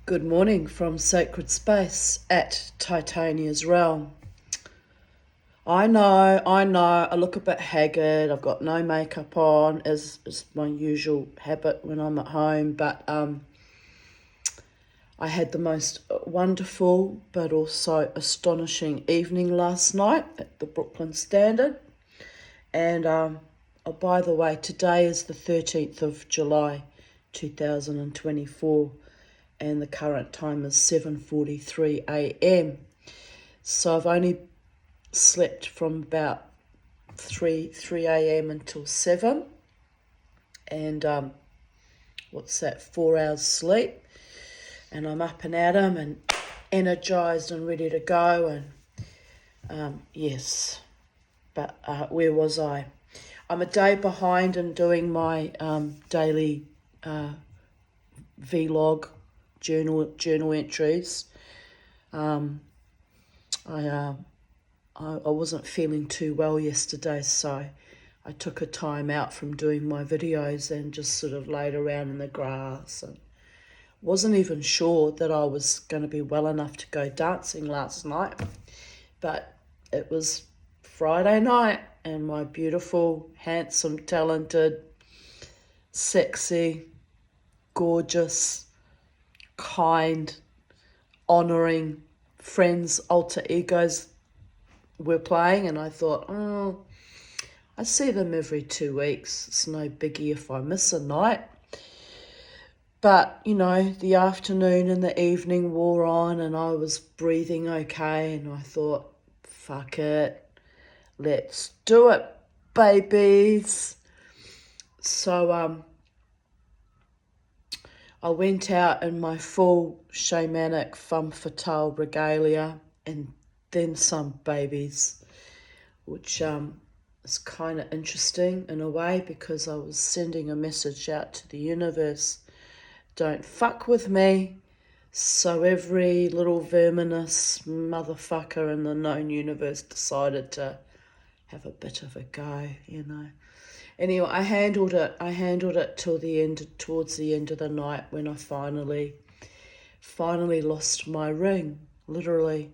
Good morning from Sacred Space at Titania's Realm. I know, I look a bit haggard. I've got no makeup on, as is my usual habit when I'm at home, but I had the most wonderful but also astonishing evening last night at the Brooklyn Standard. And oh, by the way, today is the 13th of July 2024. And the current time is 7:43 a.m. So I've only slept from about 3 a.m. until 7, and what's that, 4 hours sleep, and I'm up and at 'em and energized and ready to go. And yes, but where was I? I'm a day behind in doing my daily vlog journal entries. I wasn't feeling too well yesterday, so I took a time out from doing my videos and just sort of laid around in the grass, and wasn't even sure that I was going to be well enough to go dancing last night. But it was Friday night, and my beautiful, handsome, talented, sexy, gorgeous, kind, honouring friends, alter egos were playing, and I thought, I see them every 2 weeks. It's no biggie if I miss a night. But, the afternoon and the evening wore on, and I was breathing okay, and I thought, fuck it, let's do it, babies. So I went out in my full shamanic femme fatale regalia, and then some, babies, which is kind of interesting in a way, because I was sending a message out to the universe, don't fuck with me. So every little verminous motherfucker in the known universe decided to have a bit of a go. Anyway, I handled it till the end, towards the end of the night, when I finally lost my ring, literally,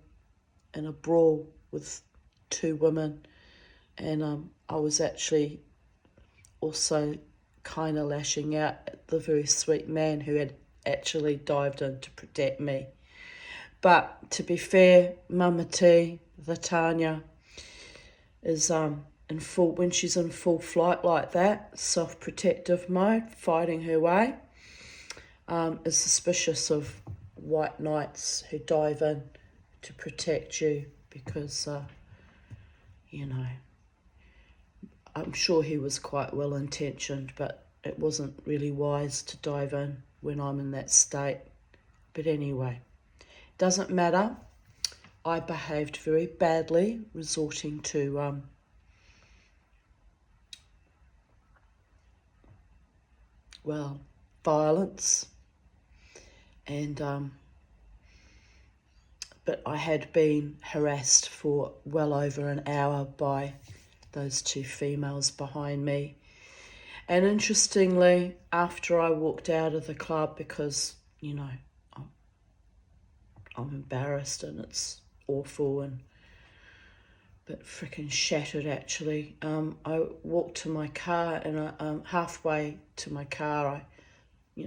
in a brawl with two women. And I was actually also kind of lashing out at the very sweet man who had actually dived in to protect me. But to be fair, Mama T, the Tanya, is in full, when she's in full flight like that, self-protective mode, fighting her way, is suspicious of white knights who dive in to protect you, because I'm sure he was quite well intentioned, but it wasn't really wise to dive in when I'm in that state. But anyway, doesn't matter. I behaved very badly, resorting to violence, and but I had been harassed for well over an hour by those two females behind me. And interestingly, after I walked out of the club, because I'm embarrassed and it's awful and a bit freaking shattered actually, I walked to my car, and halfway to my car I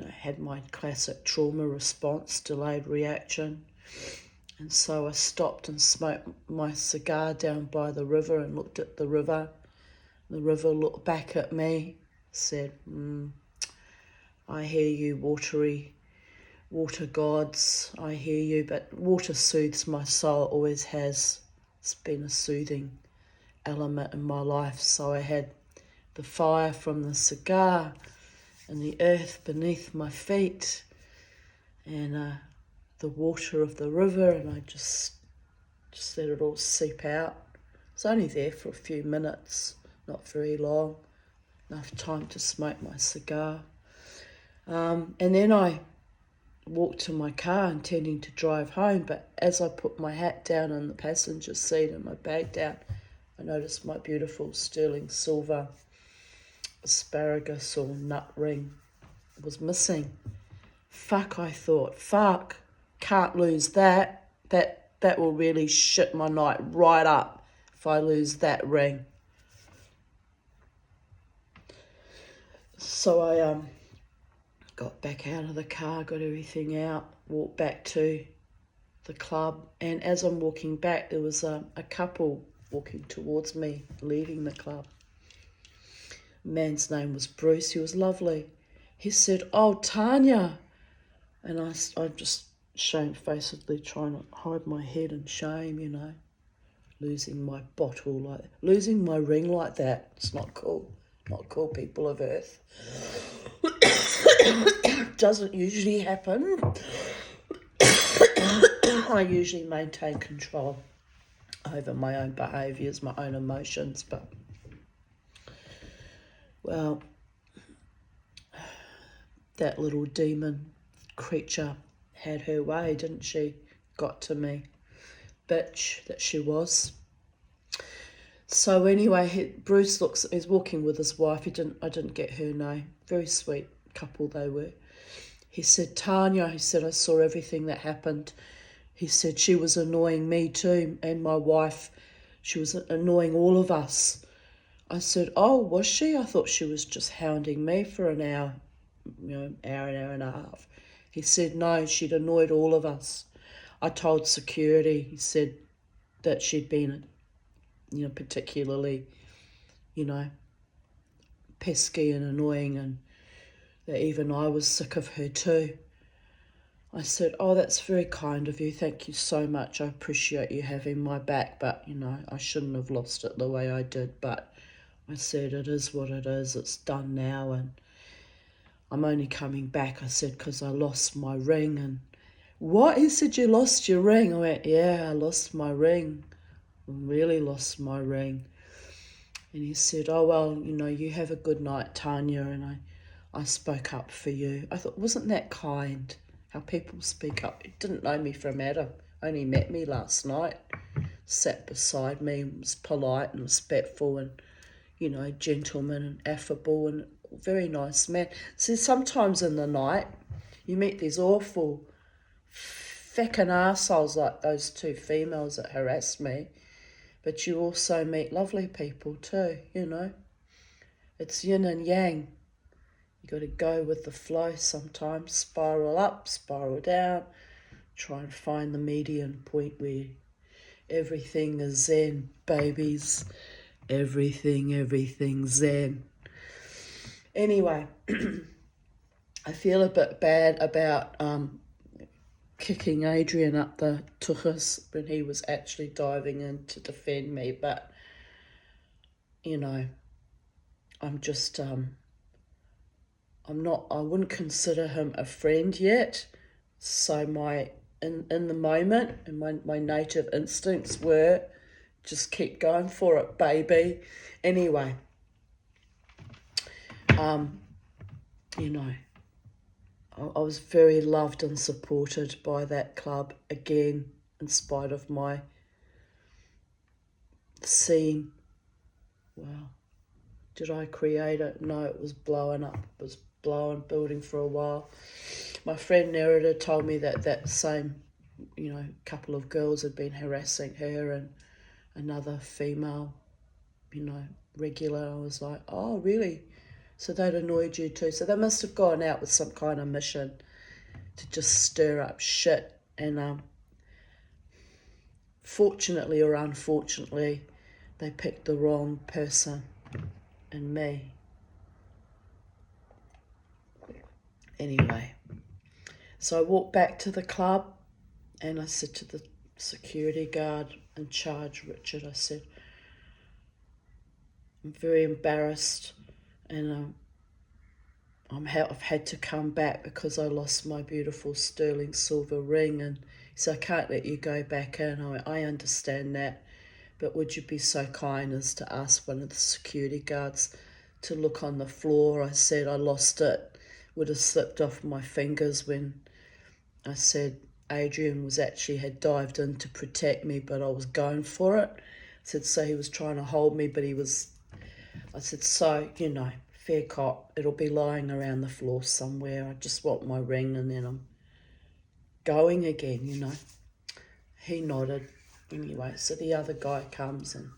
had my classic trauma response, delayed reaction. And so I stopped and smoked my cigar down by the river and looked at the river. The river looked back at me, said, I hear you, water gods, I hear you, but water soothes my soul, always has. It's been a soothing element in my life. So I had the fire from the cigar and the earth beneath my feet, and the water of the river, and I just let it all seep out. It's only there for a few minutes, not very long, enough time to smoke my cigar. And then I walked to my car intending to drive home, but as I put my hat down on the passenger seat and my bag down, I noticed my beautiful sterling silver asparagus or nut ring was missing Fuck, I thought, fuck, can't lose that. That will really shit my night right up if I lose that ring. So I got back out of the car, got everything out, walked back to the club, and as I'm walking back, there was a couple walking towards me, leaving the club. The man's name was Bruce. He was lovely. He said, "Oh, Tanya," and I'm just shamefacedly trying to hide my head in shame, you know, losing my losing my ring like that. It's not cool. Not cool, people of Earth. Doesn't usually happen. I usually maintain control over my own behaviours, my own emotions, but, well, that little demon creature had her way, didn't she? Got to me. Bitch that she was. So anyway, Bruce he's walking with his wife. I didn't get her name. Very sweet couple they were. He said, "Tanya," he said, "I saw everything that happened." He said, "She was annoying me too, and my wife, she was annoying all of us." I said, "Oh, was she? I thought she was just hounding me for an hour, an hour and a half." He said, "No, she'd annoyed all of us." I told security, he said, that she'd been, particularly, pesky and annoying, and that even I was sick of her too. I said, "Oh, that's very kind of you. Thank you so much. I appreciate you having my back, but, I shouldn't have lost it the way I did." But I said, "It is what it is. It's done now, and I'm only coming back," I said, "because I lost my ring." And, "What?" He said, "You lost your ring." I went, "Yeah, I lost my ring. I really lost my ring." And he said, "Oh, well, you have a good night, Tanya." And I spoke up for you. I thought, wasn't that kind? How people speak up. He didn't know me from Adam. Only met me last night. Sat beside me, was polite and respectful and, gentleman and affable and very nice man. See, sometimes in the night, you meet these awful feckin' arseholes like those two females that harassed me, but you also meet lovely people too, It's yin and yang. You got to go with the flow sometimes, spiral up, spiral down, try and find the median point where everything is zen, babies. Everything zen. Anyway, I feel a bit bad about kicking Adrian up the tuchus when he was actually diving in to defend me, but, I'm just, I wouldn't consider him a friend yet. So in the moment, and my native instincts were, just keep going for it, baby. Anyway, I was very loved and supported by that club again, in spite of my scene. Well, did I create it? No, it was blowing up. It was building for a while. My friend Nerida told me that same, couple of girls had been harassing her and another female, regular. I was like, "Oh, really?" So they'd annoyed you too. So they must have gone out with some kind of mission to just stir up shit. And fortunately or unfortunately, they picked the wrong person in me. Anyway, so I walked back to the club and I said to the security guard in charge, Richard, I said, "I'm very embarrassed and I've had to come back because I lost my beautiful sterling silver ring." And he said, "I can't let you go back in." I went, "I understand that, but would you be so kind as to ask one of the security guards to look on the floor?" I said, "I lost it. Would have slipped off my fingers when," I said, "Adrian had dived in to protect me, but I was going for it." I said, "So he was trying to hold me, but I said, "So, fair cop. It'll be lying around the floor somewhere. I just want my ring and then I'm going again, you know. He nodded. Anyway, so the other guy comes and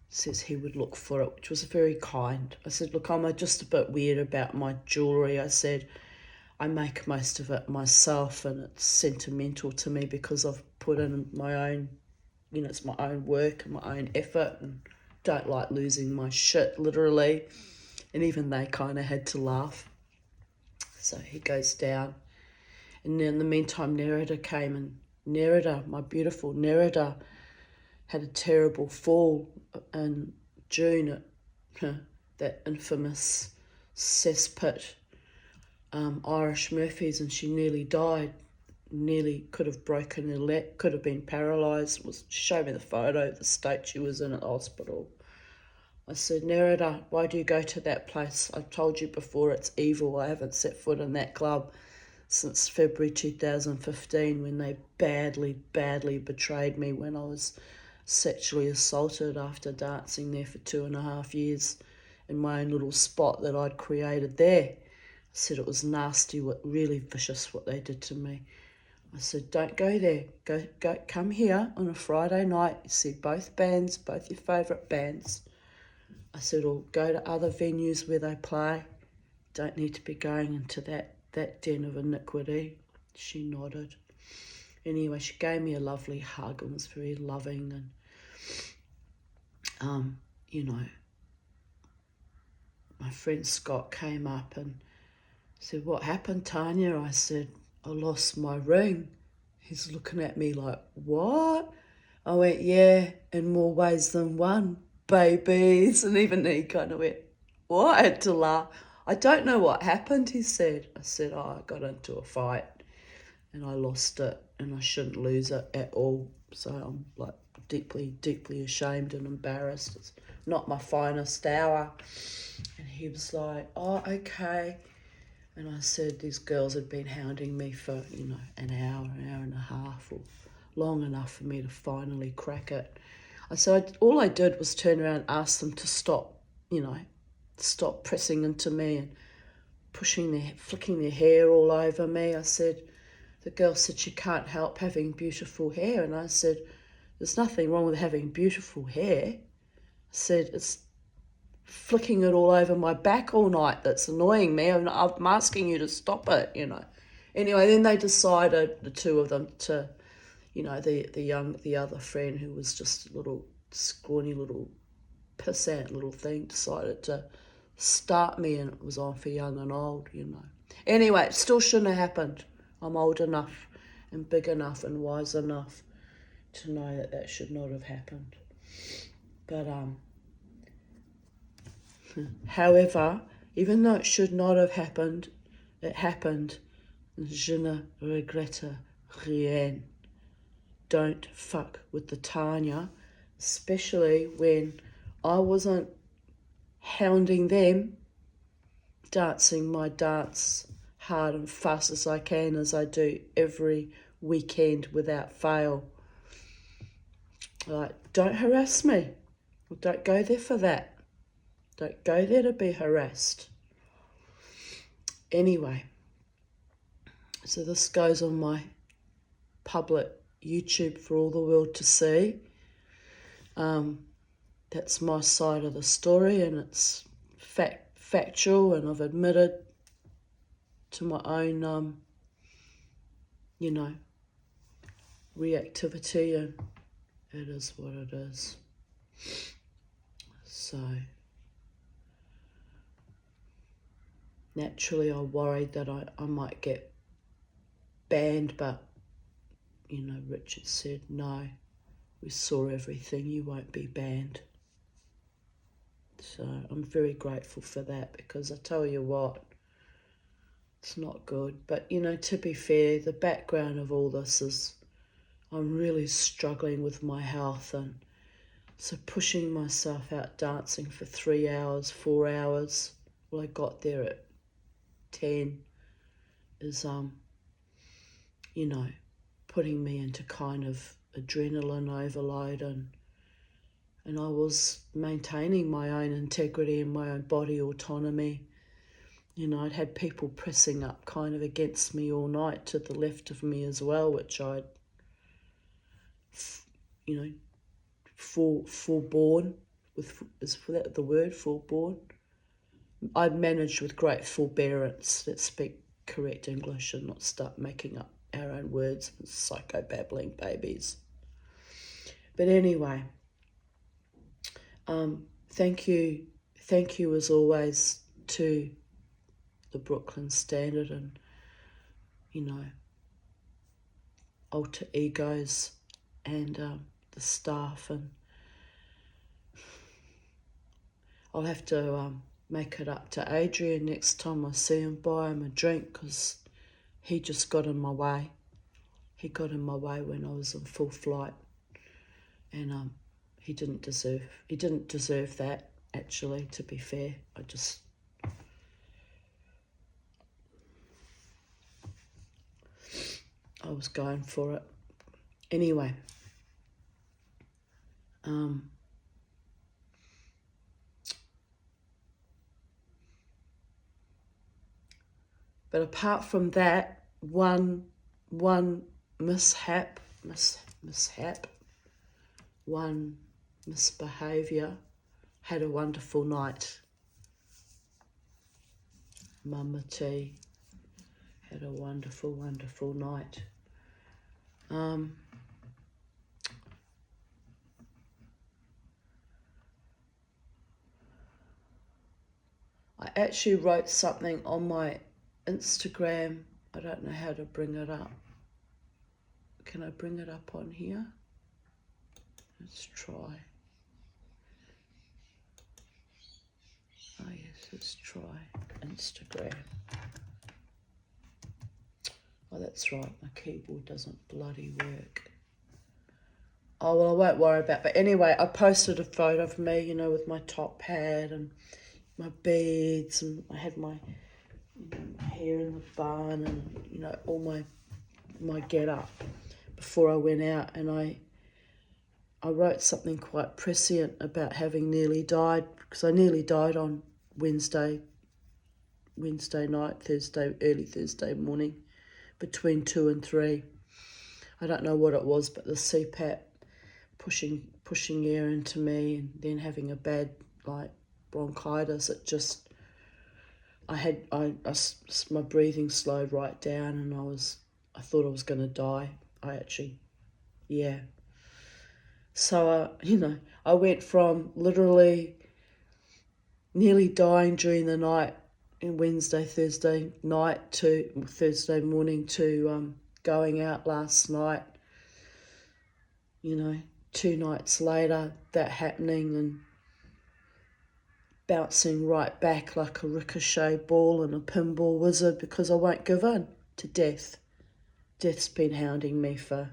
says he would look for it, which was very kind. I said, look, I'm just a bit weird about my jewellery. I said, I make most of it myself and it's sentimental to me because I've put in my own, you know, it's my own work and my own effort and don't like losing my shit, literally. And even they kind of had to laugh. So he goes down. And in the meantime, Nerida came, and Nerida, my beautiful Nerida, had a terrible fall in June at that infamous cesspit, Irish Murphys, and she nearly died. Nearly could have broken her leg, could have been paralysed. She showed me the photo of the state she was in at the hospital. I said, Nerida, why do you go to that place? I've told you before, it's evil. I haven't set foot in that club since February 2015 when they badly betrayed me when I was sexually assaulted after dancing there for 2.5 years in my own little spot that I'd created there. I said it was nasty, really vicious what they did to me. I said, don't go there. Go, come here on a Friday night. You see both bands, both your favourite bands. I said, or go to other venues where they play. Don't need to be going into that den of iniquity. She nodded. Anyway, she gave me a lovely hug and was very loving. And, you know, my friend Scott came up and said, what happened, Tanya? I said, I lost my ring. He's looking at me like, what? I went, yeah, in more ways than one, babies. And even he kind of went, what? I had to laugh. I don't know what happened, he said. I said, oh, I got into a fight and I lost it and I shouldn't lose it at all. So I'm like deeply ashamed and embarrassed. It's not my finest hour. And he was like, oh, okay. And I said, these girls had been hounding me for, you know, an hour and a half, or long enough for me to finally crack it. All I did was turn around and ask them to stop, you know, stop pressing into me and flicking their hair all over me. I said, the girl said she can't help having beautiful hair. And I said, there's nothing wrong with having beautiful hair. I said, it's flicking it all over my back all night that's annoying me, and I'm asking you to stop it, you know. Anyway, then they decided, the two of them, to, you know, the other friend who was just a little scrawny little pissant little thing, decided to start me, and it was on for young and old, you know. Anyway, it still shouldn't have happened. I'm old enough and big enough and wise enough to know that that should not have happened. But however, even though it should not have happened, it happened. Je ne regrette rien. Don't fuck with the Tanya, especially when I wasn't hounding them, dancing my dance hard and fast as I can, as I do every weekend without fail. Like, don't harass me. Don't go there for that. Don't go there to be harassed. Anyway, so this goes on my public YouTube for all the world to see. That's my side of the story, and it's factual, and I've admitted to my own, you know, reactivity, and it is what it is. So naturally I worried that I might get banned, but, you know, Richard said, no, we saw everything, you won't be banned. So I'm very grateful for that, because I tell you what, it's not good. But, you know, to be fair, the background of all this is I'm really struggling with my health, and so pushing myself out dancing for 3 hours, 4 hours, well, I got there at 10, is, you know, putting me into kind of adrenaline overload, and and I was maintaining my own integrity and my own body autonomy. You know, I'd had people pressing up kind of against me all night to the left of me as well, which I'd, you know, forborne, is that the word, forborne? I'd managed with great forbearance. Let's speak correct English and not start making up our own words, psychobabbling babies. But anyway, thank you as always to the Brooklyn Standard and, you know, alter egos and the staff, and I'll have to make it up to Adrian next time I see him, buy him a drink, because he just got in my way. He got in my way when I was in full flight, and he didn't deserve that, actually, to be fair. I was going for it. Anyway, but apart from that, one mishap, one misbehaviour, had a wonderful night. Mama T had a wonderful, wonderful night. I actually wrote something on my Instagram. I don't know how to bring it up. Can I bring it up on here? Let's try. Oh yes, let's try Instagram. Oh, that's right, my keyboard doesn't bloody work. Oh, well, I won't worry about it. But anyway, I posted a photo of me, you know, with my top hat and my beads, and I had my, hair in the bun, and, you know, all my get-up before I went out. And I wrote something quite prescient about having nearly died, because I nearly died on Wednesday night, early Thursday morning, between 2 and 3. I don't know what it was, but the CPAP pushing air into me, and then having a bad, like, bronchitis. It just, my breathing slowed right down, and I thought I was going to die. Yeah. So, I went from literally nearly dying during the night in Thursday night to Thursday morning to going out last night. 2 nights later, that happening, and bouncing right back like a ricochet ball and a pinball wizard, because I won't give in to death. Death's been hounding me for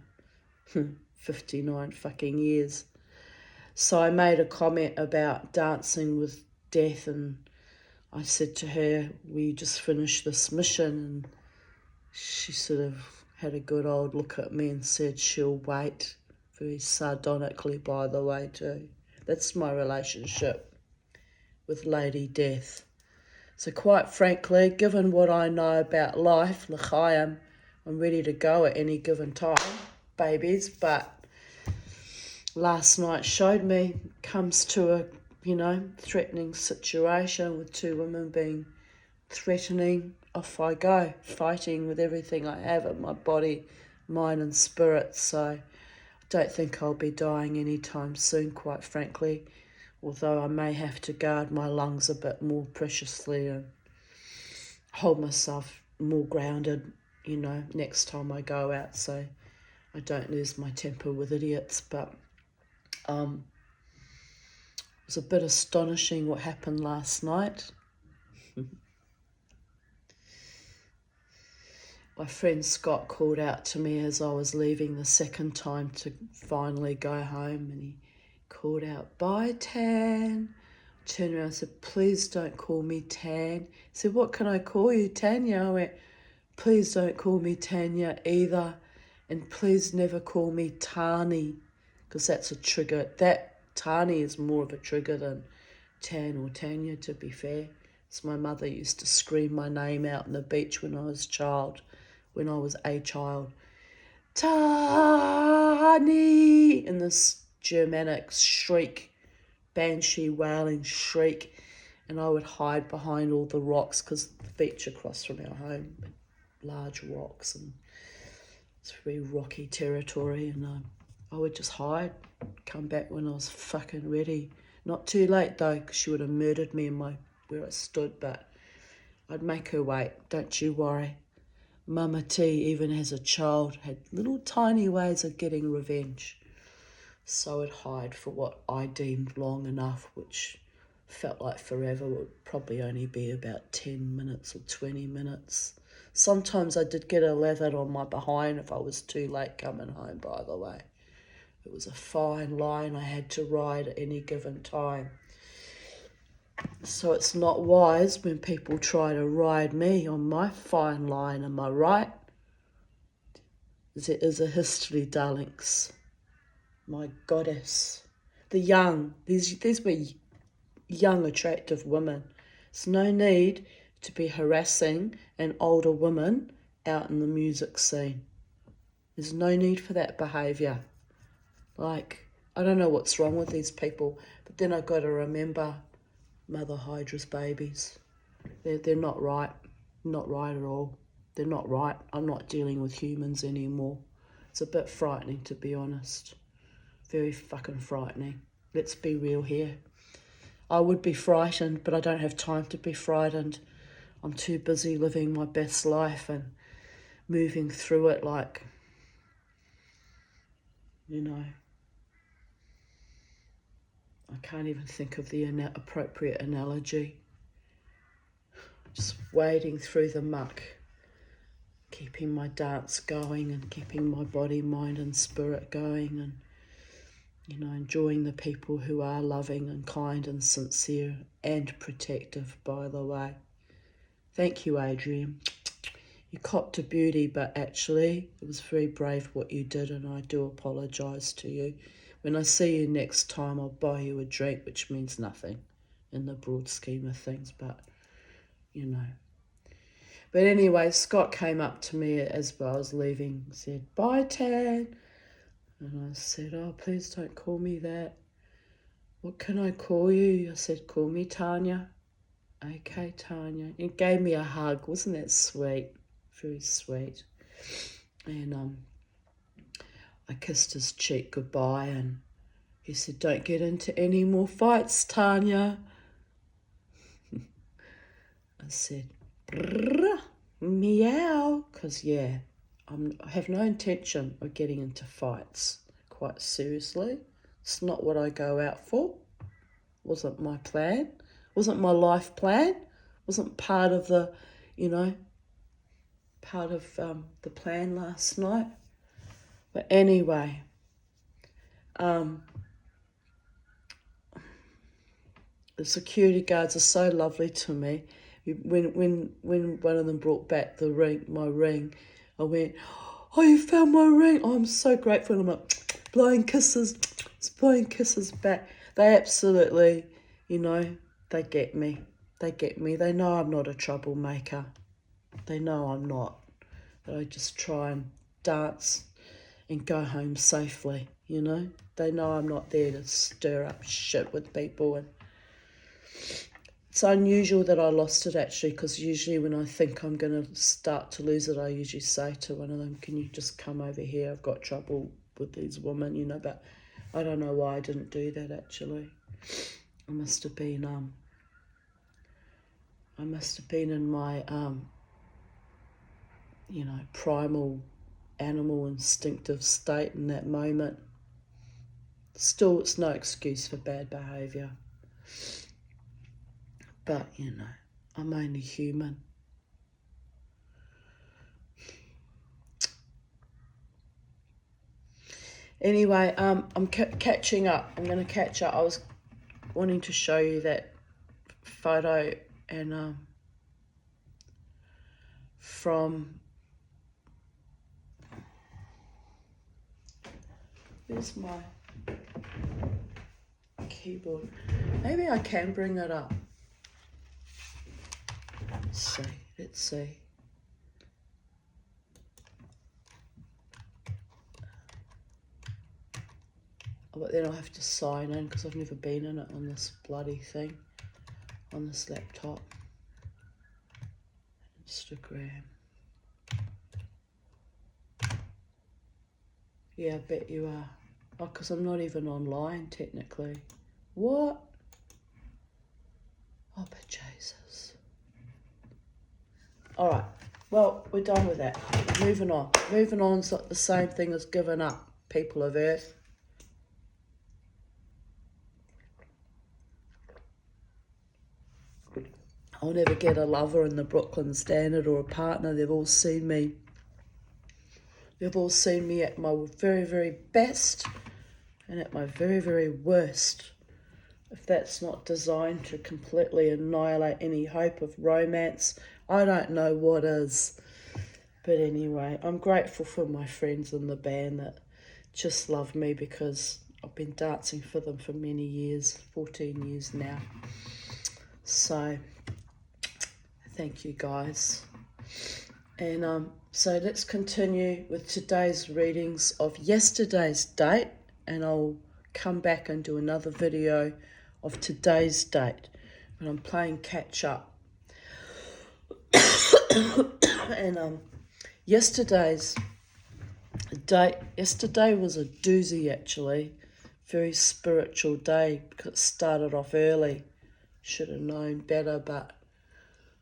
59 fucking years. So I made a comment about dancing with death, and I said to her, we just finished this mission, and she sort of had a good old look at me and said she'll wait, very sardonically, by the way, too. That's my relationship with Lady Death. So quite frankly, given what I know about life, l'chaim, I'm ready to go at any given time, babies, but last night showed me, comes to a, threatening situation with 2 women being threatening, off I go, fighting with everything I have in my body, mind and spirit. So I don't think I'll be dying anytime soon, quite frankly, although I may have to guard my lungs a bit more preciously and hold myself more grounded, next time I go out, so I don't lose my temper with idiots. But it was a bit astonishing what happened last night. My friend Scott called out to me as I was leaving the second time to finally go home, and he called out, "Bye, Tan." I turned around and said, "Please don't call me Tan." He said, "What can I call you, Tanya?" I went, "Please don't call me Tanya either, and please never call me Tani, because that's a trigger. That Tani is more of a trigger than Tan or Tanya, to be fair. So my mother used to scream my name out on the beach when I was a child. Tani! In this Germanic shriek, banshee wailing shriek. And I would hide behind all the rocks because the beach across from our home, large rocks, and it's very rocky territory. And I would just hide, come back when I was fucking ready. Not too late though, because she would have murdered me in where I stood, but I'd make her wait, don't you worry. Mama T, even as a child, had little tiny ways of getting revenge. So I'd hide for what I deemed long enough, which felt like forever, would probably only be about 10 minutes or 20 minutes. Sometimes I did get a lathered on my behind if I was too late coming home, by the way. It was a fine line I had to ride at any given time. So it's not wise when people try to ride me on my fine line, am I right? There is a history, darlings. My goddess. The young, these were young, attractive women. There's no need to be harassing an older woman out in the music scene. There's no need for that behaviour. Like, I don't know what's wrong with these people, but then I've got to remember Mother Hydra's babies. They're not right. Not right at all. They're not right. I'm not dealing with humans anymore. It's a bit frightening, to be honest. Very fucking frightening. Let's be real here. I would be frightened, but I don't have time to be frightened. I'm too busy living my best life and moving through it like, you know, I can't even think of the appropriate analogy. Just wading through the muck, keeping my dance going and keeping my body, mind and spirit going, and, you know, enjoying the people who are loving and kind and sincere and protective, by the way. Thank you, Adrian. You copped a beauty, but actually it was very brave what you did, and I do apologise to you. When I see you next time, I'll buy you a drink, which means nothing in the broad scheme of things, but, you know. But anyway, Scott came up to me as I was leaving, said, "Bye, Tan." And I said, "Oh, please don't call me that." "What can I call you?" I said, "Call me Tanya." "Okay, Tanya." He gave me a hug. Wasn't that sweet? Very sweet. And I kissed his cheek goodbye, and he said, "Don't get into any more fights, Tanya." I said, "Brrr, meow," because, yeah, I have no intention of getting into fights, quite seriously. It's not what I go out for. Wasn't my plan. Wasn't my life plan. Wasn't part of the, you know, the plan last night. But anyway, the security guards are so lovely to me. When one of them brought back my ring, I went, "Oh, you found my ring." Oh, I'm so grateful. And I'm like, blowing kisses back. They absolutely, you know, they get me. They get me. They know I'm not a troublemaker. They know I'm not. But I just try and dance and go home safely, you know. They know I'm not there to stir up shit with people. And it's unusual that I lost it, actually, because usually when I think I'm going to start to lose it, I usually say to one of them, "Can you just come over here? I've got trouble with these women," you know. But I don't know why I didn't do that, actually. I must have been in my you know, primal animal instinctive state in that moment. Still, it's no excuse for bad behaviour. But, you know, I'm only human. Anyway, I'm catching up. I'm going to catch up. I was wanting to show you that photo and from... Where's my... keyboard. Maybe I can bring it up. Let's see. Oh, but then I'll have to sign in because I've never been in it on this bloody thing, on this laptop. Instagram. Yeah, I bet you are. Oh, because I'm not even online technically. What? Oh, but Jesus. All right. Well, we're done with that. Moving on. Moving on's not the same thing as giving up, people of Earth. I'll never get a lover in the Brooklyn Standard or a partner. They've all seen me. They've all seen me at my very, very best and at my very, very worst. If that's not designed to completely annihilate any hope of romance, I don't know what is. But anyway, I'm grateful for my friends in the band that just love me because I've been dancing for them for many years, 14 years now. So, thank you guys. And so let's continue with today's readings of yesterday's date, and I'll come back and do another video of today's date. But I'm playing catch up. And yesterday's date, yesterday was a doozy actually. Very spiritual day because it started off early. Should have known better, but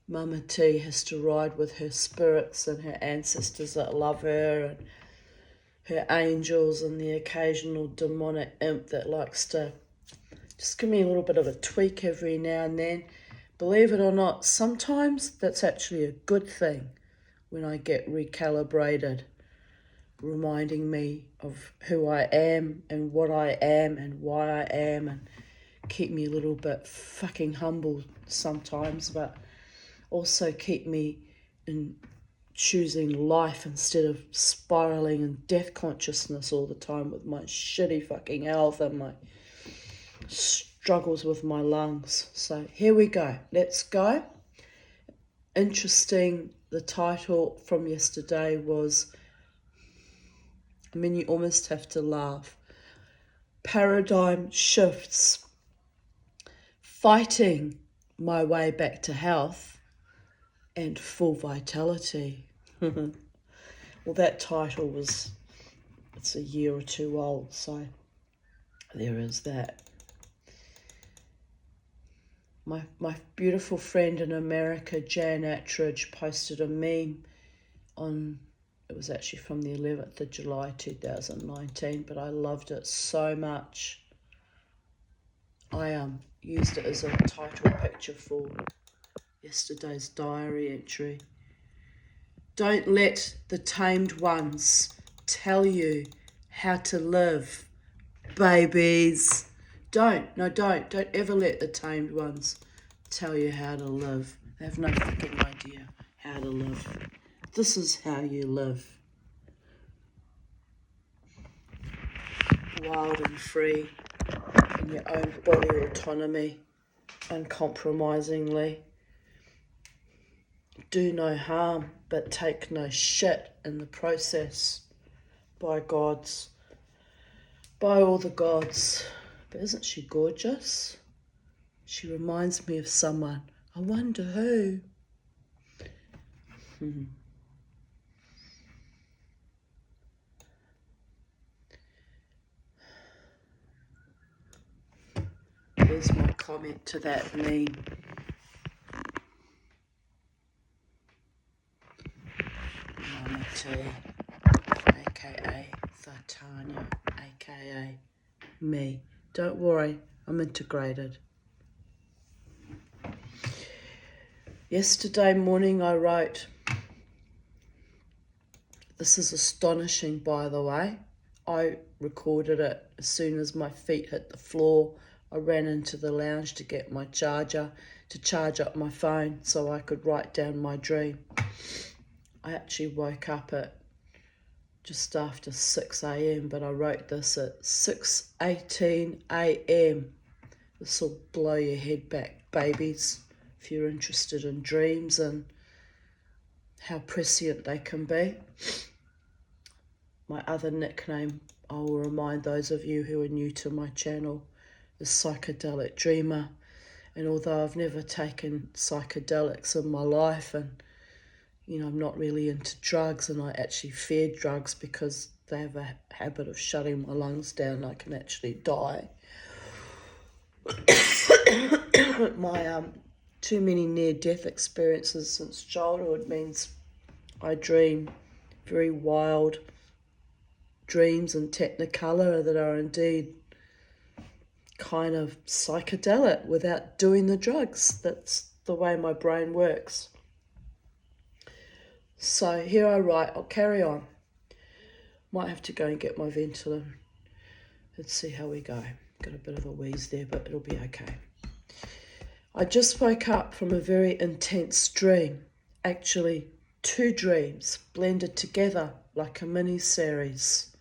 Mama T has to ride with her spirits and her ancestors that love her and her angels and the occasional demonic imp that likes to just give me a little bit of a tweak every now and then. Believe it or not, sometimes that's actually a good thing when I get recalibrated, reminding me of who I am and what I am and why I am, and keep me a little bit fucking humble sometimes, but also keep me in choosing life instead of spiraling in death consciousness all the time with my shitty fucking health and my struggles with my lungs. So here we go. Let's go. Interesting. The title from yesterday was, I mean, you almost have to laugh. Paradigm shifts. Fighting my way back to health and full vitality. Well, that title was, it's a year or two old, so there is that. My beautiful friend in America, Jan Attridge, posted a meme on, it was actually from the 11th of July 2019, but I loved it so much. I used it as a title picture for yesterday's diary entry. Don't let the tamed ones tell you how to live, babies. Don't ever let the tamed ones tell you how to live. They have no fucking idea how to live. This is how you live. Wild and free in your own body autonomy, uncompromisingly. Do no harm, but take no shit in the process. By gods. By all the gods. But isn't she gorgeous? She reminds me of someone. I wonder who. Here's my comment to that meme. Mama T, aka Titania, aka me. Don't worry, I'm integrated. Yesterday morning I wrote, this is astonishing by the way. I recorded it as soon as my feet hit the floor. I ran into the lounge to get my charger to charge up my phone so I could write down my dream. I actually woke up at just after 6 a.m, but I wrote this at 6:18 a.m. This will blow your head back, babies, if you're interested in dreams and how prescient they can be. My other nickname, I will remind those of you who are new to my channel, is Psychedelic Dreamer. And although I've never taken psychedelics in my life, and I'm not really into drugs, and I actually fear drugs because they have a habit of shutting my lungs down. I can actually die. My too many near-death experiences since childhood means I dream very wild dreams in technicolor that are indeed kind of psychedelic without doing the drugs. That's the way my brain works. So here I write, I'll carry on. Might have to go and get my Ventolin. Let's see how we go. Got a bit of a wheeze there, but it'll be okay. I just woke up from a very intense dream. Actually, 2 dreams blended together like a mini-series.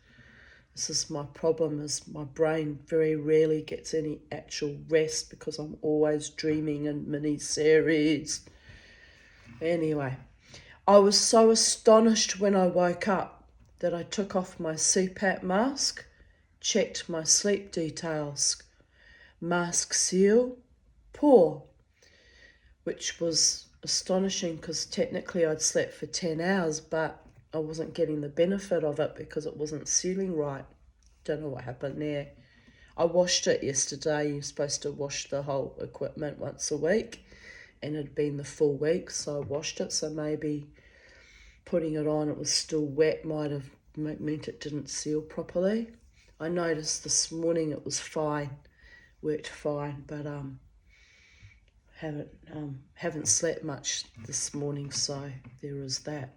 This is my problem, is my brain very rarely gets any actual rest because I'm always dreaming in mini-series. Anyway, I was so astonished when I woke up that I took off my CPAP mask, checked my sleep details. Mask seal, poor, which was astonishing because technically I'd slept for 10 hours, but I wasn't getting the benefit of it because it wasn't sealing right. Don't know what happened there. I washed it yesterday. You're supposed to wash the whole equipment once a week, and it had been the full week, so I washed it. So maybe putting it on, it was still wet, might have meant it didn't seal properly. I noticed this morning it was fine, worked fine, but haven't slept much this morning, so there is that.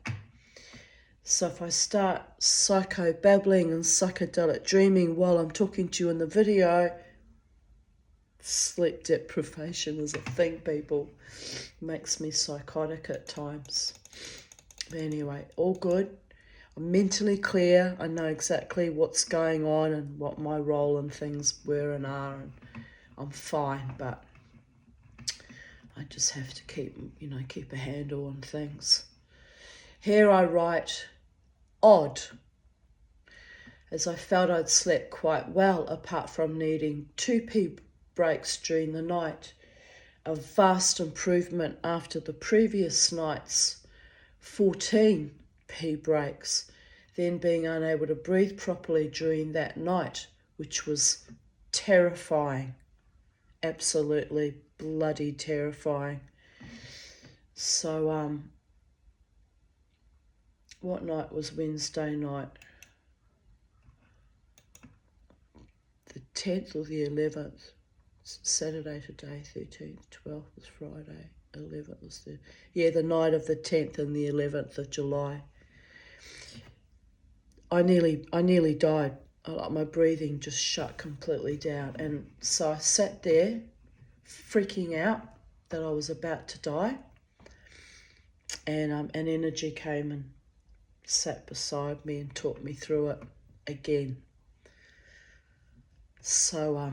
So if I start psycho-babbling and psychedelic dreaming while I'm talking to you in the video, sleep deprivation is a thing, people. It makes me psychotic at times. But anyway, all good. I'm mentally clear. I know exactly what's going on and what my role in things were and are, and I'm fine, but I just have to keep a handle on things. Here I write, odd, as I felt I'd slept quite well apart from needing 2 pee breaks during the night, a vast improvement after the previous night's 14 pee breaks, then being unable to breathe properly during that night, which was terrifying, absolutely bloody terrifying. So what night was Wednesday night? The 10th or the 11th? Saturday today, 13th, 12th was Friday, 11th was the night of the 10th and the 11th of July. I nearly died. My breathing just shut completely down, and so I sat there freaking out that I was about to die, and an energy came and sat beside me and talked me through it again. So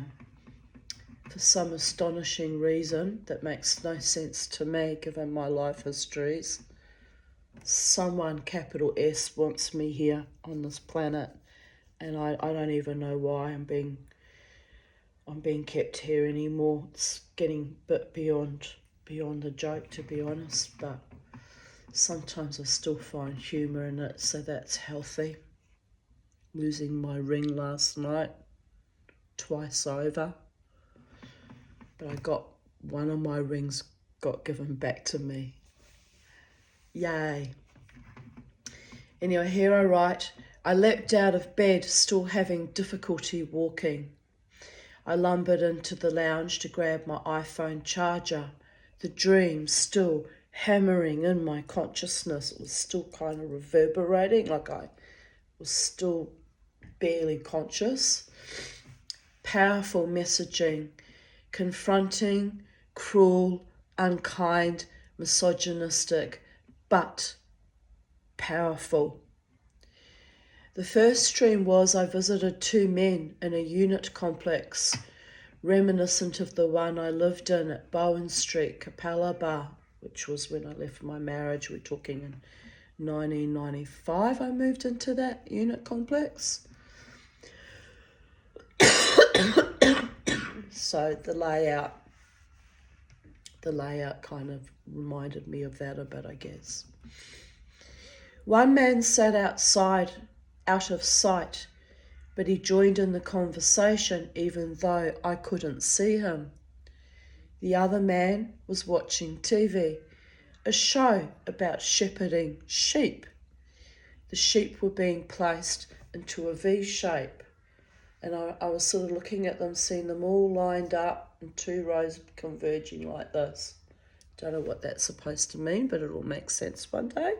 for some astonishing reason that makes no sense to me given my life histories, someone, capital S, wants me here on this planet, and I don't even know why I'm being kept here anymore. It's getting a bit beyond the joke, to be honest, but sometimes I still find humour in it, so that's healthy. Losing my ring last night, twice over, but I got one of my rings got given back to me. Yay. Anyway, here I write, I leapt out of bed, still having difficulty walking. I lumbered into the lounge to grab my iPhone charger. The dream still hammering in my consciousness. It was still kind of reverberating, like I was still barely conscious. Powerful messaging, confronting, cruel, unkind, misogynistic, but powerful. The first stream was I visited 2 men in a unit complex reminiscent of the one I lived in at Bowen Street, Capalaba, which was when I left my marriage. We're talking in 1995 I moved into that unit complex. So the layout kind of reminded me of that a bit, I guess. One man sat outside, out of sight, but he joined in the conversation even though I couldn't see him. The other man was watching TV, a show about shepherding sheep. The sheep were being placed into a V shape, and I was sort of looking at them, seeing them all lined up in 2 rows converging like this. Don't know what that's supposed to mean, but it'll make sense one day.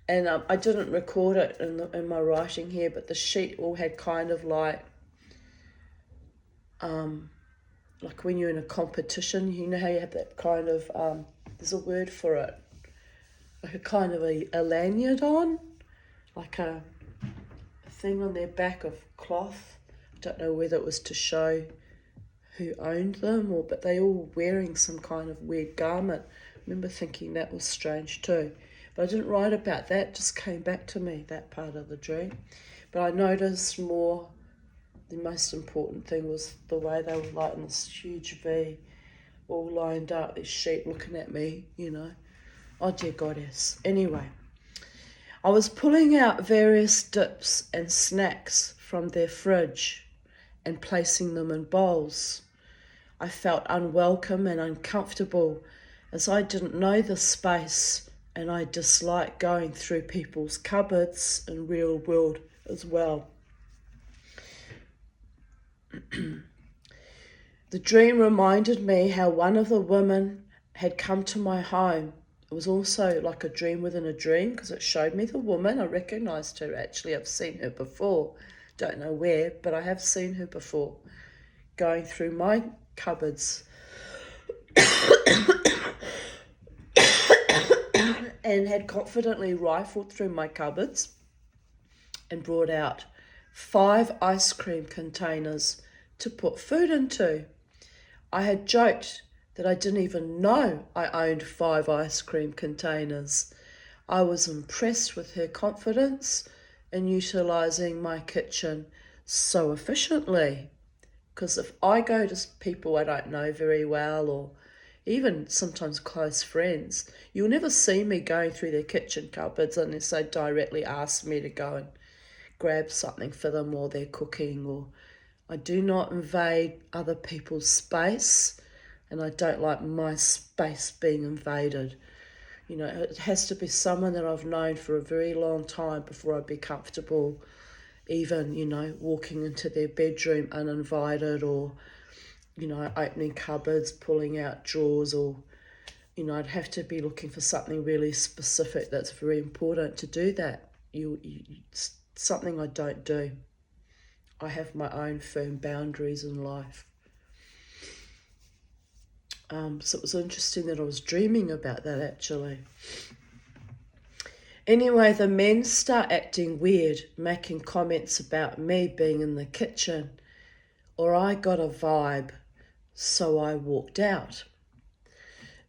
And I didn't record it in my writing here, but the sheep all had kind of like when you're in a competition, you know how you have that kind of, there's a word for it, like a kind of a lanyard on, like a thing on their back of cloth. I don't know whether it was to show who owned them, but they all wearing some kind of weird garment. I remember thinking that was strange too. But I didn't write about that, it just came back to me, that part of the dream. But I noticed more, the most important thing was the way they were like in this huge V, all lined up, these sheep looking at me, you know. Oh dear goddess. Anyway, I was pulling out various dips and snacks from their fridge and placing them in bowls. I felt unwelcome and uncomfortable as I didn't know the space, and I dislike going through people's cupboards in real world as well. The dream reminded me how one of the women had come to my home. It was also like a dream within a dream because it showed me the woman. I recognised her actually. I've seen her before. Don't know where, but I have seen her before going through my cupboards and had confidently rifled through my cupboards and brought out 5 ice cream containers to put food into. I had joked that I didn't even know I owned 5 ice cream containers. I was impressed with her confidence in utilising my kitchen so efficiently. Because if I go to people I don't know very well, or even sometimes close friends, you'll never see me going through their kitchen cupboards unless they directly ask me to go and grab something for them while they're cooking. Or I do not invade other people's space, and I don't like my space being invaded. You know, it has to be someone that I've known for a very long time before I'd be comfortable even, you know, walking into their bedroom uninvited, or, you know, opening cupboards, pulling out drawers, or, you know, I'd have to be looking for something really specific that's very important to do that. It's something I don't do. I have my own firm boundaries in life. So it was interesting that I was dreaming about that actually. Anyway, the men start acting weird, making comments about me being in the kitchen, or I got a vibe, so I walked out.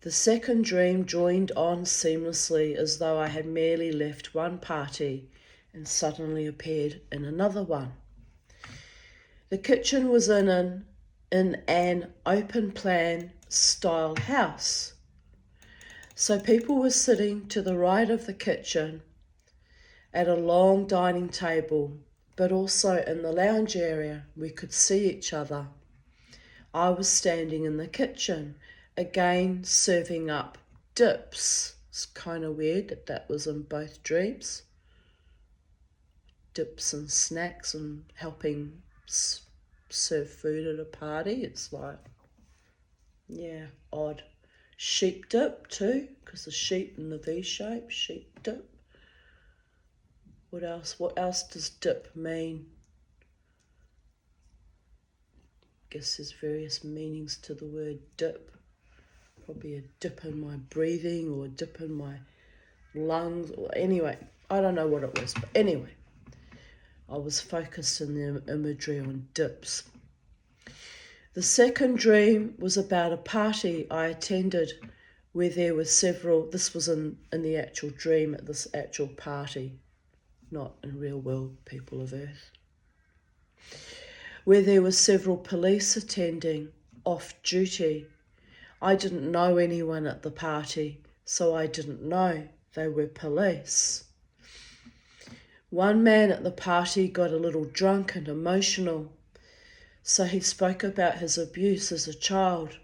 The second dream joined on seamlessly as though I had merely left one party and suddenly appeared in another one. The kitchen was in an open plan style house. So people were sitting to the right of the kitchen at a long dining table, but also in the lounge area we could see each other. I was standing in the kitchen, again serving up dips. It's kind of weird that was in both dreams. Dips and snacks and helping serve food at a party. It's like, yeah, odd. Sheep dip too, because the sheep in the V shape, sheep dip. What else? What else does dip mean? I guess there's various meanings to the word dip. Probably a dip in my breathing, or a dip in my lungs, or anyway, I don't know what it was, but anyway, I was focused in the imagery on dips. The second dream was about a party I attended where there were several, this was in the actual dream at this actual party, not in real world people of Earth, where there were several police attending off duty. I didn't know anyone at the party, so I didn't know they were police. One man at the party got a little drunk and emotional, so he spoke about his abuse as a child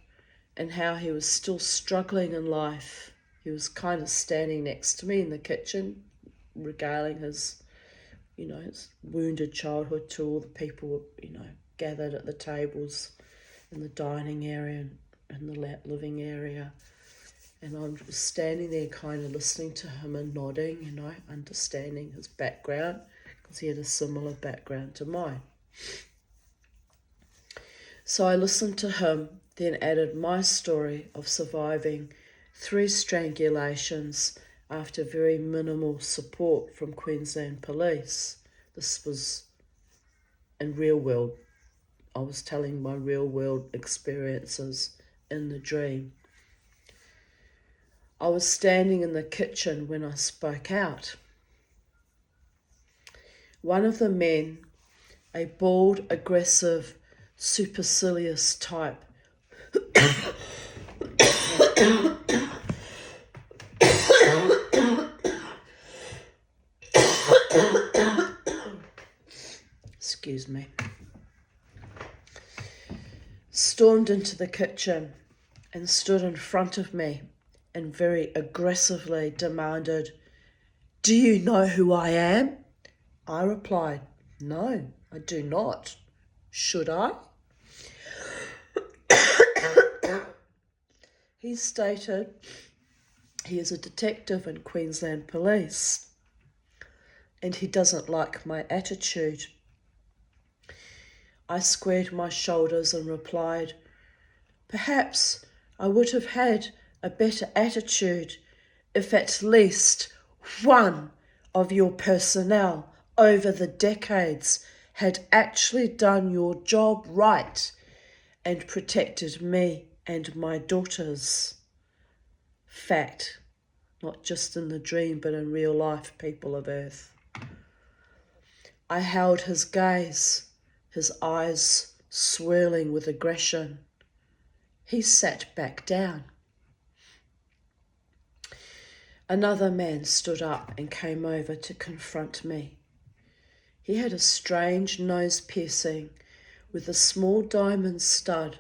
and how he was still struggling in life. He was kind of standing next to me in the kitchen, regaling his, his wounded childhood to all the people, gathered at the tables in the dining area and the living area. And I'm just standing there kind of listening to him and nodding, understanding his background, because he had a similar background to mine. So I listened to him, then added my story of surviving 3 strangulations after very minimal support from Queensland Police. This was in real world. I was telling my real world experiences in the dream. I was standing in the kitchen when I spoke out. One of the men, a bald, aggressive, supercilious type, excuse me, stormed into the kitchen and stood in front of me and very aggressively demanded, "Do you know who I am?" I replied, "No, I do not. Should I?" He stated he is a detective in Queensland Police and he doesn't like my attitude. I squared my shoulders and replied, "Perhaps I would have had a better attitude if at least one of your personnel over the decades had actually done your job right and protected me and my daughters." Fact, not just in the dream but in real life, people of Earth. I held his gaze, his eyes swirling with aggression. He sat back down. Another man stood up and came over to confront me. He had a strange nose piercing with a small diamond stud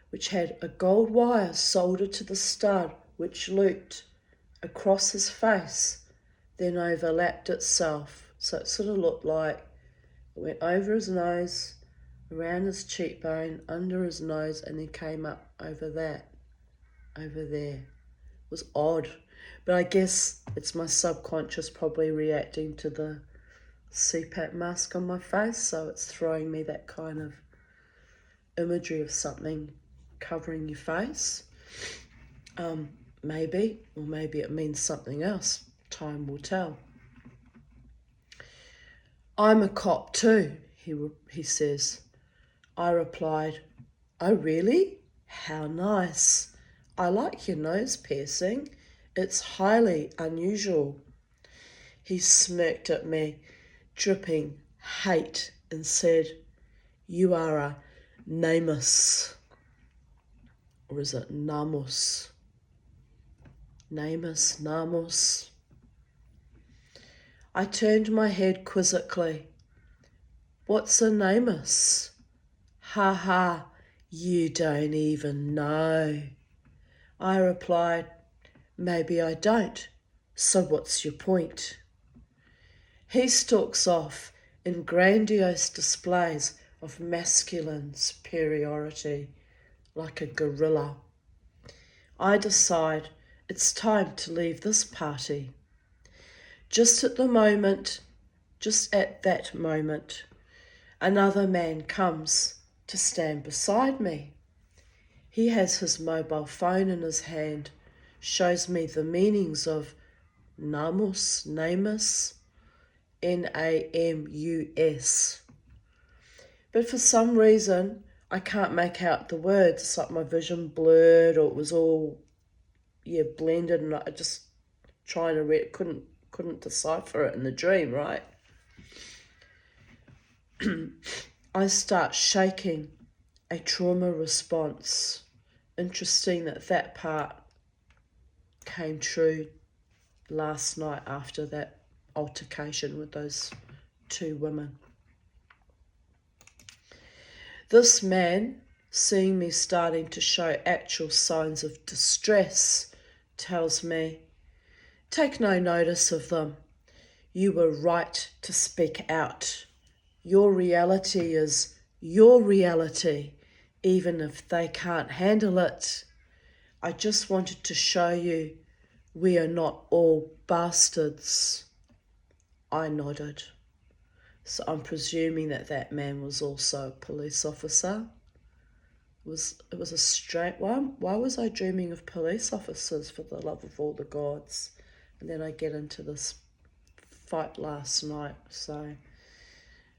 which had a gold wire soldered to the stud which looped across his face, then overlapped itself. So it sort of looked like it went over his nose, around his cheekbone, under his nose, and then came up over that, over there. It was odd, but I guess it's my subconscious probably reacting to the CPAP mask on my face, so it's throwing me that kind of imagery of something covering your face. Maybe, or maybe it means something else. Time will tell. "I'm a cop too," he says. I replied, "Oh really? How nice. I like your nose piercing. It's highly unusual." He smirked at me, dripping hate, and said, "You are a namus." Or is it namus? Namus, namus. I turned my head quizzically. "What's a namus?" "Ha ha, you don't even know." I replied, "Maybe I don't. So what's your point?" He stalks off in grandiose displays of masculine superiority, like a gorilla. I decide it's time to leave this party. Just at that moment, another man comes to stand beside me. He has his mobile phone in his hand, shows me the meanings of namus, Namus, but for some reason I can't make out the words. It's like my vision blurred, or it was all blended, and I just trying to read, couldn't decipher it in the dream, right? I start shaking, a trauma response. Interesting that part came true last night after that altercation with those two women. This man, seeing me starting to show actual signs of distress, tells me, "Take no notice of them. You were right to speak out. Your reality is your reality, even if they can't handle it. I just wanted to show you we are not all bastards." I nodded. So I'm presuming that man was also a police officer. It was a straight one. Why was I dreaming of police officers, for the love of all the gods? And then I get into this fight last night. So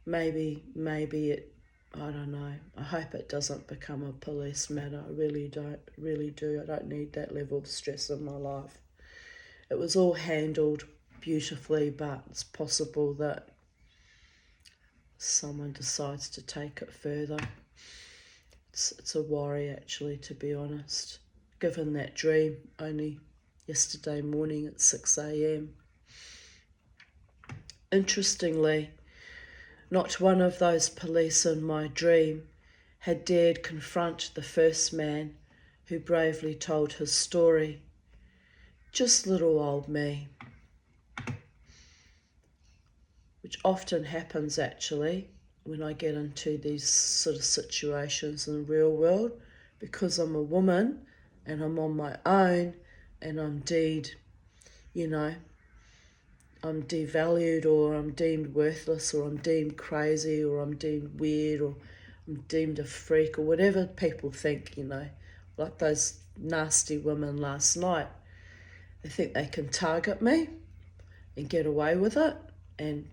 maybe it, I don't know. I hope it doesn't become a police matter. I really do. I don't need that level of stress in my life. It was all handled beautifully, but it's possible that someone decides to take it further. It's a worry, actually, to be honest, given that dream only yesterday morning at 6 a.m. Interestingly, not one of those police in my dream had dared confront the first man who bravely told his story. Just little old me. Which often happens, actually, when I get into these sort of situations in the real world, because I'm a woman and I'm on my own and I'm deemed, I'm devalued, or I'm deemed worthless, or I'm deemed crazy, or I'm deemed weird, or I'm deemed a freak, or whatever people think, like those nasty women last night. They think they can target me and get away with it. And,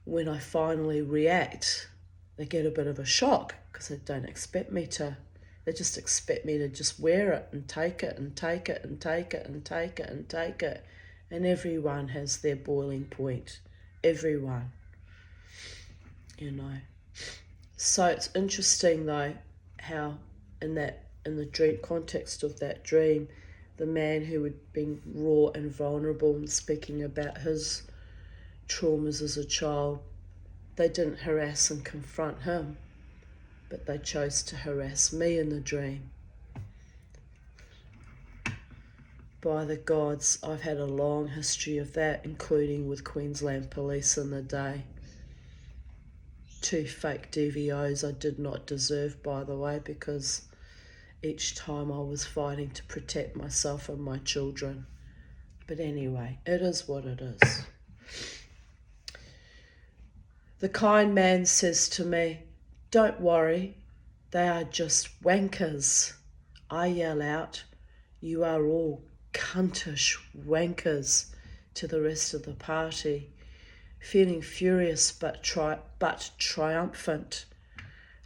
when I finally react, they get a bit of a shock because they don't expect me to. They just expect me to just wear it and take it and take it and take it and take it and take it. And everyone has their boiling point. Everyone. So it's interesting, though, how in the dream context of that dream, the man who had been raw and vulnerable and speaking about his traumas as a child, they didn't harass and confront him, but they chose to harass me in the dream. By the gods, I've had a long history of that, including with Queensland Police in the day. 2 fake DVOs I did not deserve, by the way, because each time I was fighting to protect myself and my children. But anyway, it is what it is. The kind man says to me, "Don't worry, they are just wankers." I yell out, "You are all cuntish wankers," to the rest of the party, feeling furious but triumphant.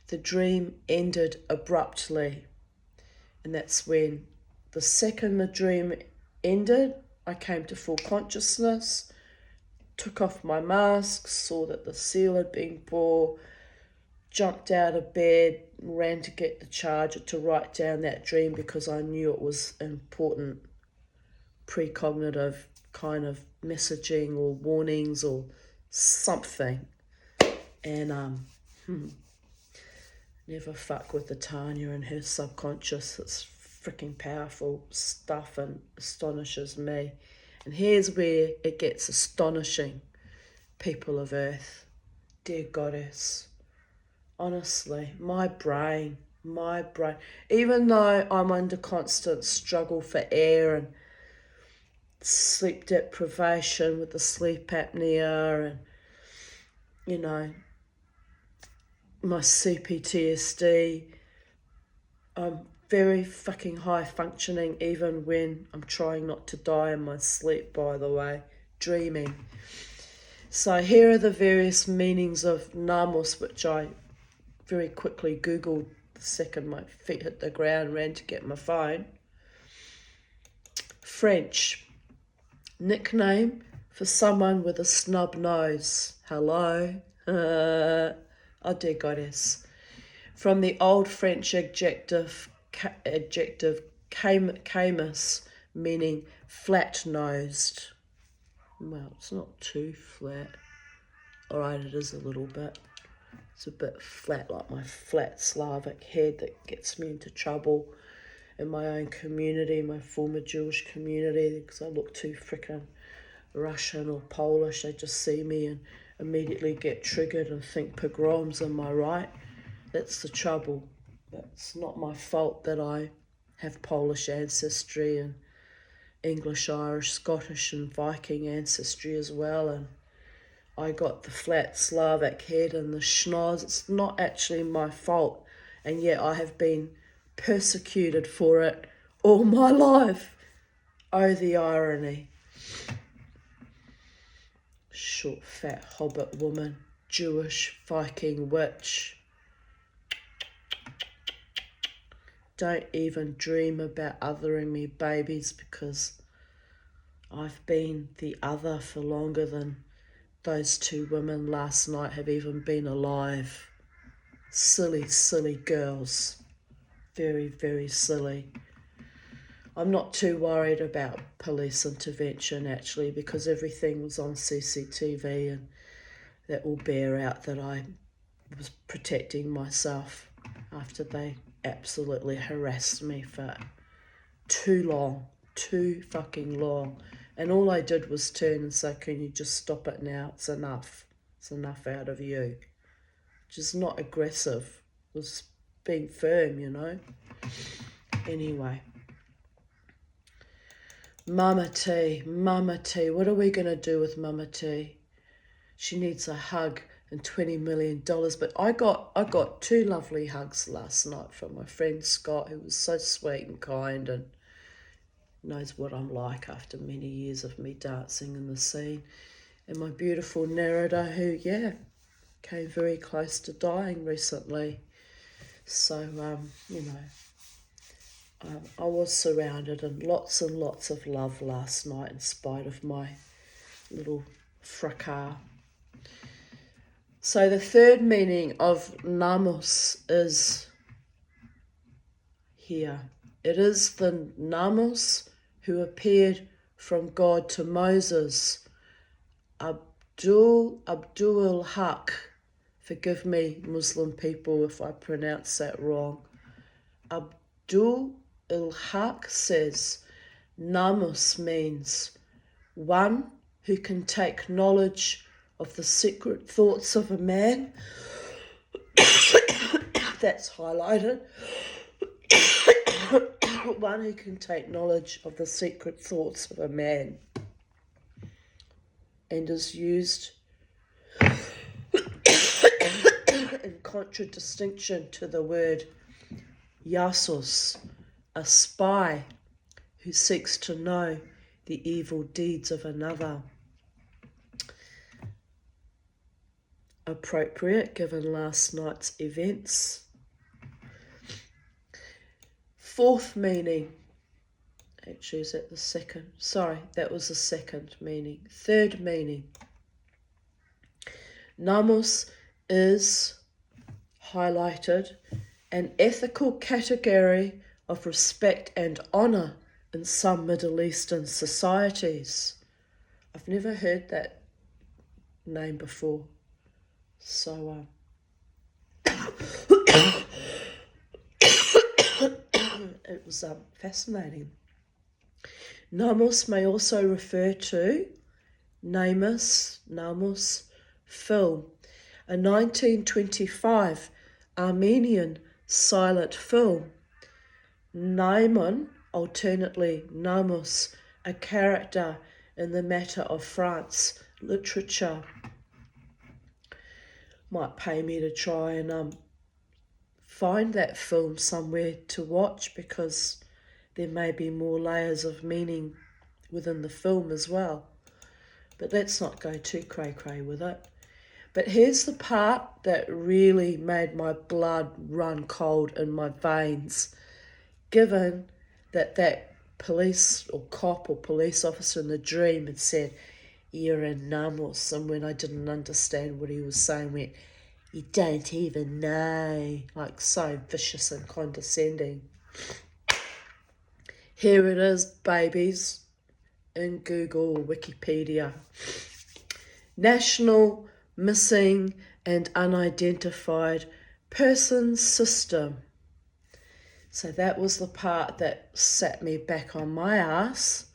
The dream ended abruptly, and that's when the second the dream ended, I came to full consciousness, took off my mask, saw that the seal had been pulled, jumped out of bed, ran to get the charger to write down that dream because I knew it was important precognitive kind of messaging or warnings or something. And never fuck with the Tanya and her subconscious. It's freaking powerful stuff and astonishes me. And here's where it gets astonishing, people of Earth, dear Goddess. Honestly, my brain, even though I'm under constant struggle for air and sleep deprivation with the sleep apnea and, my CPTSD, I'm very fucking high functioning even when I'm trying not to die in my sleep, by the way, dreaming. So here are the various meanings of Namos, which I very quickly Googled the second my feet hit the ground, ran to get my phone. French. Nickname for someone with a snub nose. Hello? Oh dear goddess. From the old French adjective camus, meaning flat-nosed. Well, it's not too flat. Alright, it is a little bit. It's a bit flat, like my flat Slavic head that gets me into trouble in my own community, my former Jewish community, because I look too frickin' Russian or Polish. They just see me and immediately get triggered and think pogroms, am I right? That's the trouble. It's not my fault that I have Polish ancestry and English, Irish, Scottish and Viking ancestry as well, and I got the flat Slavic head and the schnoz. It's not actually my fault, and yet I have been persecuted for it all my life. Oh, the irony. Short, fat hobbit woman, Jewish, Viking witch. Don't even dream about othering me, babies, because I've been the other for longer than those two women last night have even been alive. Silly, silly girls. Very, very silly. I'm not too worried about police intervention, actually, because everything was on CCTV, and that will bear out that I was protecting myself after they absolutely harassed me for too long, too fucking long. And all I did was turn and say, can you just stop it now? It's enough. It's enough out of you. Just not aggressive. It was being firm, you know. Anyway. Mama T. What are we going to do with Mama T? She needs a hug and $20 million. But I got two lovely hugs last night from my friend Scott, who was so sweet and kind and knows what I'm like after many years of me dancing in the scene. And my beautiful narrator, who, came very close to dying recently. So, I was surrounded in lots and lots of love last night in spite of my little fracas. So the third meaning of Namus is here. It is the Namus who appeared from God to Moses. Abdul Haq. Forgive me, Muslim people, if I pronounce that wrong. Abdul Haq says, Namus means one who can take knowledge of the secret thoughts of a man. That's highlighted. One who can take knowledge of the secret thoughts of a man, and is used in contradistinction to the word Yasus, a spy who seeks to know the evil deeds of another. Appropriate given last night's events. Fourth meaning, actually is that the second? Sorry, that was the second meaning. Third meaning. Namus is highlighted an ethical category of respect and honour in some Middle Eastern societies. I've never heard that name before. So, it was fascinating. Namus may also refer to Namus, film, a 1925 Armenian silent film. Naiman, alternately Namus, a character in the Matter of France literature. Might pay me to try and find that film somewhere to watch, because there may be more layers of meaning within the film as well. But let's not go too cray-cray with it. But here's the part that really made my blood run cold in my veins, given that that police or cop or police officer in the dream had said, "You're a numbers," and when I didn't understand what he was saying, went, "You don't even know," like so vicious and condescending. Here it is, babies, in Google or Wikipedia. National Missing and Unidentified Persons System. So that was the part that sat me back on my ass,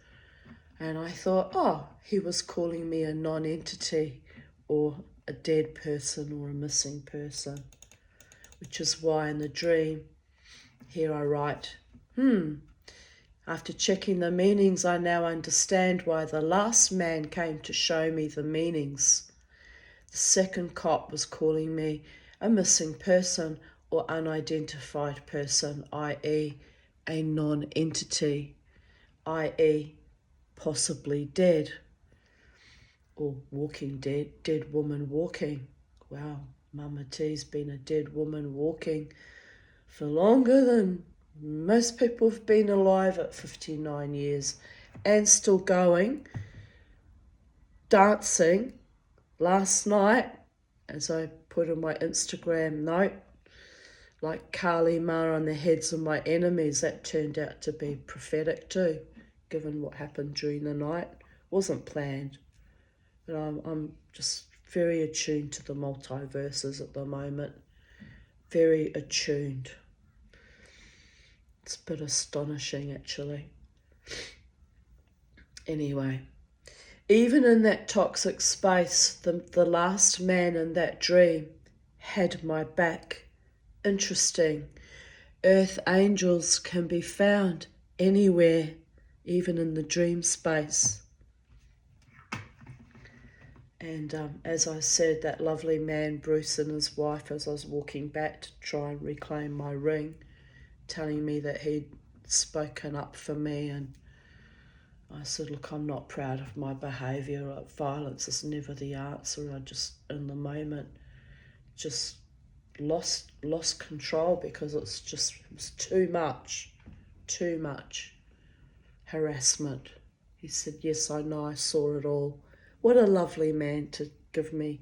and I thought, oh, he was calling me a non-entity or a dead person or a missing person, which is why in the dream, here I write, after checking the meanings, I now understand why the last man came to show me the meanings. The second cop was calling me a missing person or unidentified person, i.e. a non-entity, i.e. possibly dead or walking dead, dead woman walking. Wow, Mama T's been a dead woman walking for longer than most people have been alive at 59 years and still going, dancing. Last night, as I put in my Instagram note, like Kali Ma on the heads of my enemies, that turned out to be prophetic too, given what happened during the night. Wasn't planned, but I'm just very attuned to the multiverses at the moment. Very attuned. It's a bit astonishing, actually. Anyway, even in that toxic space, the last man in that dream had my back. Interesting. Earth angels can be found anywhere, even in the dream space. And as I said, that lovely man, Bruce, and his wife, as I was walking back to try and reclaim my ring, telling me that he'd spoken up for me, and I said, look, I'm not proud of my behaviour. Violence is never the answer. I just, in the moment, just lost control because it was too much harassment. He said, yes, I know, I saw it all. What a lovely man to give me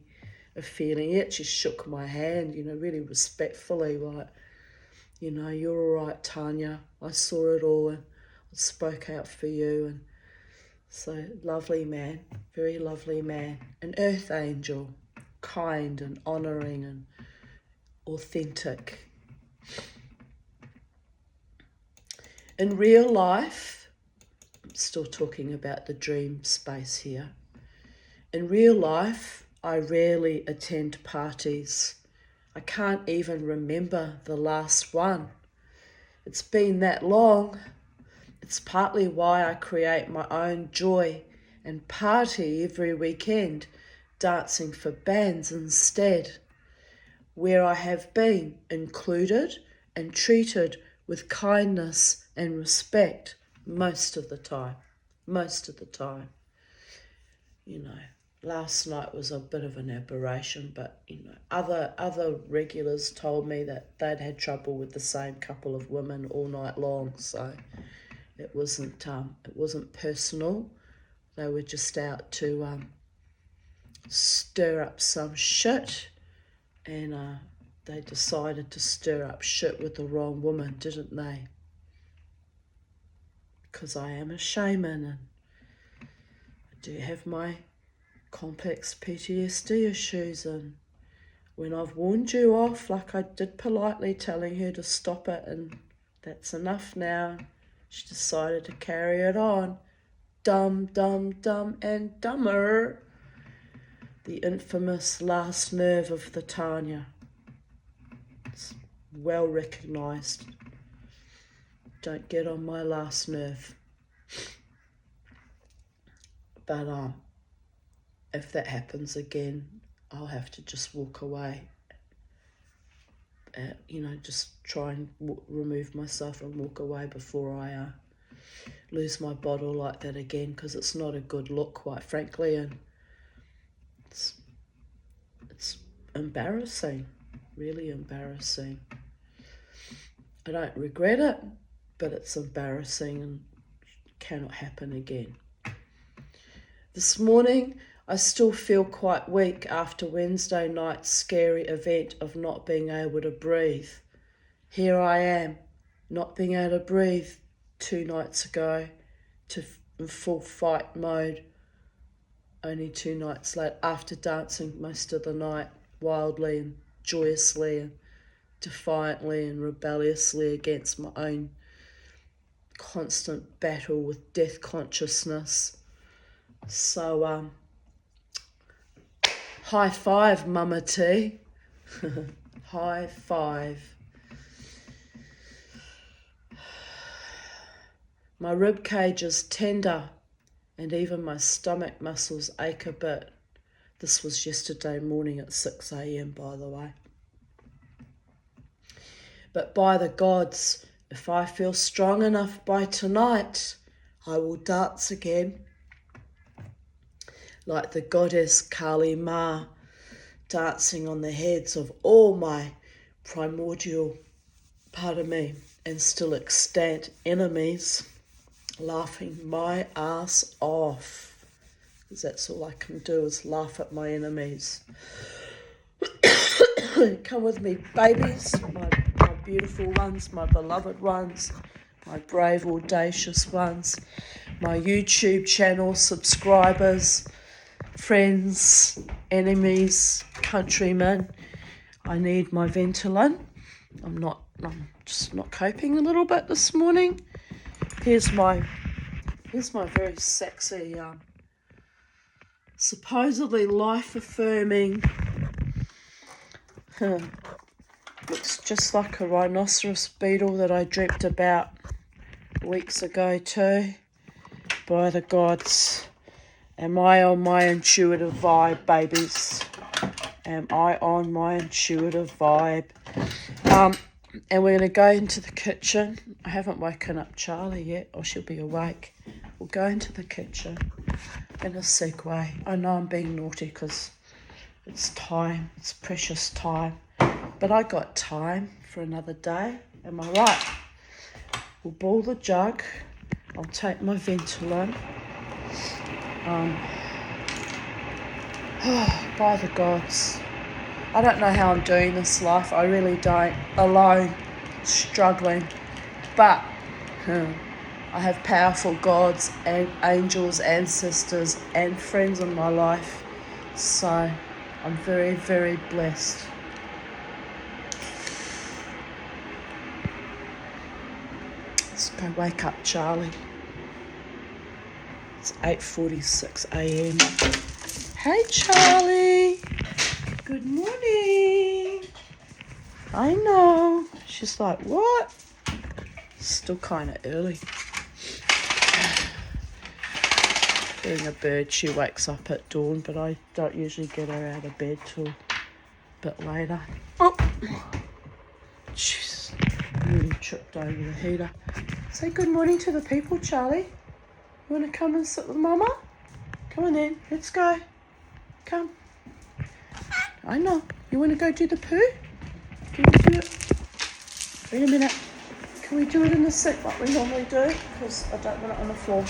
a feeling. He actually shook my hand, really respectfully, like, you're all right, Tanya. I saw it all and I spoke out for you. And so, lovely man, very lovely man. An earth angel, kind and honouring and authentic. In real life, I'm still talking about the dream space here. In real life, I rarely attend parties. I can't even remember the last one. It's been that long. It's partly why I create my own joy and party every weekend, dancing for bands instead, where I have been included and treated with kindness and respect most of the time. Last night was a bit of an aberration, but other regulars told me that they'd had trouble with the same couple of women all night long, so it wasn't personal. They were just out to stir up some shit, and they decided to stir up shit with the wrong woman, didn't they? Because I am a shaman and I do have my complex PTSD issues, and when I've warned you off, like I did politely, telling her to stop it, and that's enough now, she decided to carry it on. Dumb, and dumber. The infamous last nerve of the Tanya. It's well recognised. Don't get on my last nerve. But if that happens again, I'll have to just walk away. Just try and remove myself and walk away before I lose my bottle like that again, because it's not a good look, quite frankly, and it's embarrassing, really embarrassing. I don't regret it, but it's embarrassing and cannot happen again. This morning, I still feel quite weak after Wednesday night's scary event of not being able to breathe. Here I am, not being able to breathe 2 nights ago, in full fight mode. Only 2 nights later, after dancing most of the night wildly and joyously and defiantly and rebelliously against my own constant battle with death consciousness. So, high five, Mama T. High five. My rib cage is tender and even my stomach muscles ache a bit. This was yesterday morning at 6 a.m, by the way. But by the gods, if I feel strong enough by tonight, I will dance again. Like the goddess Kali Ma, dancing on the heads of all my primordial, and still extant enemies, laughing my ass off. Because that's all I can do is laugh at my enemies. Come with me, babies, my beautiful ones, my beloved ones, my brave, audacious ones, my YouTube channel subscribers, friends, enemies, countrymen. I need my Ventolin. I'm just not coping a little bit this morning. Here's my very sexy, supposedly life-affirming, looks just like a rhinoceros beetle that I dreamt about weeks ago too. By the gods, am I on my intuitive vibe, babies? Am I on my intuitive vibe? And we're going to go into the kitchen. I haven't woken up Charlie yet, or she'll be awake. We'll go into the kitchen in a segue. I know I'm being naughty because it's time. It's precious time. But I got time for another day. Am I right? We'll boil the jug. I'll take my Ventolin. By the gods. I don't know how I'm doing this life. I really don't. Alone. Struggling. But I have powerful gods and angels, ancestors and friends in my life. So I'm very, very blessed. Let's go wake up Charlie. It's 8:46 a.m. Hey Charlie. Good morning. I know. She's like, what? Still kind of early. Being a bird, she wakes up at dawn, but I don't usually get her out of bed till a bit later. Oh, jeez, nearly tripped over the heater. Say good morning to the people, Charlie. You want to come and sit with Mama? Come on then, let's go. Come. I know. You want to go do the poo? Can we do it? Wait a minute. Can we do it in the sink like we normally do? Because I don't want it on the floor.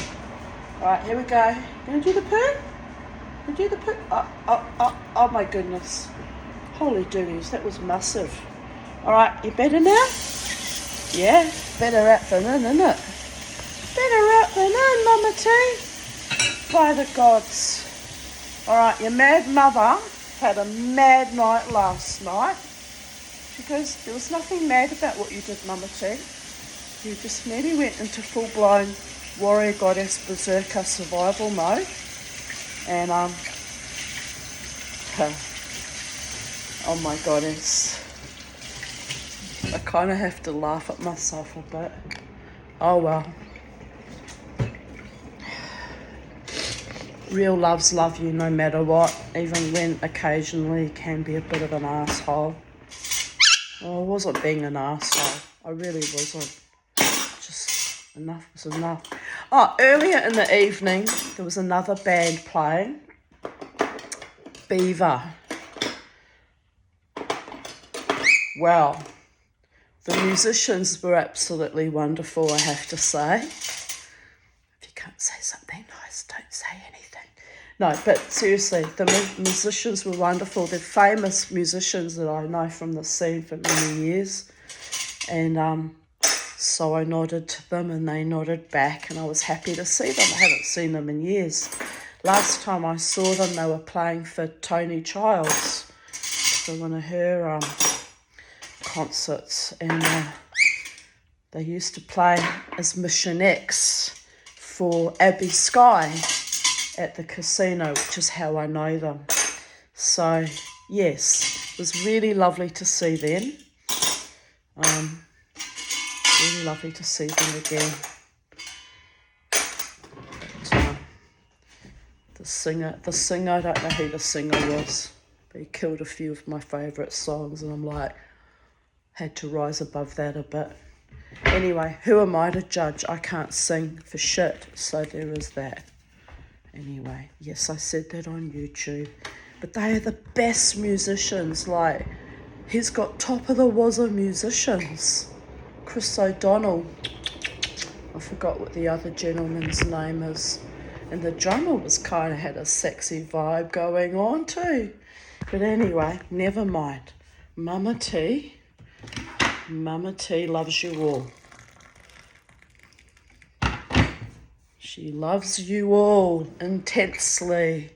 Alright, here we go. You want to do the poo? We do the poo? Oh my goodness. Holy doobies, that was massive. Alright, you better now? Yeah, better out than in, isn't it? Better out than in, Mama T. By the gods. Alright, your mad mother had a mad night last night. She goes, there was nothing mad about what you did, Mama T. You just nearly went into full-blown warrior goddess berserker survival mode. And, oh my goddess. I kind of have to laugh at myself a bit. Oh well. Real loves love you no matter what, even when occasionally you can be a bit of an asshole. Well, I wasn't being an asshole. I really wasn't. Just enough was enough. Oh, earlier in the evening, there was another band playing. Beaver. Well, the musicians were absolutely wonderful, I have to say. If you can't say something nice, don't say anything. No, but seriously, the musicians were wonderful. They're famous musicians that I know from the scene for many years. And so I nodded to them and they nodded back, and I was happy to see them. I haven't seen them in years. Last time I saw them, they were playing for Tony Childs for one of her concerts, and they used to play as Mission X for Abbey Sky at the casino, which is how I know them. So yes, it was really lovely to see them. Really lovely to see them again. But, the singer, I don't know who the singer was, but he killed a few of my favourite songs, and I'm like, had to rise above that a bit. Anyway, who am I to judge? I can't sing for shit, so there is that. Anyway, yes, I said that on YouTube. But they are the best musicians. Like, he's got top of the wazoo musicians. Chris O'Donnell. I forgot what the other gentleman's name is. And the drummer was kind of had a sexy vibe going on too. But anyway, never mind. Mama T loves you all. She loves you all intensely,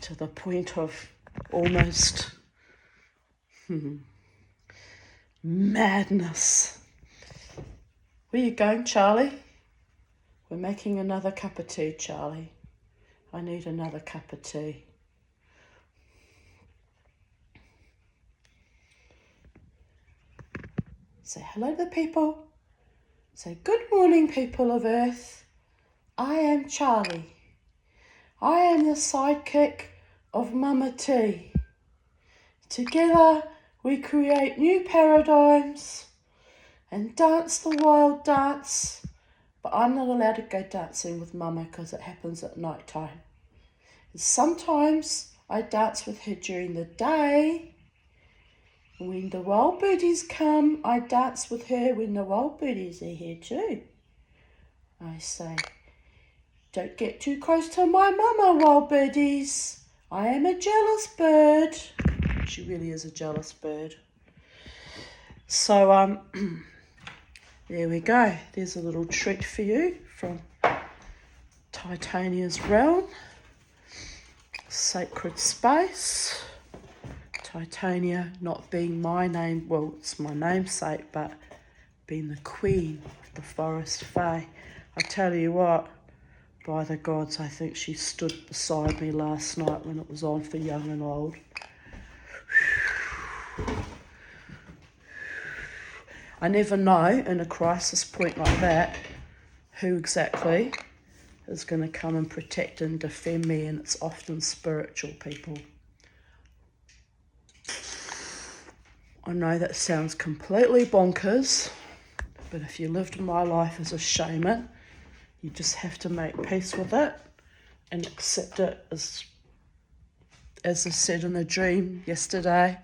to the point of almost madness. Where you going, Charlie? We're making another cup of tea, Charlie. I need another cup of tea. Say hello to the people. Say good morning, people of Earth. I am Charlie. I am the sidekick of Mama T. Together we create new paradigms and dance the wild dance. But I'm not allowed to go dancing with Mama because it happens at night time. Sometimes I dance with her during the day. When the wild birdies come, I dance with her when the wild birdies are here too. I say, don't get too close to my mama, wild birdies. I am a jealous bird. She really is a jealous bird. So, there we go. There's a little treat for you from Titania's realm. Sacred space. Titania not being my name, well, it's my namesake, but being the queen of the forest fae. I tell you what, by the gods, I think she stood beside me last night when it was on for Young and Old. I never know in a crisis point like that who exactly is going to come and protect and defend me, and it's often spiritual people. I know that sounds completely bonkers, but if you lived my life as a shaman, you just have to make peace with it and accept it as I said in a dream yesterday,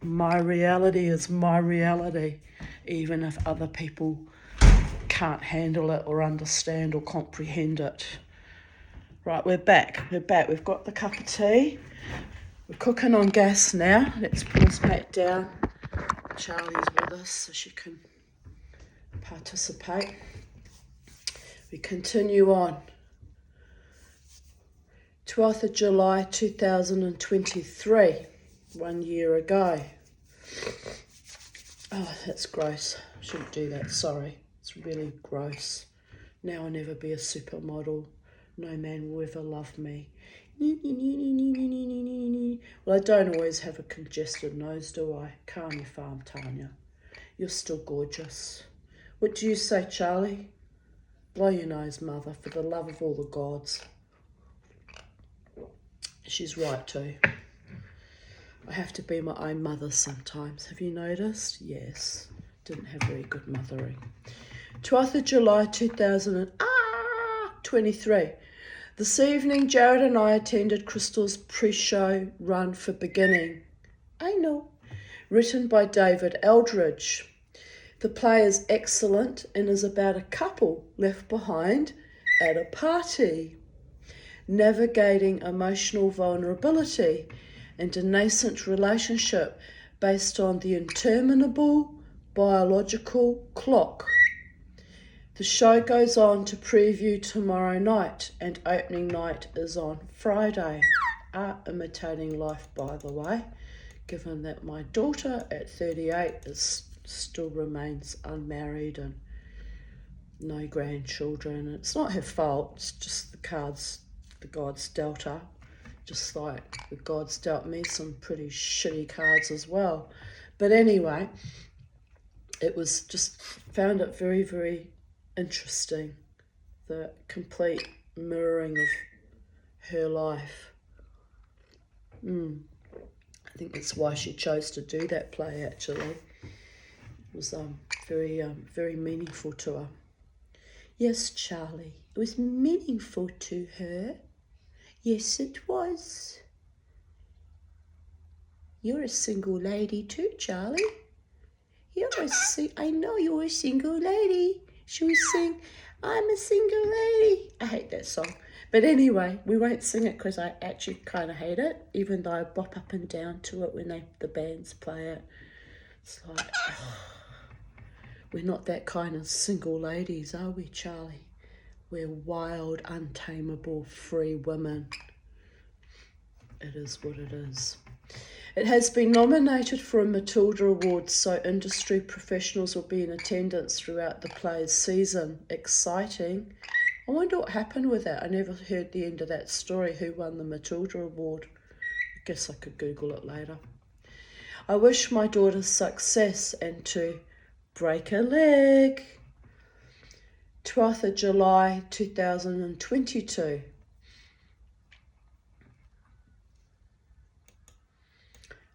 my reality is my reality, even if other people can't handle it or understand or comprehend it. Right, we're back. We've got the cup of tea. We're cooking on gas now. Let's pause back down. Charlie's with us so she can participate. We continue on. 12th of July 2023, 1 year ago. Oh, that's gross. Shouldn't do that, sorry. It's really gross. Now I'll never be a supermodel. No man will ever love me. Well, I don't always have a congested nose, do I? Calm your farm, Tanya. You're still gorgeous. What do you say, Charlie? Blow your nose, mother, for the love of all the gods. She's right too. I have to be my own mother sometimes. Have you noticed? Yes. Didn't have very good mothering. 12th of July 2023. This evening, Jared and I attended Crystal's pre-show run for beginning. I know. written by David Eldridge. The play is excellent and is about a couple left behind at a party, navigating emotional vulnerability and a nascent relationship based on the interminable biological clock. The show goes on to preview tomorrow night, and opening night is on Friday. Art imitating life, by the way, given that my daughter at 38 still remains unmarried and no grandchildren. It's not her fault, it's just the cards the gods dealt her, just like the gods dealt me some pretty shitty cards as well. But anyway, it was just, found it very, very interesting, the complete mirroring of her life. I think that's why she chose to do that play, actually. It was very meaningful to her. Yes, Charlie, it was meaningful to her. Yes, it was. You're a single lady too, Charlie. I know you're a single lady. Should we sing, I'm a single lady? I hate that song. But anyway, we won't sing it because I actually kind of hate it, even though I bop up and down to it when the bands play it. It's like, we're not that kind of single ladies, are we, Charlie? We're wild, untamable, free women. It is what it is. It has been nominated for a Matilda Award, so industry professionals will be in attendance throughout the play's season. Exciting. I wonder what happened with that. I never heard the end of that story. Who won the Matilda Award? I guess I could Google it later. I wish my daughter success and to break a leg. 12th of July 2022.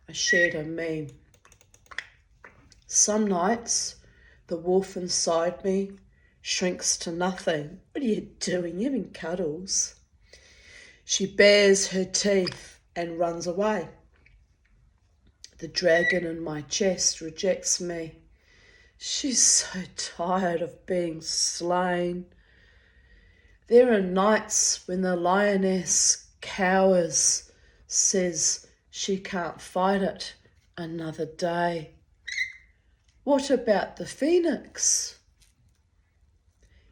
I shared a meme. Some nights, the wolf inside me shrinks to nothing. What are you doing? You're having cuddles. She bares her teeth and runs away. The dragon in my chest rejects me. She's so tired of being slain. There are nights when the lioness cowers, says she can't fight it another day. What about the phoenix?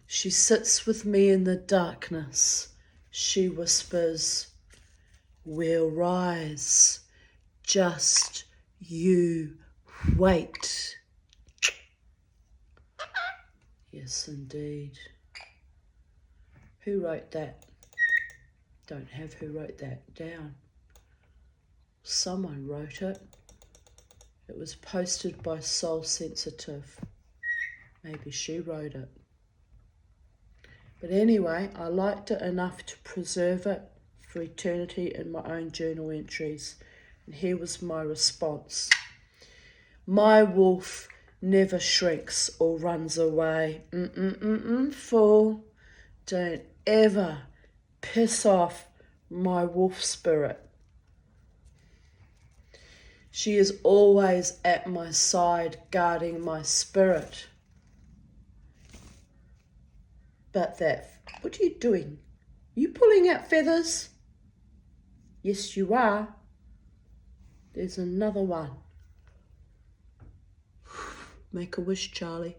She sits with me in the darkness. She whispers, we'll rise. Just you wait. Yes, indeed. Who wrote that? Don't have who wrote that down. Someone wrote it. It was posted by Soul Sensitive. Maybe she wrote it. But anyway, I liked it enough to preserve it for eternity in my own journal entries. And here was my response. My wolf never shrinks or runs away. Fool. Don't ever piss off my wolf spirit. She is always at my side, guarding my spirit. But what are you doing? You pulling out feathers? Yes, you are. There's another one. Make a wish, Charlie.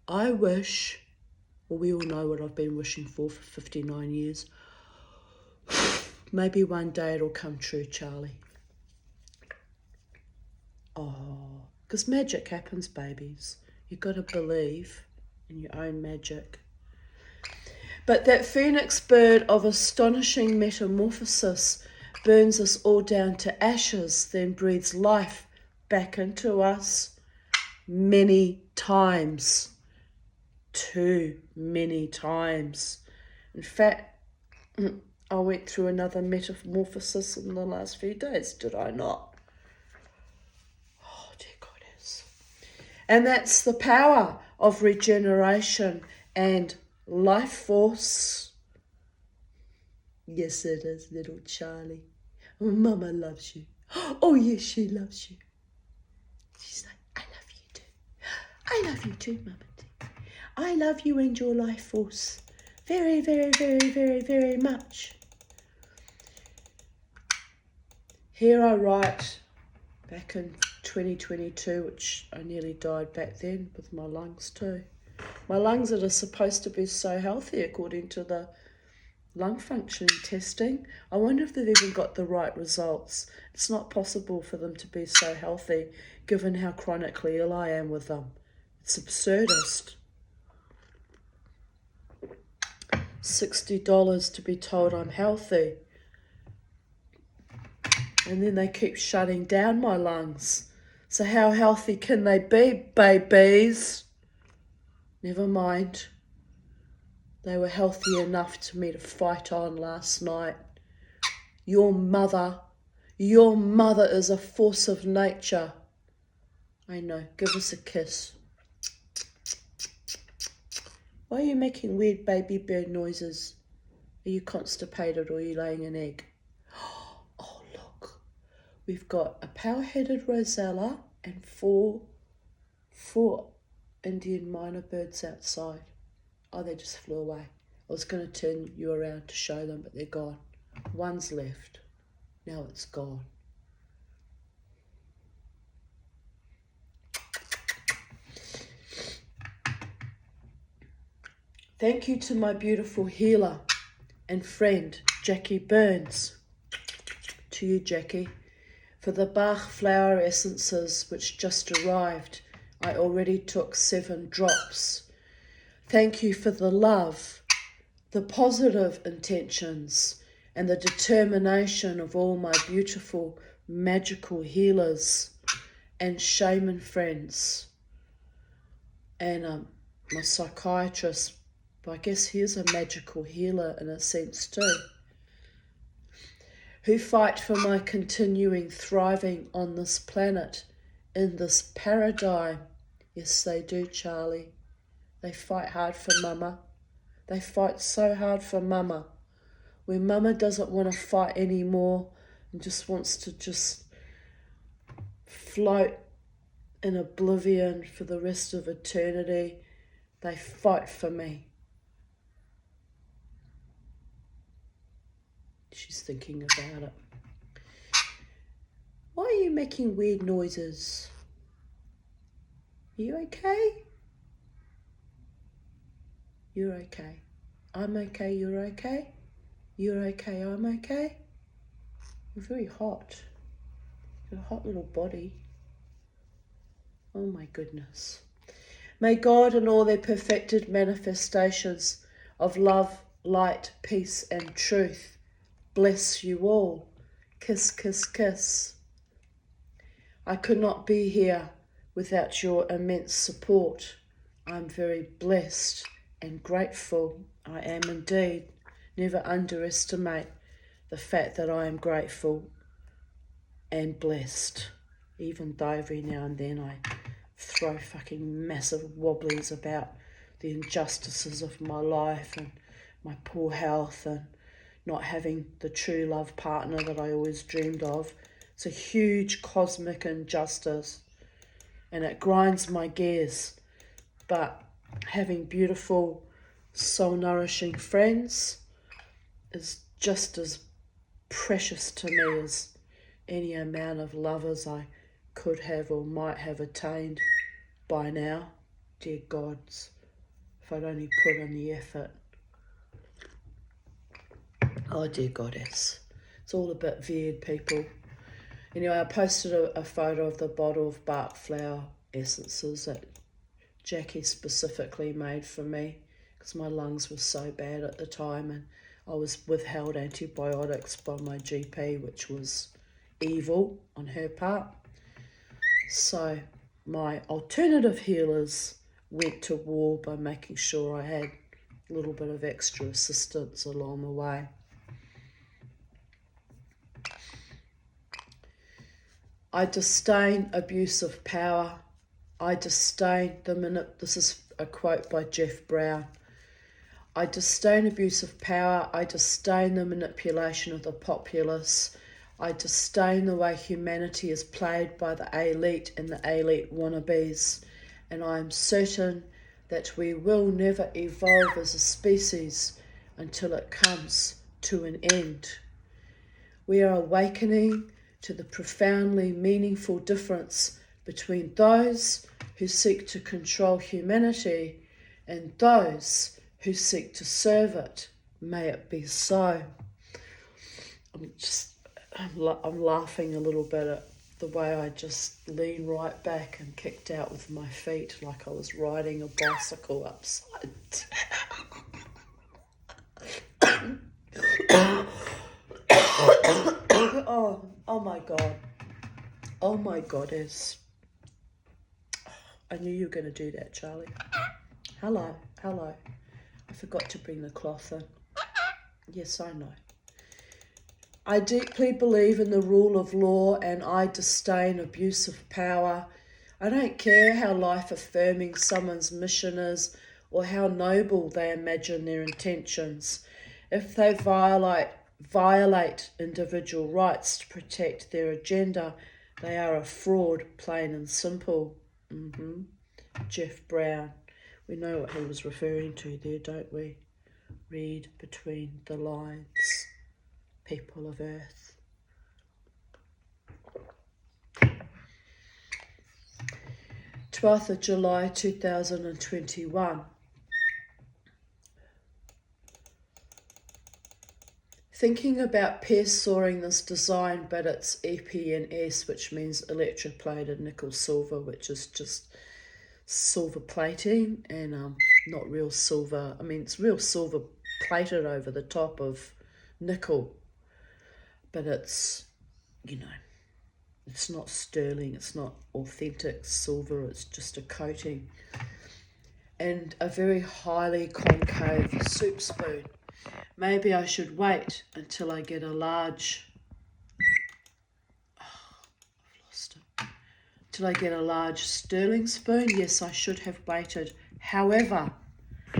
I wish, well, we all know what I've been wishing for 59 years. Maybe one day it'll come true, Charlie. Oh, because magic happens, babies. You've got to believe in your own magic. But that phoenix bird of astonishing metamorphosis burns us all down to ashes, then breathes life back into us many times. Too many times. In fact, I went through another metamorphosis in the last few days, did I not? Oh, dear goddess. And that's the power of regeneration and life force. Yes, it is, little Charlie. Mama loves you. Oh, yes, she loves you. She's like, I love you too. I love you too, Mama T. I love you and your life force very, very, very, very, very much. Here I write back in 2022, which I nearly died back then with my lungs too. My lungs that are supposed to be so healthy according to the lung function testing. I wonder if they've even got the right results. It's not possible for them to be so healthy given how chronically ill I am with them. It's absurdist. $60 to be told I'm healthy. And then they keep shutting down my lungs. So how healthy can they be, babies? Never mind. They were healthy enough to me to fight on last night. Your mother is a force of nature. I know, give us a kiss. Why are you making weird baby bird noises? Are you constipated or are you laying an egg? Oh, look. We've got a power-headed rosella and four Indian minor birds outside. Oh, they just flew away. I was going to turn you around to show them, but they're gone. One's left. Now it's gone. Thank you to my beautiful healer and friend, Jackie Burns. To you, Jackie, for the Bach flower essences which just arrived. I already took 7 drops. Thank you for the love, the positive intentions, and the determination of all my beautiful, magical healers and shaman friends. And my psychiatrist, but I guess he is a magical healer in a sense too, who fight for my continuing thriving on this planet, in this paradigm. Yes, they do, Charlie. They fight hard for Mama. They fight so hard for Mama. When Mama doesn't want to fight anymore and just wants to just float in oblivion for the rest of eternity, they fight for me. She's thinking about it. Why are you making weird noises? Are you okay? You're okay. I'm okay, you're okay. You're okay, I'm okay. You're very hot. You've got a hot little body. Oh my goodness. May God and all their perfected manifestations of love, light, peace and truth bless you all. Kiss, kiss, kiss. I could not be here without your immense support. I'm very blessed and grateful. I am indeed. Never underestimate the fact that I am grateful and blessed, even though every now and then I throw fucking massive wobblies about the injustices of my life and my poor health and not having the true love partner that I always dreamed of. It's a huge cosmic injustice and it grinds my gears. But having beautiful, soul-nourishing friends is just as precious to me as any amount of lovers I could have or might have attained by now. Dear gods, if I'd only put in the effort. Oh, dear goddess. It's all a bit weird, people. Anyway, I posted a photo of the bottle of Bach flower essences that Jackie specifically made for me because my lungs were so bad at the time and I was withheld antibiotics by my GP, which was evil on her part. So my alternative healers went to war by making sure I had a little bit of extra assistance along the way. I disdain abuse of power. I disdain this is a quote by Jeff Brown. I disdain abuse of power. I disdain the manipulation of the populace. I disdain the way humanity is played by the elite and the elite wannabes, and I am certain that we will never evolve as a species until it comes to an end. We are awakening to the profoundly meaningful difference between those who seek to control humanity and those who seek to serve it. May it be so. I'm laughing a little bit at the way I just leaned right back and kicked out with my feet like I was riding a bicycle upside down. Oh my God. Oh my goddess. I knew you were going to do that, Charlie. Hello. I forgot to bring the cloth in. Yes, I know. I deeply believe in the rule of law and I disdain abuse of power. I don't care how life-affirming someone's mission is or how noble they imagine their intentions. If they violate individual rights to protect their agenda, they are a fraud, plain and simple. Jeff Brown. We know what he was referring to there, don't we? Read between the lines, people of Earth. July 12th, 2021. Thinking about pairsawing this design, but it's EPNS, which means electroplated nickel silver, which is just silver plating and not real silver. I mean, it's real silver plated over the top of nickel, but it's, it's not sterling, it's not authentic silver, it's just a coating. And a very highly concave soup spoon. Maybe I should wait until I get a large, till I get a large sterling spoon. Yes, I should have waited. However,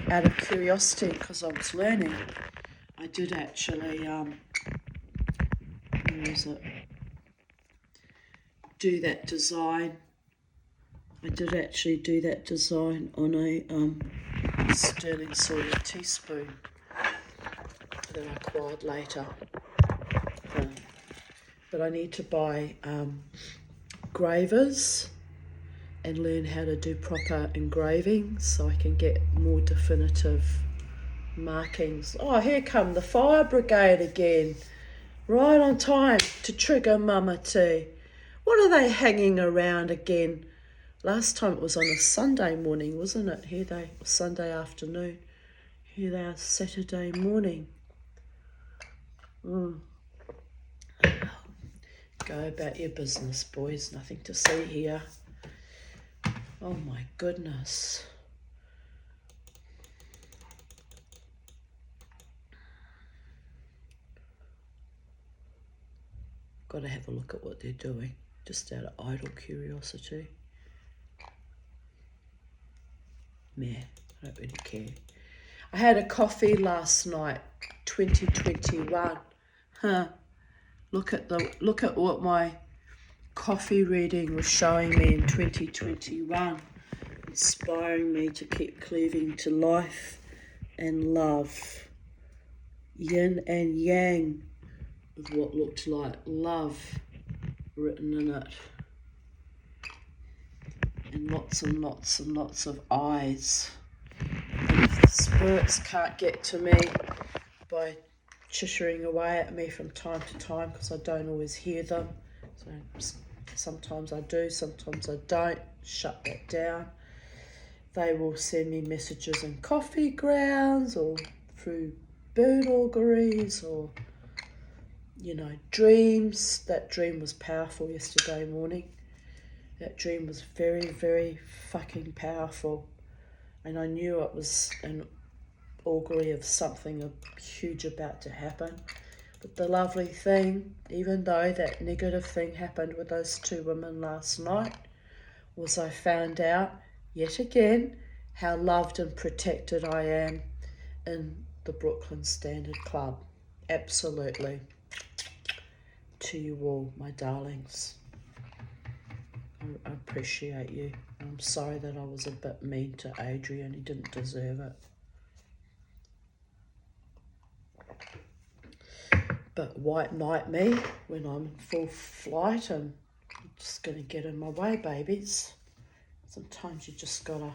out of curiosity, because I was learning, I did actually, do that design. I did actually do that design on a sterling silver teaspoon that I acquired later. But I need to buy gravers and learn how to do proper engraving so I can get more definitive markings. Oh, here come the fire brigade again. Right on time to trigger Mama T. What are they hanging around again? Last time it was on a Sunday morning, wasn't it? Here they, Sunday afternoon. Here they are Saturday morning. Go about your business, boys. Nothing to see here. Oh my goodness. Got to have a look at what they're doing, just out of idle curiosity. Meh, I don't really care. I had a coffee last night, 2021. Look at what my coffee reading was showing me in 2021, inspiring me to keep cleaving to life and love. Yin and yang, with what looked like love written in it. And lots and lots and lots of eyes. And if the spirits can't get to me by chittering away at me from time to time, because I don't always hear them, so sometimes I do, sometimes I don't, shut that down. They will send me messages in coffee grounds or through bird auguries or, dreams. That dream was powerful yesterday morning. That dream was very, very fucking powerful. And I knew it was an augury of something huge about to happen. But the lovely thing, even though that negative thing happened with those two women last night, was I found out, yet again, how loved and protected I am in the Brooklyn Standard Club. Absolutely. to you all, my darlings. I appreciate you. I'm sorry that I was a bit mean to Adrian. He didn't deserve it. But white knight me, when I'm in full flight, and I'm just going to get in my way, babies. Sometimes you just gotta...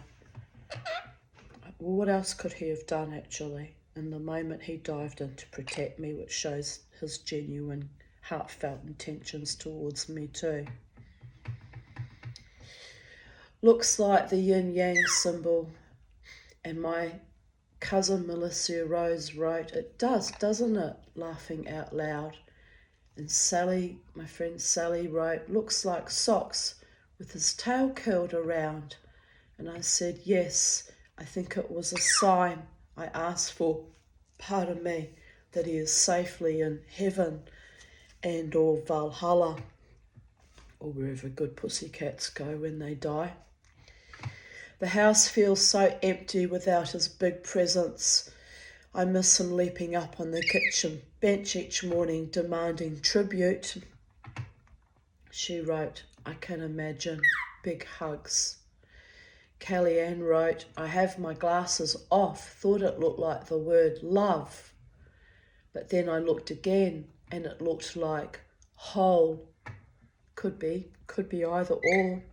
Well, what else could he have done, actually? In the moment he dived in to protect me, which shows his genuine, heartfelt intentions towards me too. Looks like the yin-yang symbol. And my cousin Melissa Rose wrote, it does, doesn't it? Laughing out loud. And Sally, my friend Sally wrote, looks like socks with his tail curled around. And I said, yes, I think it was a sign I asked for, pardon me, that he is safely in heaven and or Valhalla, or wherever good pussycats go when they die. The house feels so empty without his big presence. I miss him leaping up on the kitchen bench each morning demanding tribute. She wrote, I can imagine. Big hugs. Kellyanne wrote, I have my glasses off, thought it looked like the word love. But then I looked again and it looked like whole. Could be either or.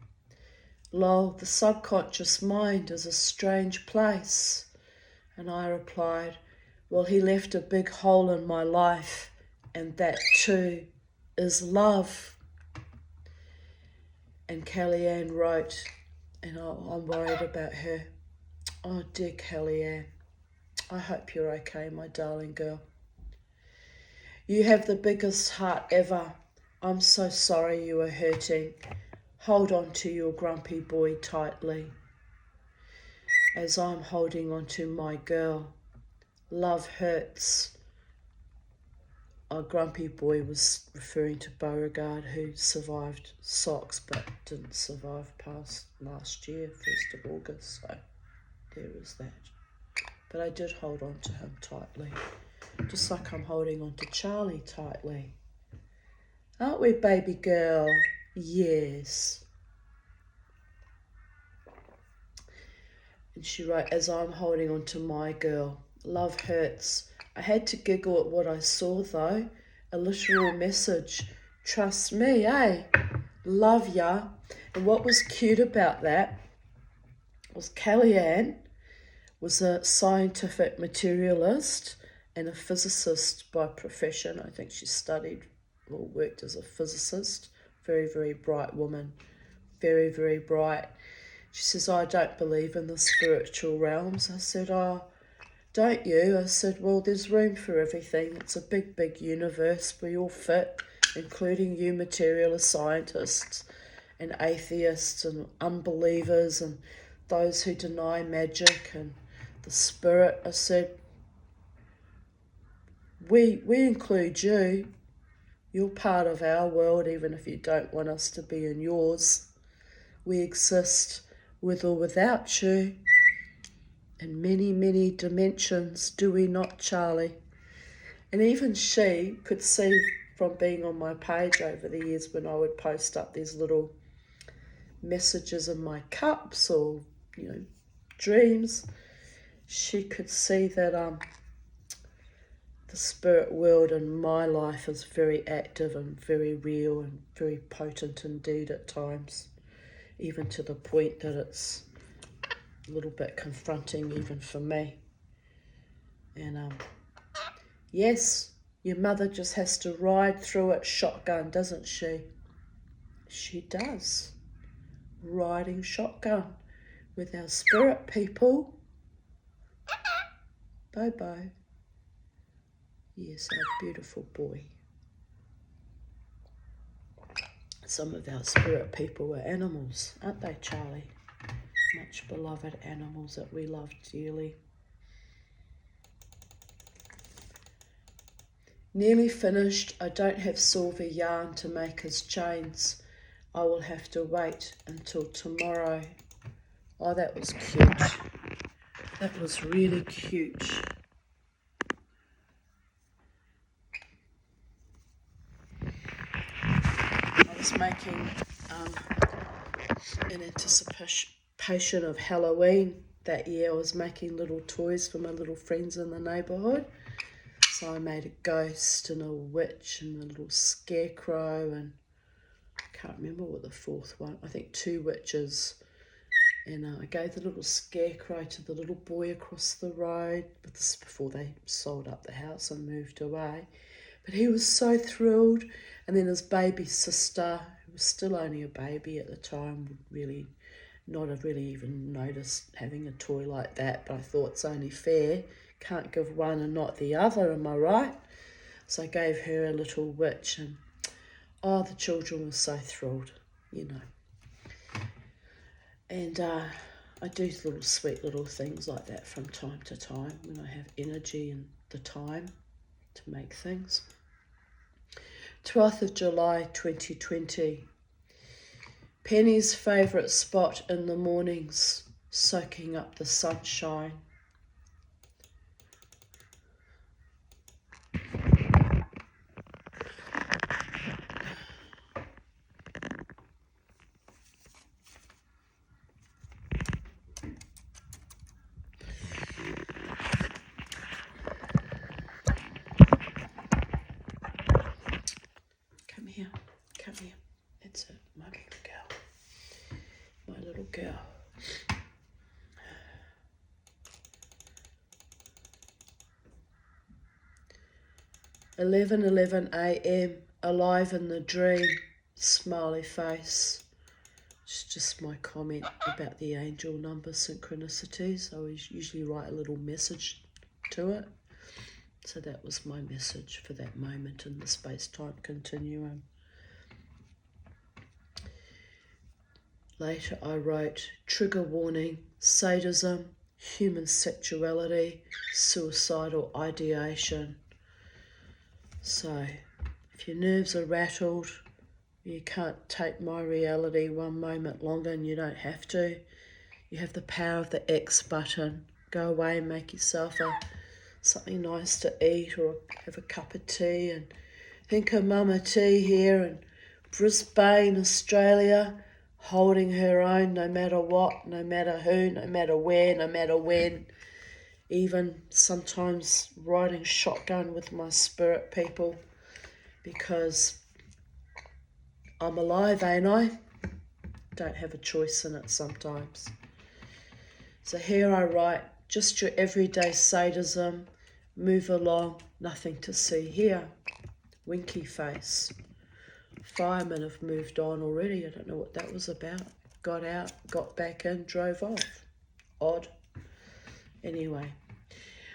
Lol, the subconscious mind is a strange place. And I replied, well, he left a big hole in my life, and that too is love. And Kellyanne wrote, and I'm worried about her. Oh dear Kellyanne, I hope you're okay, my darling girl. You have the biggest heart ever. I'm so sorry you are hurting. Hold on to your grumpy boy tightly. As I'm holding on to my girl. Love hurts. Our grumpy boy was referring to Beauregard, who survived SOX but didn't survive past last year, 1st of August, so there was that. But I did hold on to him tightly, just like I'm holding on to Charlie tightly. Aren't we, baby girl? Yes. And she wrote, as I'm holding on to my girl, love hurts. I had to giggle at what I saw though. A literal message. Trust me, eh? Love ya. And what was cute about that was Kellyanne was a scientific materialist and a physicist by profession. I think she studied or worked as a physicist. Very, very bright woman. Very, very bright. She says, I don't believe in the spiritual realms. I said, oh, don't you? I said, well, there's room for everything. It's a big, big universe. We all fit, including you materialist scientists and atheists and unbelievers and those who deny magic and the spirit. I said, we include you. You're part of our world, even if you don't want us to be in yours. We exist with or without you in many, many dimensions, do we not, Charlie? And even she could see from being on my page over the years when I would post up these little messages in my cups or, dreams, she could see that the spirit world in my life is very active and very real and very potent indeed at times, even to the point that it's a little bit confronting even for me. And yes, your mother just has to ride through it shotgun, doesn't she? She does. Riding shotgun with our spirit people. Bye-bye. Yes, our beautiful boy. Some of our spirit people are animals, aren't they, Charlie? Much beloved animals that we love dearly. Nearly finished. I don't have silver yarn to make his chains. I will have to wait until tomorrow. Oh, that was cute. That was really cute. was making, in anticipation of Halloween that year, I was making little toys for my little friends in the neighbourhood. So I made a ghost and a witch and a little scarecrow, and I can't remember what the fourth one, I think 2 witches. And I gave the little scarecrow to the little boy across the road. But this is before they sold up the house and moved away. But he was so thrilled. And then his baby sister, who was still only a baby at the time, would really not have really even noticed having a toy like that. But I thought it's only fair. Can't give one and not the other, am I right? So I gave her a little witch, and the children were so thrilled, you know. And I do little sweet little things like that from time to time when I have energy and the time to make things. 12th of July 2020. Penny's favourite spot in the mornings, soaking up the sunshine. Come here. That's it, my little girl. My little girl. 11:11 a.m. Alive in the dream. Smiley face. It's just my comment about the angel number synchronicities. I always usually write a little message to it. So that was my message for that moment in the space-time continuum. Later I wrote, trigger warning, sadism, human sexuality, suicidal ideation. So if your nerves are rattled, you can't take my reality one moment longer, and you don't have to. You have the power of the X button. Go away and make yourself something nice to eat, or have a cup of tea, and think of Mama T here in Brisbane, Australia, holding her own no matter what, no matter who, no matter where, no matter when. Even sometimes riding shotgun with my spirit people, because I'm alive, ain't I? Don't have a choice in it sometimes. So here I write, just your everyday sadism, move along, nothing to see here. Winky face. Firemen have moved on already, I don't know what that was about. Got out, got back in, drove off. Odd. Anyway,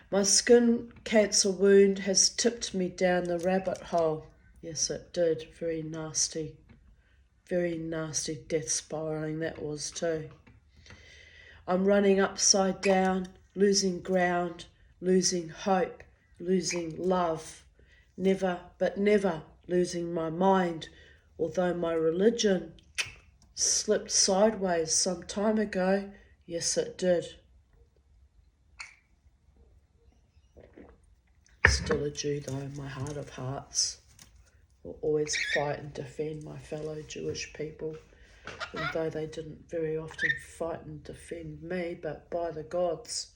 my skin cancer wound has tipped me down the rabbit hole. Yes, it did. Very nasty death spiraling that was too. I'm running upside down, losing ground, losing hope, losing love, never but never losing my mind, although my religion slipped sideways some time ago. Yes, it did. Still a Jew though, in my heart of hearts. Will always fight and defend my fellow Jewish people, even though they didn't very often fight and defend me, but by the gods,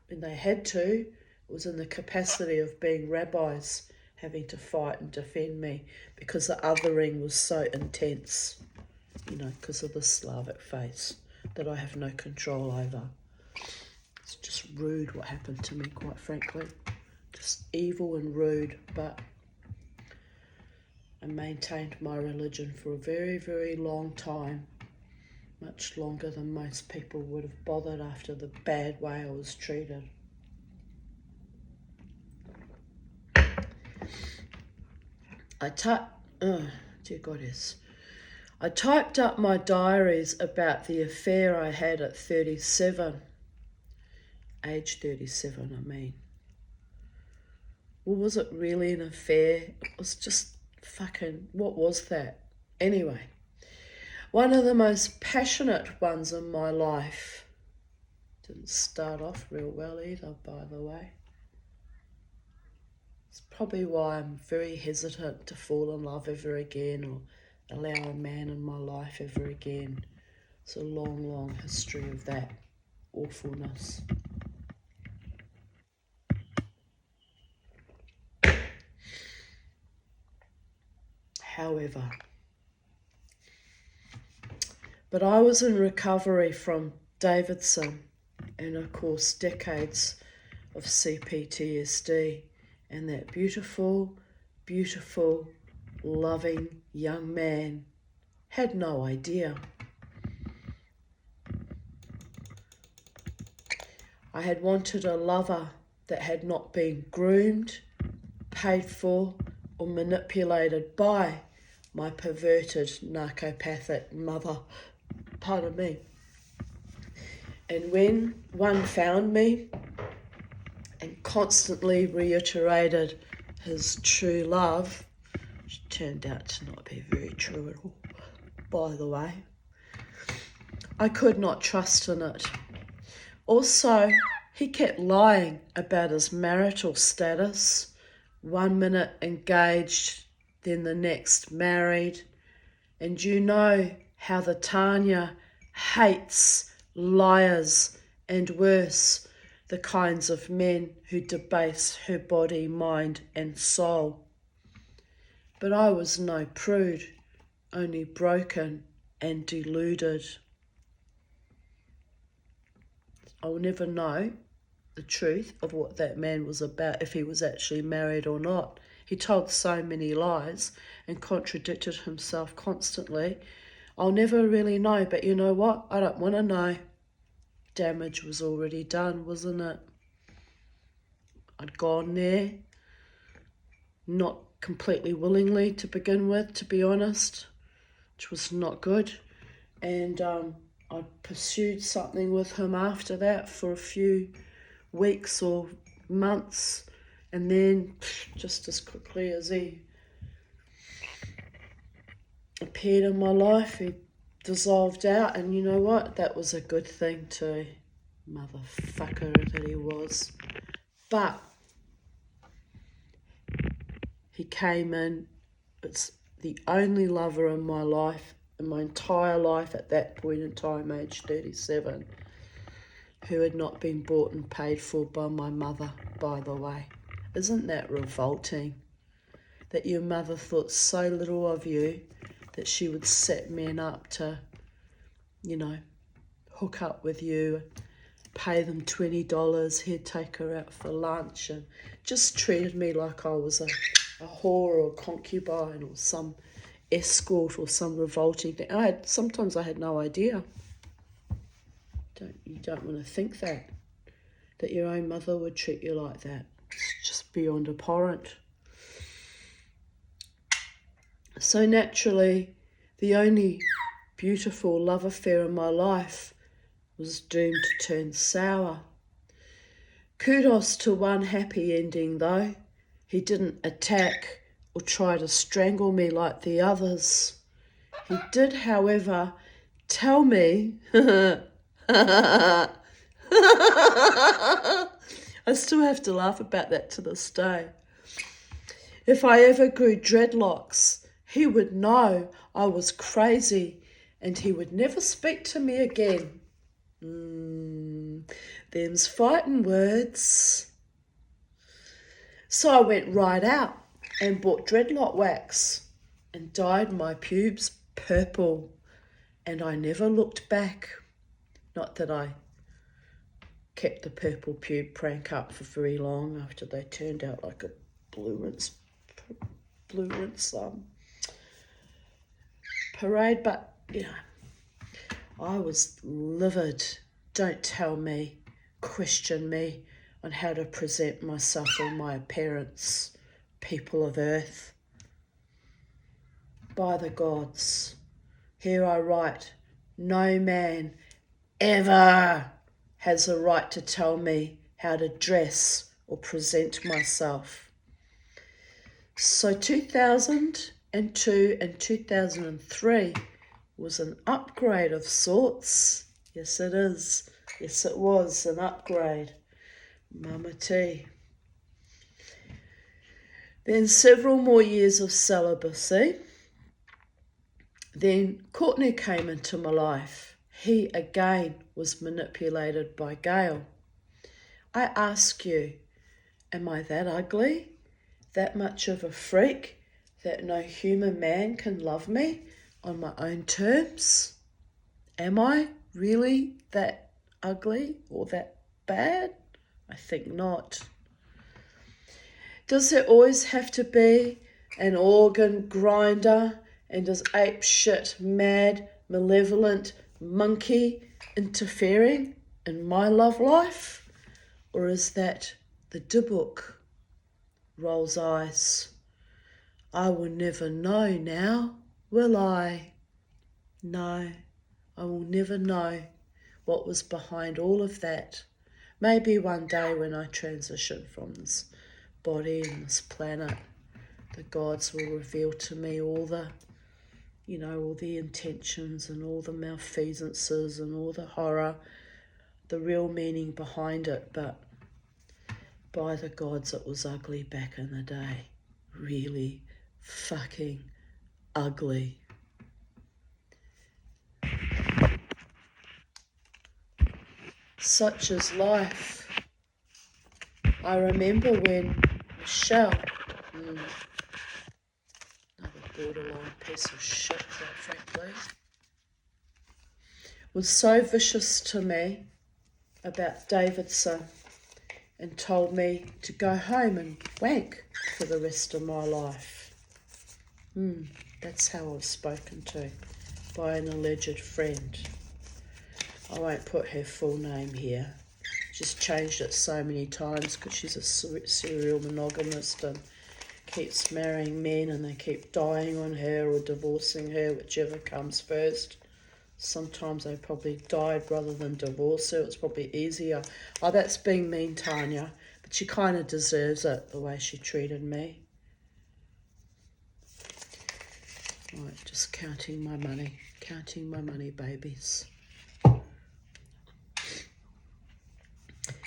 when they had to, it was in the capacity of being rabbis, having to fight and defend me, because the othering was so intense, you know, because of the Slavic face that I have no control over. It's just rude what happened to me, quite frankly. Just evil and rude, but I maintained my religion for a very, very long time, much longer than most people would have bothered after the bad way I was treated. I typed up my diaries about the affair I had at 37, age 37 I mean. Well, was it really an affair? It was just fucking, what was that? Anyway, one of the most passionate ones in my life. Didn't start off real well either, by the way. It's probably why I'm very hesitant to fall in love ever again or allow a man in my life ever again. It's a long, long history of that awfulness. However, but I was in recovery from Davidson and, of course, decades of CPTSD, and that beautiful, beautiful, loving young man had no idea. I had wanted a lover that had not been groomed, paid for, or manipulated by my perverted narcopathic mother. Pardon me. And when one found me and constantly reiterated his true love, which turned out to not be very true at all, by the way, I could not trust in it. Also, he kept lying about his marital status. 1 minute engaged, then the next married. And you know how the Tanya hates liars, and worse, the kinds of men who debase her body, mind and soul. But I was no prude, only broken and deluded. I'll never know the truth of what that man was about, if he was actually married or not. He told so many lies and contradicted himself constantly. I'll never really know, but you know what? I don't want to know. Damage was already done, wasn't it? I'd gone there, not completely willingly to begin with, to be honest, which was not good. And I pursued something with him after that for a few weeks or months, and then just as quickly as he appeared in my life, he dissolved out. And you know what? That was a good thing too. Motherfucker that he was. But he came in. It's the only lover in my life, in my entire life at that point in time, age 37, who had not been bought and paid for by my mother, by the way. Isn't that revolting? That your mother thought so little of you that she would set men up to, hook up with you, pay them $20, he'd take her out for lunch, and just treated me like I was a whore or a concubine or some escort or some revolting thing. Sometimes I had no idea. You don't want to think that your own mother would treat you like that. It's just beyond abhorrent. So naturally, the only beautiful love affair in my life was doomed to turn sour. Kudos to one happy ending though. He didn't attack or try to strangle me like the others. He did, however, tell me I still have to laugh about that to this day. If I ever grew dreadlocks, he would know I was crazy and he would never speak to me again. Them's fighting words. So I went right out and bought dreadlock wax and dyed my pubes purple, and I never looked back. Not that I kept the purple pube prank up for very long after they turned out like a blue rinse parade, but I was livid. Don't tell me, question me on how to present myself or my appearance, people of earth. By the gods, here I write, no man ever has a right to tell me how to dress or present myself. So 2002 and 2003 was an upgrade of sorts. Yes, it is. Yes, it was an upgrade. Mama T. Then several more years of celibacy. Then Courtney came into my life. He again was manipulated by Gail. I ask you, am I that ugly? That much of a freak that no human man can love me on my own terms? Am I really that ugly or that bad? I think not. Does there always have to be an organ grinder and does ape shit, mad, malevolent monkey interfering in my love life? Or is that the Dybbuk? Rolls eyes. I will never know now, will I? No, I will never know what was behind all of that. Maybe one day when I transition from this body and this planet, the gods will reveal to me all the, all the intentions and all the malfeasances and all the horror, the real meaning behind it. But by the gods, it was ugly back in the day. Really fucking ugly. Such is life. I remember when Michelle, another borderline piece of shit, quite frankly, was so vicious to me about Davidson and told me to go home and wank for the rest of my life. That's how I was spoken to by an alleged friend. I won't put her full name here. She's changed it so many times because she's a serial monogamist and keeps marrying men and they keep dying on her or divorcing her, whichever comes first. Sometimes they probably died rather than divorce her. It's probably easier. Oh, that's being mean, Tanya. But she kind of deserves it, the way she treated me. Right, just counting my money, babies.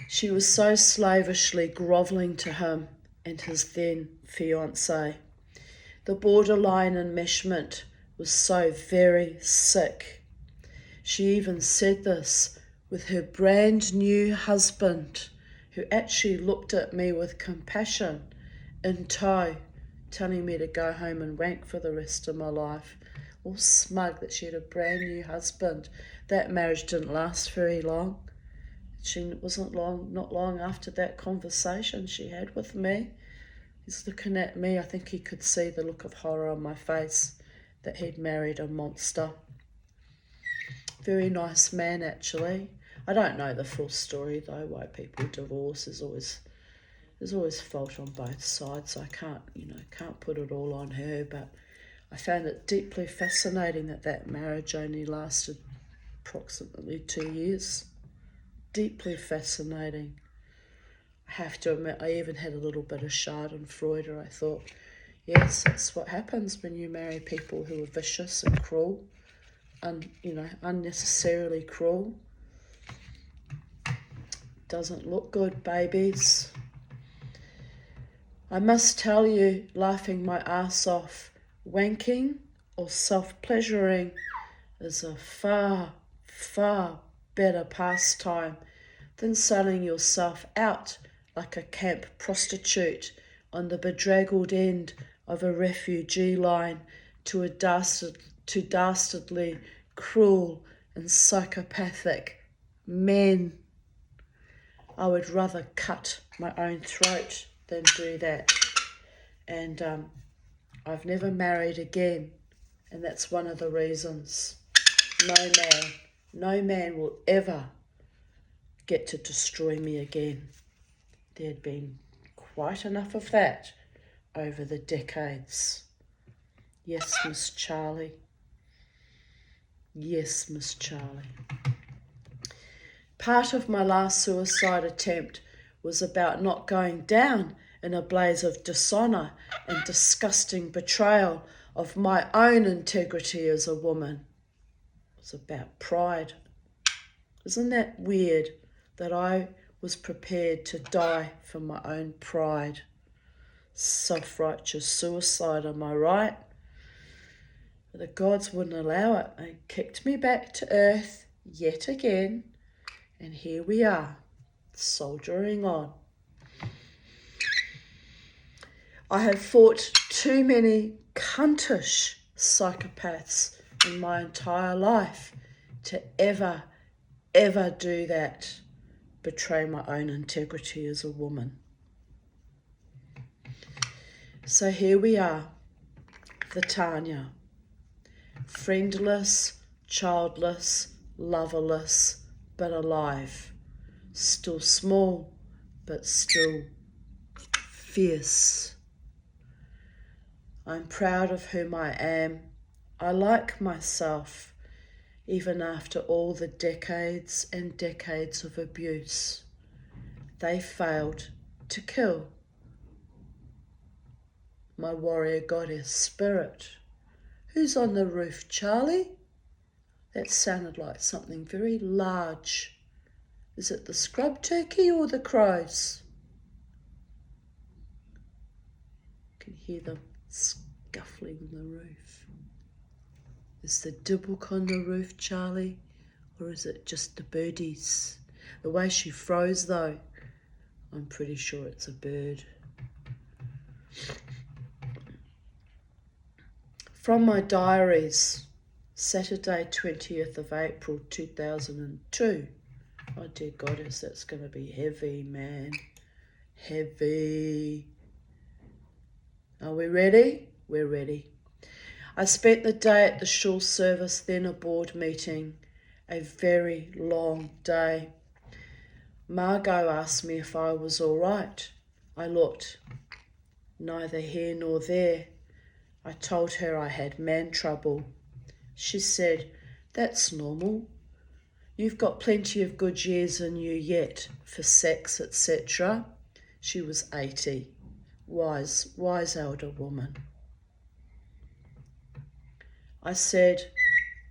She was so slavishly grovelling to him and his then fiancé. The borderline enmeshment was so very sick. She even said this with her brand new husband, who actually looked at me with compassion in tow, telling me to go home and wank for the rest of my life. All smug that she had a brand new husband. That marriage didn't last very long. Not long after that conversation she had with me. He's looking at me. I think he could see the look of horror on my face that he'd married a monster. Very nice man, actually. I don't know the full story though, why people divorce. There's always fault on both sides. I can't put it all on her, but I found it deeply fascinating that marriage only lasted approximately 2 years. Deeply fascinating. I have to admit, I even had a little bit of schadenfreude. I thought, yes, that's what happens when you marry people who are vicious and cruel, unnecessarily cruel. Doesn't look good, babies. I must tell you, laughing my ass off, wanking or self-pleasuring is a far, far better pastime than selling yourself out like a camp prostitute on the bedraggled end of a refugee line to dastardly, cruel and psychopathic men. I would rather cut my own throat than do that. And I've never married again, and that's one of the reasons. No man will ever get to destroy me again. There'd been quite enough of that over the decades. Yes, Miss Charlie. Yes, Miss Charlie. Part of my last suicide attempt was about not going down in a blaze of dishonour and disgusting betrayal of my own integrity as a woman. It was about pride. Isn't that weird that I was prepared to die for my own pride? Self-righteous suicide, am I right? But the gods wouldn't allow it. They kicked me back to earth yet again. And here we are, soldiering on. I have fought too many cuntish psychopaths in my entire life to ever do that, betray my own integrity as a woman. So here we are, the Tanya, friendless, childless, loverless, but alive, still small, but still fierce. I'm proud of whom I am. I like myself, even after all the decades and decades of abuse. They failed to kill my warrior goddess spirit. Who's on the roof, Charlie? That sounded like something very large. Is it the scrub turkey or the crows? You can hear them scuffling on the roof. Is the dibbock on the roof, Charlie? Or is it just the birdies? The way she froze though, I'm pretty sure it's a bird. From my diaries, Saturday 20th of April 2002. Oh dear goddess, that's going to be heavy, man. Heavy. Are we ready? We're ready. I spent the day at the shul service, then a board meeting. A very long day. Margot asked me if I was all right. I looked. Neither here nor there. I told her I had man trouble. She said, that's normal. You've got plenty of good years in you yet for sex, etc. She was 80. Wise elder woman. I said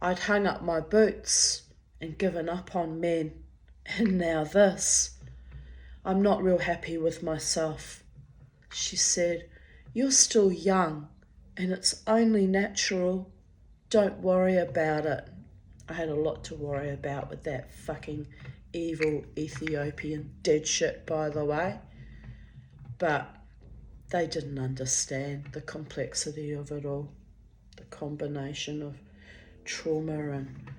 I'd hung up my boots and given up on men. And now this. I'm not real happy with myself. She said, you're still young and it's only natural. Don't worry about it. I had a lot to worry about with that fucking evil Ethiopian dead shit, by the way. But they didn't understand the complexity of it all. The combination of trauma and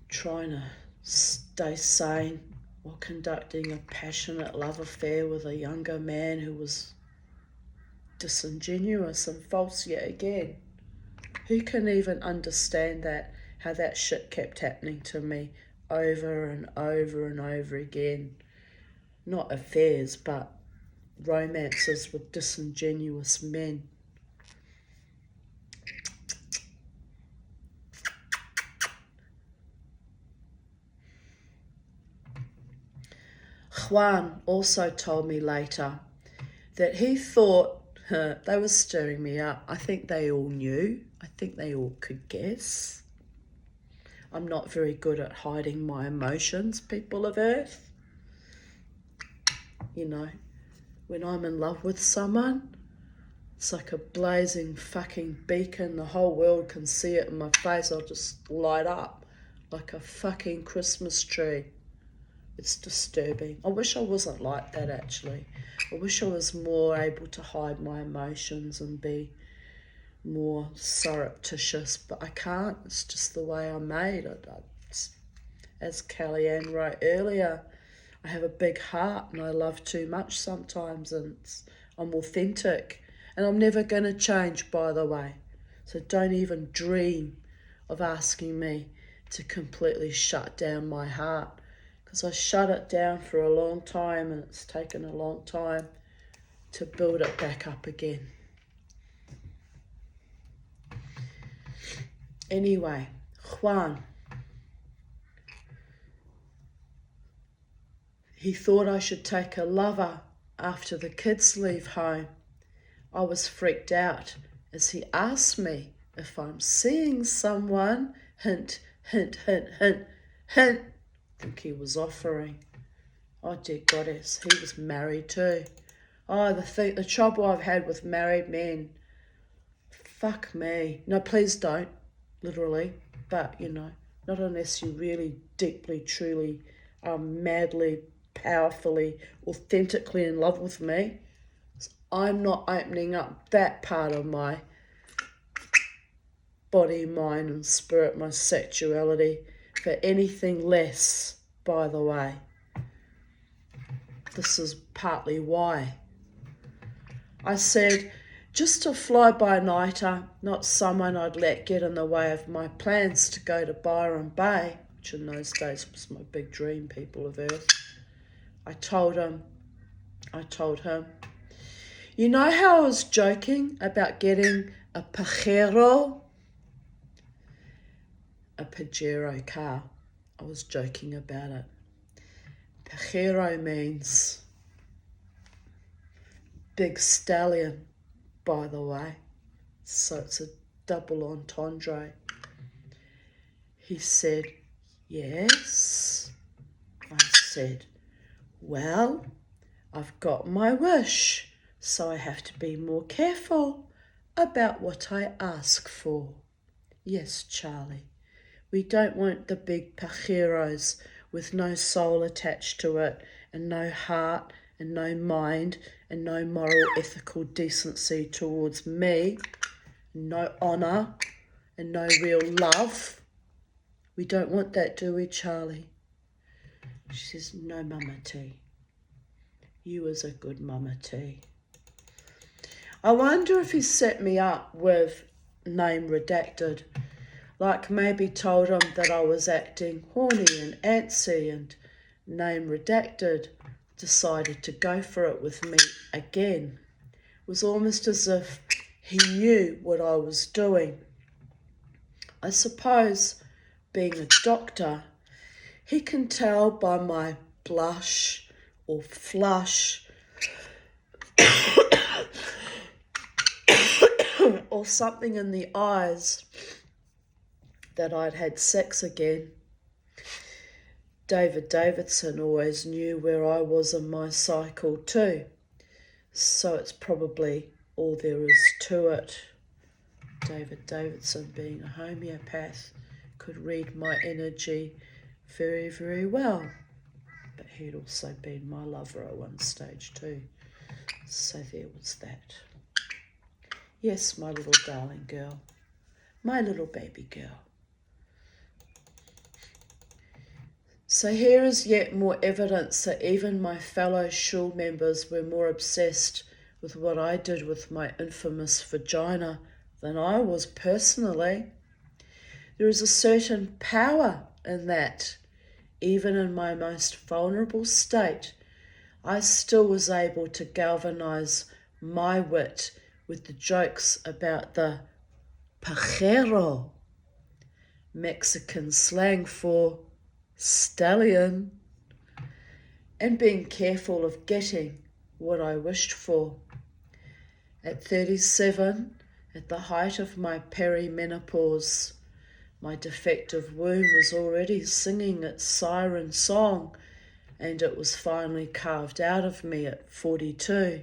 trying to stay sane while conducting a passionate love affair with a younger man who was disingenuous and false yet again. Who can even understand that, how that shit kept happening to me over and over and over again? Not affairs, but romances with disingenuous men. Juan also told me later that he thought they were stirring me up. I think they all knew. I think they all could guess. I'm not very good at hiding my emotions, people of Earth. You know, when I'm in love with someone, it's like a blazing fucking beacon. The whole world can see it in my face. I'll just light up like a fucking Christmas tree. It's disturbing. I wish I wasn't like that, actually. I wish I was more able to hide my emotions and be more surreptitious, but I can't. It's just the way I'm made. As Kellyanne wrote earlier, I have a big heart and I love too much sometimes, and I'm authentic. And I'm never going to change, by the way. So don't even dream of asking me to completely shut down my heart, because I shut it down for a long time and it's taken a long time to build it back up again. Anyway, Juan, he thought I should take a lover after the kids leave home. I was freaked out as he asked me if I'm seeing someone. Hint, hint, hint, hint, hint. I think he was offering. Oh dear goddess, he was married too. Oh, the trouble I've had with married men. fuck me. No, please don't, literally. But, not unless you really deeply, truly, madly, powerfully, authentically in love with me. I'm not opening up that part of my body, mind and spirit, my sexuality, for anything less, by the way. This is partly why. I said, just a fly-by-nighter, not someone I'd let get in the way of my plans to go to Byron Bay, which in those days was my big dream, people of Earth. I told him, you know how I was joking about getting a Pajero car? I was joking about it. Pajero means big stallion, by the way. So it's a double entendre. He said, yes. I said, well, I've got my wish, so I have to be more careful about what I ask for. Yes, Charlie, we don't want the big pajeros with no soul attached to it and no heart and no mind and no moral, ethical decency towards me, no honour and no real love. We don't want that, do we, Charlie? She says, no, Mama T. You was a good Mama T. I wonder if he set me up with name redacted, like maybe told him that I was acting horny and antsy, and name redacted decided to go for it with me again. It was almost as if he knew what I was doing. I suppose, being a doctor, he can tell by my blush or flush or something in the eyes that I'd had sex again. David Davidson always knew where I was in my cycle too, so it's probably all there is to it. David Davidson, being a homeopath, could read my energy very, very well, but he'd also been my lover at one stage too, so there was that. Yes, my little darling girl, my little baby girl. So here is yet more evidence that even my fellow shul members were more obsessed with what I did with my infamous vagina than I was personally. There is a certain power in that. Even in my most vulnerable state, I still was able to galvanize my wit with the jokes about the pajero, Mexican slang for stallion, and being careful of getting what I wished for. At 37, at the height of my perimenopause, my defective womb was already singing its siren song, and it was finally carved out of me at 42.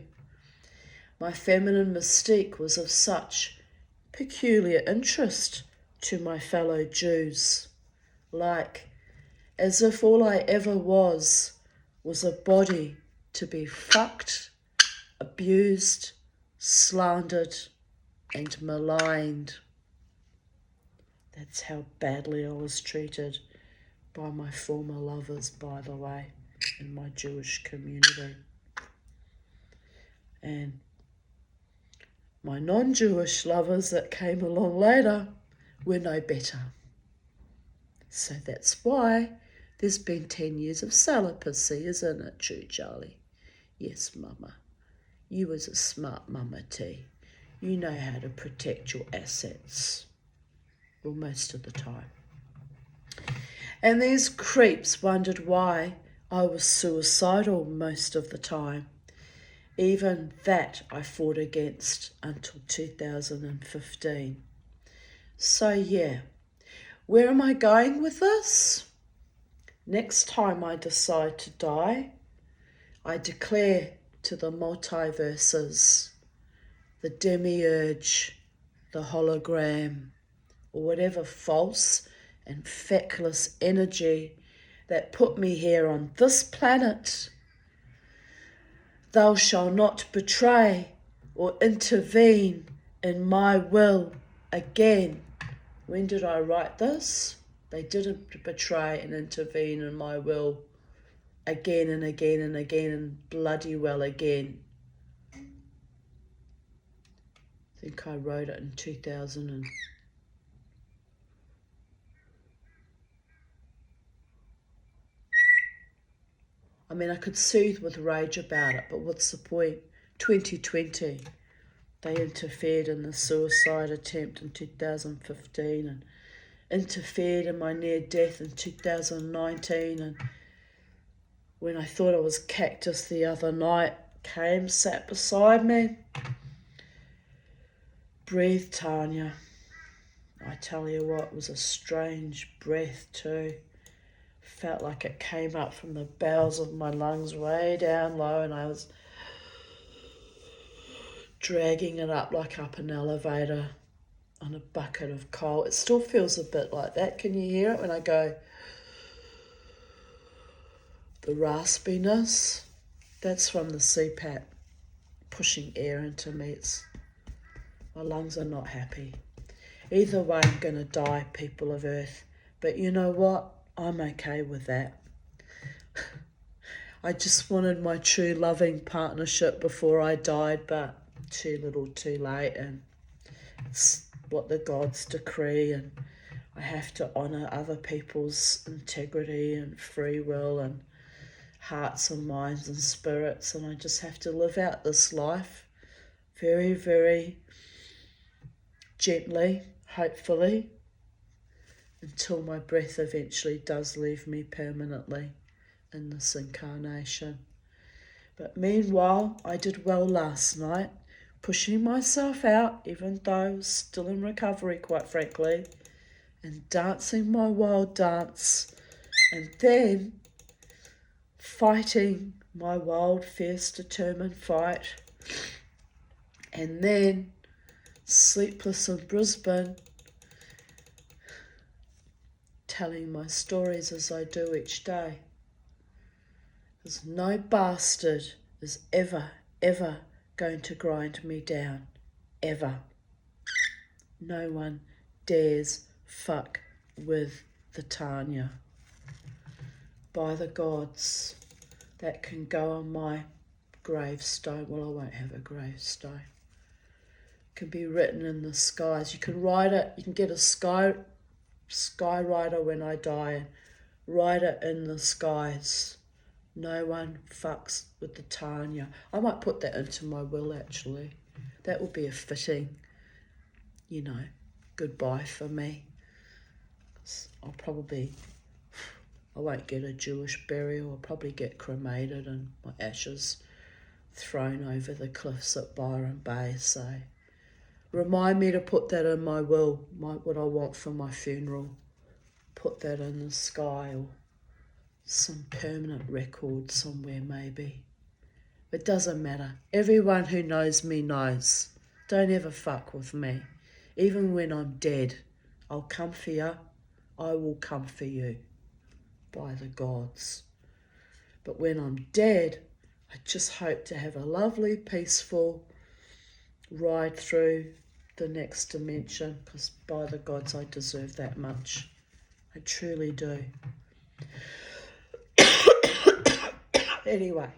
My feminine mystique was of such peculiar interest to my fellow Jews, like as if all I ever was a body to be fucked, abused, slandered, and maligned. That's how badly I was treated by my former lovers, by the way, in my Jewish community. And my non-Jewish lovers that came along later were no better. So that's why there's been 10 years of celibacy, isn't it true, Charlie? Yes, Mama. You was a smart Mama T. You know how to protect your assets. Well, most of the time. And these creeps wondered why I was suicidal most of the time. Even that I fought against until 2015. So yeah, where am I going with this? Next time I decide to die, I declare to the multiverses, the demiurge, the hologram, or whatever false and feckless energy that put me here on this planet. Thou shalt not betray or intervene in my will again. When did I write this? They didn't betray and intervene in my will again and again and again and bloody well again. I think I wrote it in 2000 and I mean, I could soothe with rage about it, but what's the point? 2020, they interfered in the suicide attempt in 2015 and interfered in my near death in 2019. And when I thought I was cactus the other night, came, sat beside me. Breathe, Tanya. I tell you what, it was a strange breath too. Felt like it came up from the bowels of my lungs way down low, and I was dragging it up like up an elevator on a bucket of coal. It still feels a bit like that. Can you hear it when I go? The raspiness, that's from the CPAP pushing air into me. My lungs are not happy. Either way, I'm going to die, people of Earth. But you know what? I'm okay with that. I just wanted my true loving partnership before I died, but too little too late, and it's what the gods decree, and I have to honour other people's integrity and free will and hearts and minds and spirits, and I just have to live out this life very, very gently, hopefully, until my breath eventually does leave me permanently in this incarnation. But meanwhile, I did well last night, pushing myself out, even though I was still in recovery, quite frankly, and dancing my wild dance, and then fighting my wild, fierce, determined fight, and then sleepless in Brisbane, telling my stories as I do each day. Because no bastard is ever, ever going to grind me down. Ever. No one dares fuck with the Tanya. By the gods, that can go on my gravestone. Well, I won't have a gravestone. It can be written in the skies. You can write it. You can get a skywriter when I die and write it in the skies. No one fucks with the Tanya. I might put that into my will, actually. That would be a fitting, goodbye for me. I won't get a Jewish burial. I'll probably get cremated and my ashes thrown over the cliffs at Byron Bay. So remind me to put that in my will, what I want for my funeral. Put that in the sky or some permanent record somewhere maybe. It doesn't matter. Everyone who knows me knows. Don't ever fuck with me. Even when I'm dead, I'll come for you. I will come for you. By the gods. But when I'm dead, I just hope to have a lovely, peaceful ride through the next dimension, because by the gods, I deserve that much. I truly do. Anyway,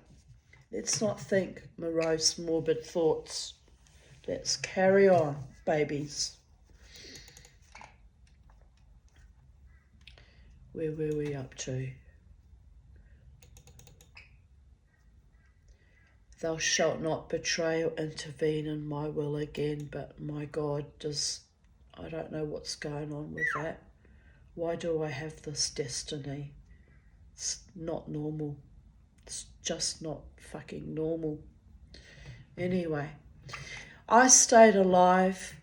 let's not think morose, morbid thoughts. Let's carry on, babies. Where were we up to? Thou shalt not betray or intervene in my will again, but my God, I don't know what's going on with that. Why do I have this destiny? It's not normal. It's just not fucking normal. Anyway, I stayed alive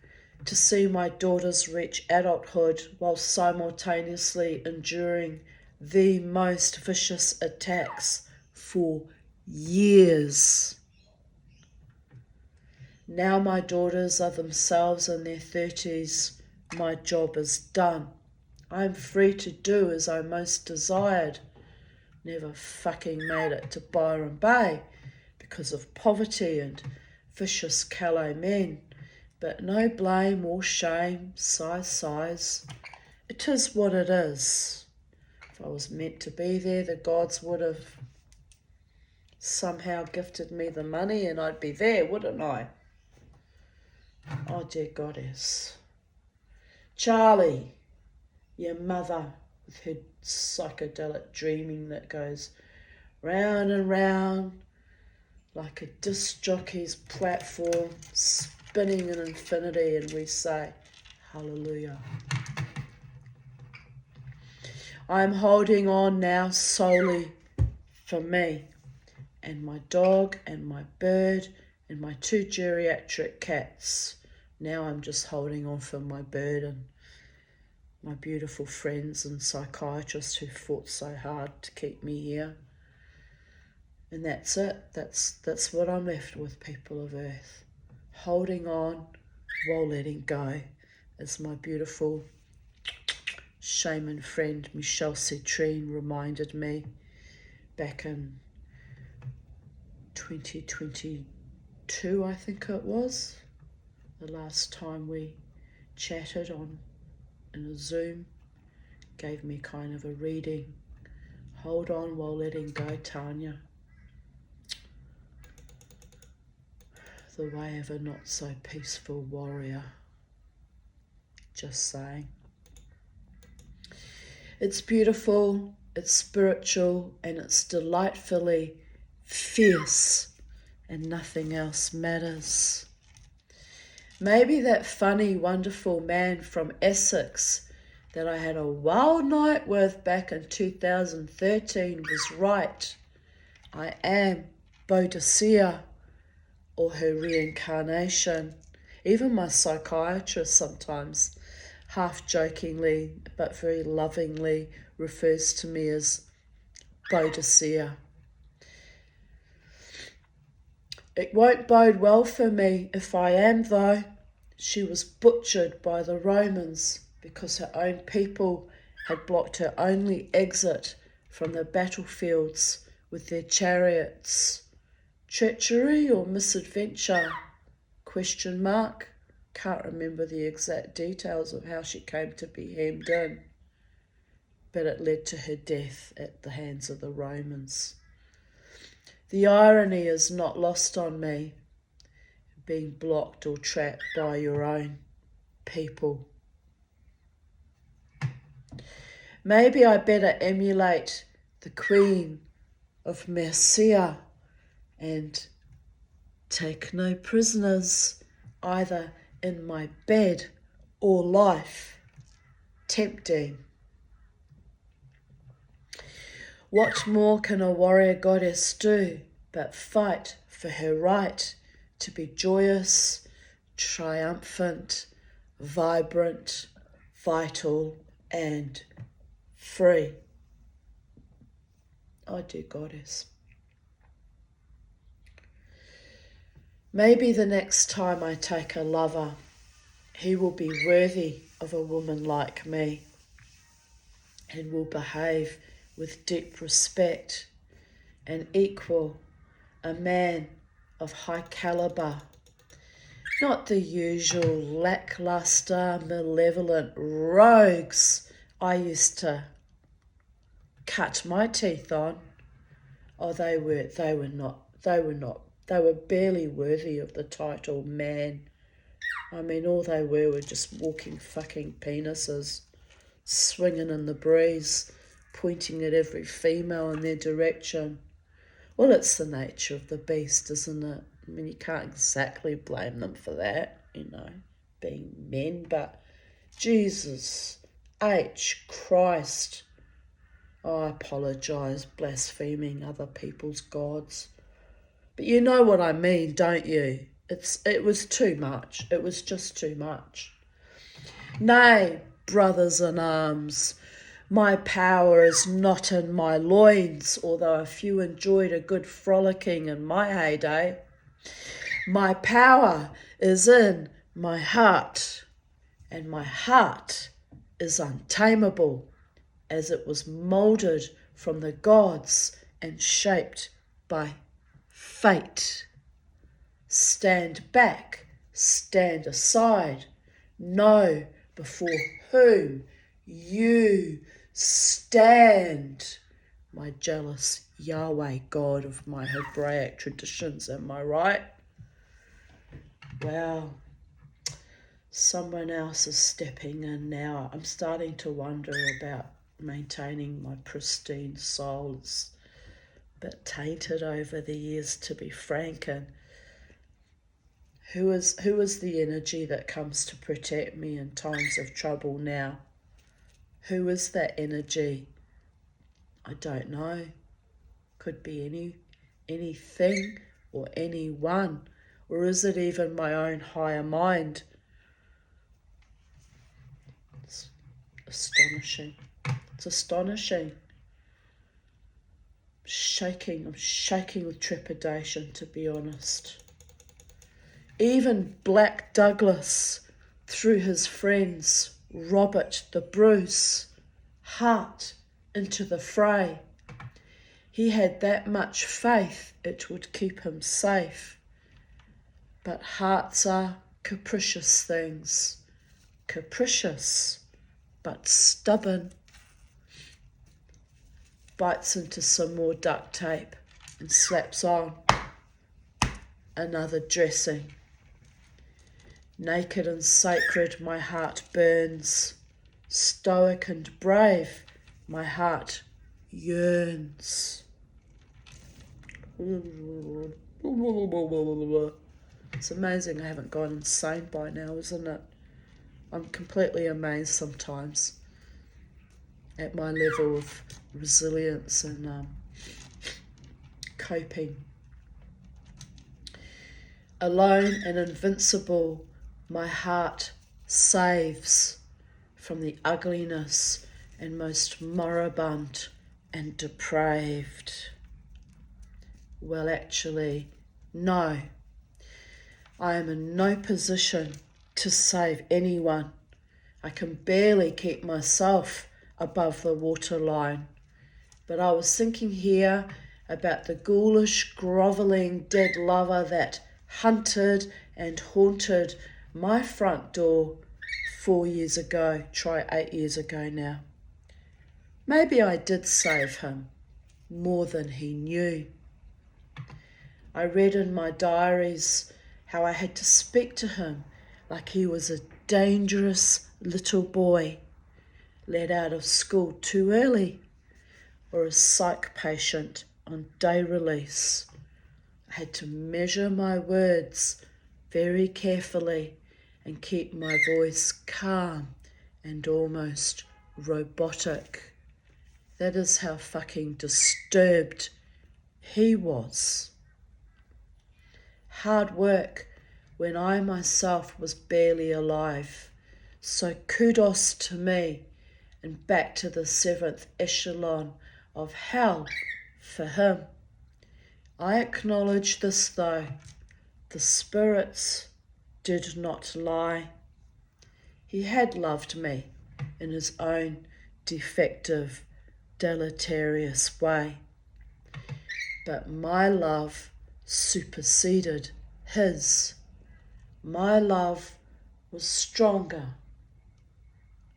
to see my daughters reach adulthood while simultaneously enduring the most vicious attacks for years. Now my daughters are themselves in their 30s. My job is done. I am free to do as I most desired. Never fucking made it to Byron Bay because of poverty and vicious Calais men. But no blame or shame, sighs. It is what it is. If I was meant to be there, the gods would have somehow gifted me the money and I'd be there, wouldn't I? Oh, dear goddess. Charlie, your mother with her psychedelic dreaming that goes round and round like a disc jockey's platform, spinning in infinity, and we say, hallelujah. I'm holding on now solely for me and my dog and my bird and my 2 geriatric cats. Now I'm just holding on for my bird and my beautiful friends and psychiatrists who fought so hard to keep me here. And that's it. That's what I'm left with, people of Earth. Holding on while letting go, as my beautiful shaman friend Michelle Citrine reminded me back in 2022, I think it was, the last time we chatted in a Zoom, gave me kind of a reading. Hold on while letting go, Tanya. The way of a not so peaceful warrior. Just saying. It's beautiful, it's spiritual, and it's delightfully fierce, and nothing else matters. Maybe that funny, wonderful man from Essex that I had a wild night with back in 2013 was right. I am Bodicea, or her reincarnation. Even my psychiatrist sometimes, half jokingly but very lovingly, refers to me as Bodicea. It won't bode well for me if I am, though. She was butchered by the Romans because her own people had blocked her only exit from the battlefields with their chariots. Treachery or misadventure? Question mark. Can't remember the exact details of how she came to be hemmed in, but it led to her death at the hands of the Romans. The irony is not lost on me, being blocked or trapped by your own people. Maybe I better emulate the Queen of Mercia and take no prisoners, either in my bed or life. Tempting. What more can a warrior goddess do but fight for her right to be joyous, triumphant, vibrant, vital, and free? Oh, dear goddess. Maybe the next time I take a lover, he will be worthy of a woman like me and will behave with deep respect and equal, a man of high caliber, not the usual lackluster, malevolent rogues I used to cut my teeth on. Oh, they were barely worthy of the title man. I mean, all they were just walking fucking penises, swinging in the breeze, pointing at every female in their direction. Well, it's the nature of the beast, isn't it? I mean, you can't exactly blame them for that, being men, but Jesus H. Christ. Oh, I apologise, blaspheming other people's gods. But you know what I mean, don't you? It was too much. It was just too much. Nay, brothers in arms, my power is not in my loins, although a few enjoyed a good frolicking in my heyday. My power is in my heart, and my heart is untamable, as it was moulded from the gods and shaped by fate. Stand back, stand aside, know before whom you stand. My jealous Yahweh God of my Hebraic traditions, am I right? Wow, someone else is stepping in now. I'm starting to wonder about maintaining my pristine soul. It's a bit tainted over the years, to be frank. And who is the energy that comes to protect me in times of trouble now? Who is that energy? I don't know. Could be anything or anyone. Or is it even my own higher mind? It's astonishing. It's astonishing. I'm shaking with trepidation, to be honest. Even Black Douglas, through his friends, Robert the Bruce, Hart, into the fray. He had that much faith it would keep him safe. But hearts are capricious things, capricious but stubborn. Bites into some more duct tape and slaps on another dressing. Naked and sacred my heart burns, stoic and brave my heart yearns. It's amazing I haven't gone insane by now, isn't it? I'm completely amazed sometimes at my level of resilience and coping. Alone and invincible, my heart saves from the ugliness and most moribund and depraved. Well, actually, no. I am in no position to save anyone. I can barely keep myself above the waterline. But I was thinking here about the ghoulish, grovelling, dead lover that hunted and haunted my front door 4 years ago, try 8 years ago now. Maybe I did save him more than he knew. I read in my diaries how I had to speak to him like he was a dangerous little boy let out of school too early, or a psych patient on day release. I had to measure my words very carefully and keep my voice calm and almost robotic. That is how fucking disturbed he was. Hard work when I myself was barely alive. So kudos to me, and back to the 7th echelon of hell for him. I acknowledge this though, the spirits did not lie. He had loved me in his own defective, deleterious way. But my love superseded his. My love was stronger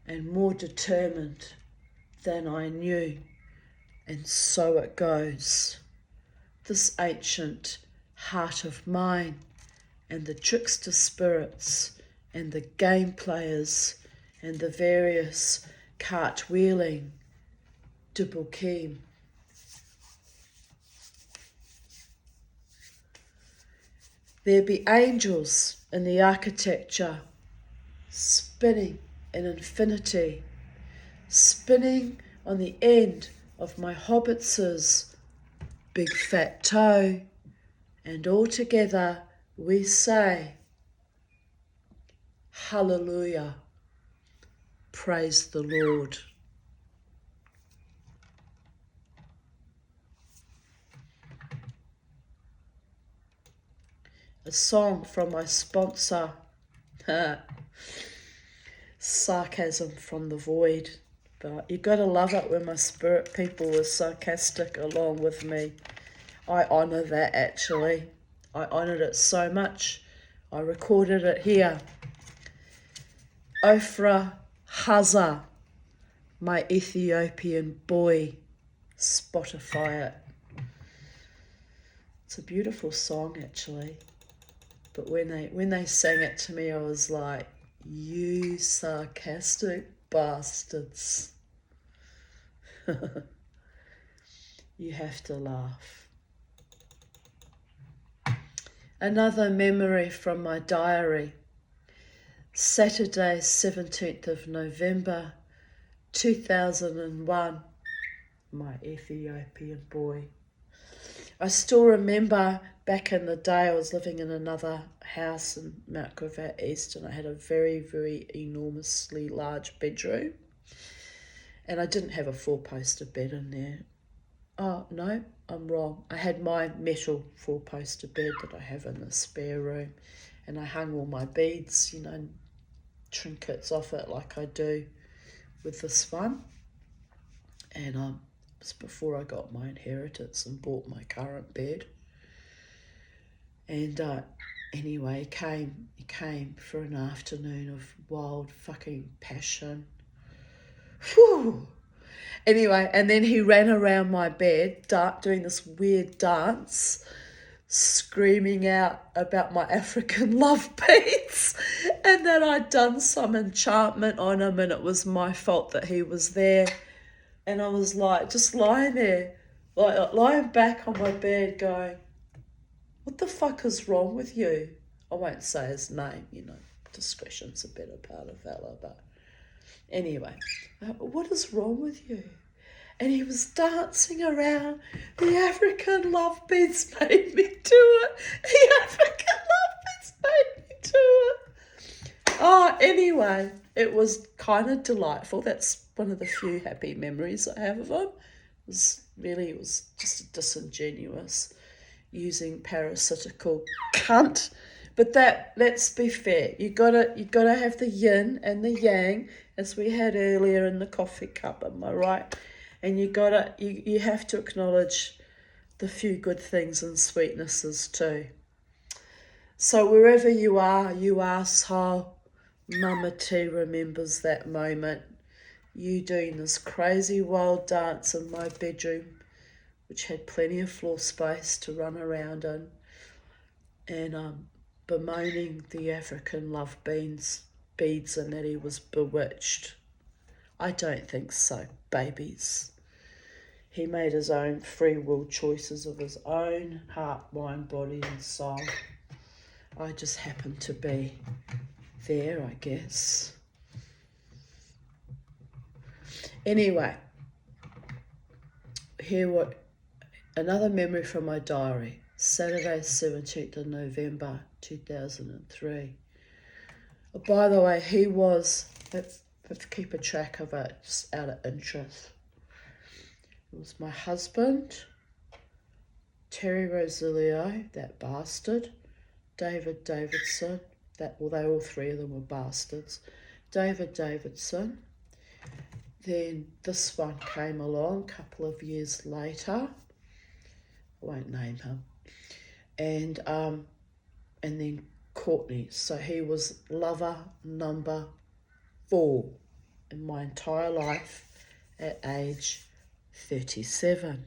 and more determined than I knew, and so it goes. This ancient heart of mine, and the trickster spirits, and the game players, and the various cartwheeling dibble-keem. There be angels in the architecture, spinning in infinity, spinning on the end of my hobbitz's big fat toe, and all together we say, Hallelujah, praise the Lord. a song from my sponsor, Sarcasm from the Void. But you got to love it when my spirit people are sarcastic along with me. I honour that, actually. I honoured it so much. I recorded it here. Ofra Haza, my Ethiopian boy. Spotify it. It's a beautiful song, actually. But when they sang it to me, I was like, you sarcastic bastards. You have to laugh. Another memory from my diary. Saturday, 17th of November, 2001. My Ethiopian boy. I still remember back in the day I was living in another house in Mount Gravatt East, and I had a very, very enormously large bedroom. And I didn't have a four-poster bed in there. Oh, no, I'm wrong. I had my metal four-poster bed that I have in the spare room, and I hung all my beads, you know, trinkets off it like I do with this one. And it was before I got my inheritance and bought my current bed. And anyway, he came for an afternoon of wild fucking passion. Whew. Anyway, and then he ran around my bed doing this weird dance, screaming out about my African love beads, and that I'd done some enchantment on him and it was my fault that he was there. And I was like, just lying there, like lying back on my bed going, what the fuck is wrong with you? I won't say his name, you know, discretion's a better part of valor, but anyway, what is wrong with you? And he was dancing around. The African love beads made me do it. The African love beads made me do it. Oh, anyway, it was kind of delightful. That's one of the few happy memories I have of him. It was just disingenuous, using parasitical cunt. But let's be fair. You gotta have the yin and the yang, as we had earlier in the coffee cup. Am I right? And you have to acknowledge the few good things and sweetnesses too. So wherever you are, you asshole, Mama T remembers that moment. You doing this crazy wild dance in my bedroom, which had plenty of floor space to run around in, and bemoaning the African love beads and that he was bewitched. I don't think so, babies. He made his own free will choices of his own heart, mind, body and soul. I just happened to be there, I guess. Anyway, another memory from my diary. Saturday, 17th of November, 2003. Oh, by the way, he was, let's keep a track of it, just out of interest. It was my husband, Terry Rosilio, that bastard, David Davidson, all three of them were bastards, David Davidson. Then this one came along a couple of years later. I won't name him. And then Courtney. So he was lover number 4 in my entire life at age 37.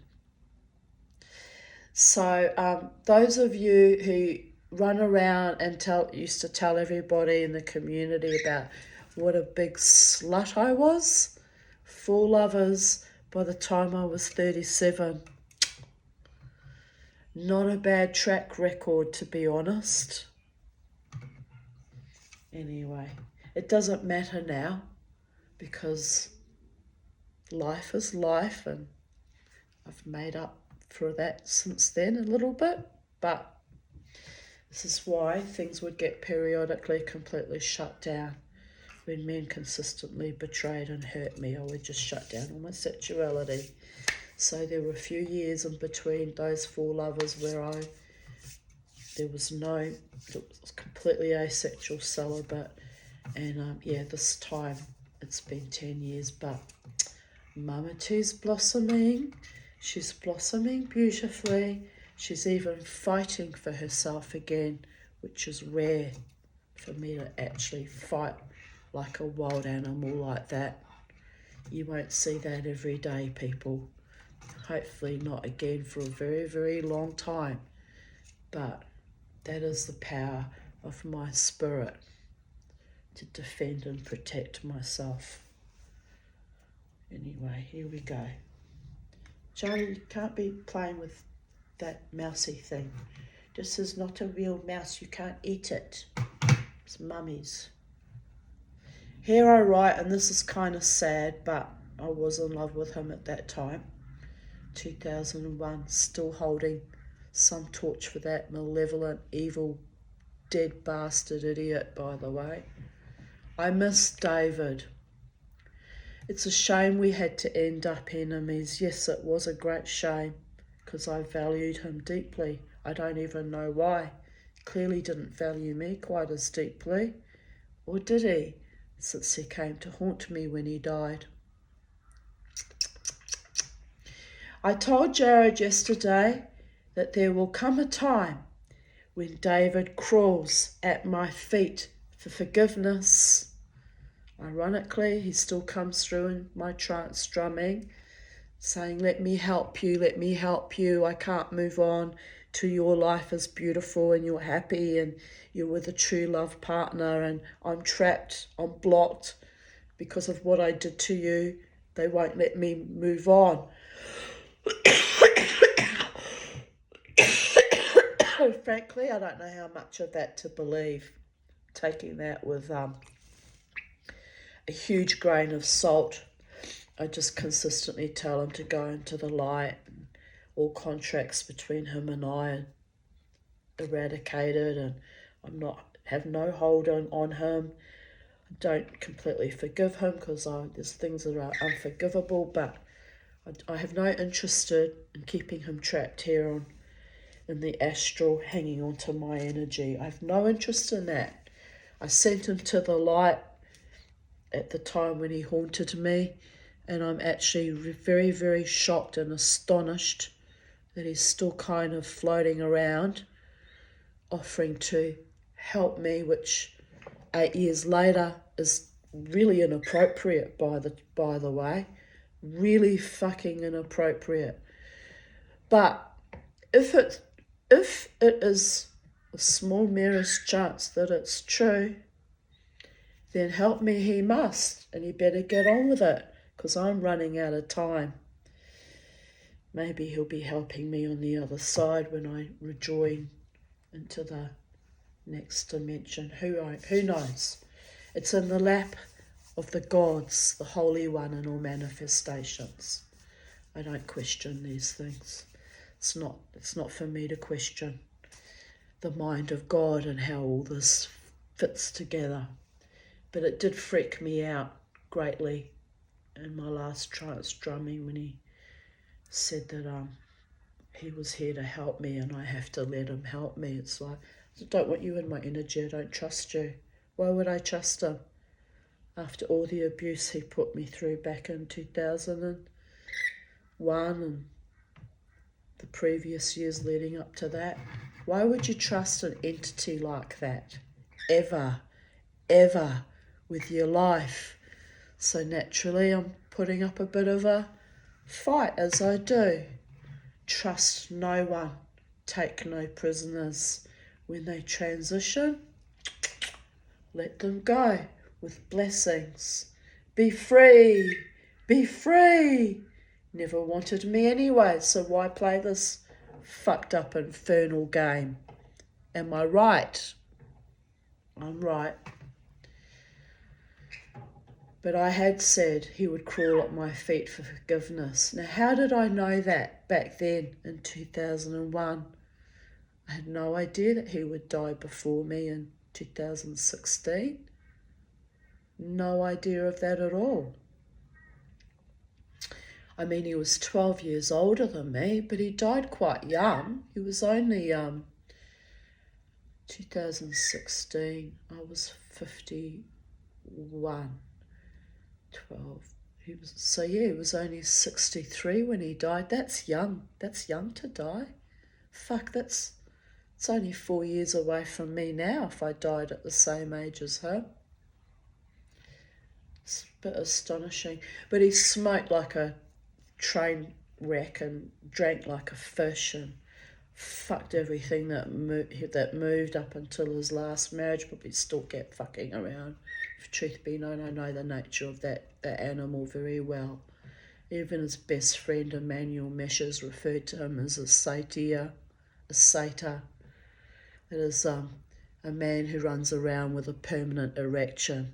So those of you who run around and used to tell everybody in the community about what a big slut I was, 4 lovers by the time I was 37. Not a bad track record, to be honest. Anyway, it doesn't matter now because life is life, and I've made up for that since then a little bit, but this is why things would get periodically completely shut down. When men consistently betrayed and hurt me, I would just shut down all my sexuality. So there were a few years in between those 4 lovers where I There was no, it was completely asexual celibate. And yeah, this time it's been 10 years, but Mama T's blossoming. She's blossoming beautifully. She's even fighting for herself again, which is rare for me to actually fight like a wild animal like that. You won't see that every day, people. Hopefully not again for a very, very long time. But that is the power of my spirit, to defend and protect myself. Anyway, here we go. Charlie, you can't be playing with that mousy thing. This is not a real mouse. You can't eat it. It's mummy's. Here I write, and this is kind of sad, but I was in love with him at that time. 2001, still holding some torch for that malevolent, evil, dead bastard idiot, by the way. I miss David. It's a shame we had to end up enemies. Yes, it was a great shame, because I valued him deeply. I don't even know why. He clearly didn't value me quite as deeply. Or did he? Since he came to haunt me when he died. I told Jared yesterday that there will come a time when David crawls at my feet for forgiveness. Ironically, he still comes through in my trance drumming, saying, let me help you, I can't move on to your life is beautiful and you're happy and you're with a true love partner, and I'm trapped, I'm blocked because of what I did to you. They won't let me move on. Frankly, I don't know how much of that to believe. Taking that with a huge grain of salt. I just consistently tell him to go into the light. All contracts between him and I are eradicated, and have no hold on him. I don't completely forgive him because there's things that are unforgivable, but I have no interest in keeping him trapped here in the astral, hanging on to my energy. I have no interest in that. I sent him to the light at the time when he haunted me, and I'm actually very, very shocked and astonished that he's still kind of floating around, offering to help me, which 8 years later is really inappropriate, by the way. Really fucking inappropriate. But if it is a small merest chance that it's true, then help me he must, and he better get on with it, because I'm running out of time. Maybe he'll be helping me on the other side when I rejoin into the next dimension. Who knows? It's in the lap of the gods, the Holy One in all manifestations. I don't question these things. It's not for me to question the mind of God and how all this fits together. But it did freak me out greatly in my last trance drumming when he said that he was here to help me and I have to let him help me. It's like, I don't want you in my energy. I don't trust you. Why would I trust him? After all the abuse he put me through back in 2001 and the previous years leading up to that. Why would you trust an entity like that? Ever with your life? So naturally I'm putting up a bit of a fight, as I do. Trust no one. Take no prisoners. When they transition, let them go with blessings. Be free. Be free. Never wanted me anyway, so why play this fucked up infernal game? Am I right? I'm right. But I had said he would crawl at my feet for forgiveness. Now, how did I know that back then in 2001? I had no idea that he would die before me in 2016. No idea of that at all. I mean, he was 12 years older than me, but he died quite young. He was only 2016, I was 51, 12. He was only 63 when he died. That's young. That's young to die. Fuck, it's only 4 years away from me now if I died at the same age as her. It's a bit astonishing. But he smoked like a train wreck and drank like a fish and fucked everything that moved up until his last marriage, but we still kept fucking around. If truth be known, I know the nature of that animal very well. Even his best friend Emmanuel Meshes referred to him as a satyr. That is a man who runs around with a permanent erection.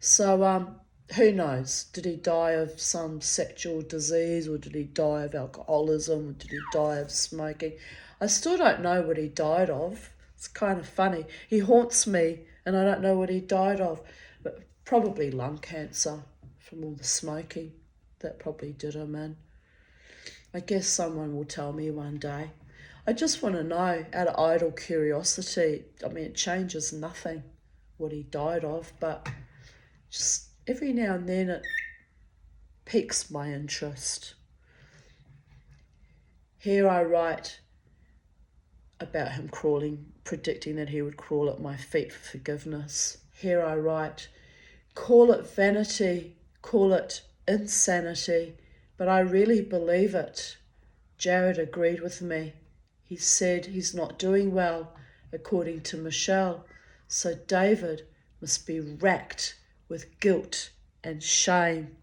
So who knows? Did he die of some sexual disease, or did he die of alcoholism, or did he die of smoking? I still don't know what he died of. It's kind of funny. He haunts me and I don't know what he died of. But probably lung cancer from all the smoking. That probably did him in. I guess someone will tell me one day. I just want to know, out of idle curiosity. I mean, it changes nothing what he died of, but just every now and then it piques my interest. Here I write about him predicting that he would crawl at my feet for forgiveness. Here I write, call it vanity, call it insanity, but I really believe it. Jared agreed with me. He said he's not doing well, according to Michelle, so David must be racked with guilt and shame.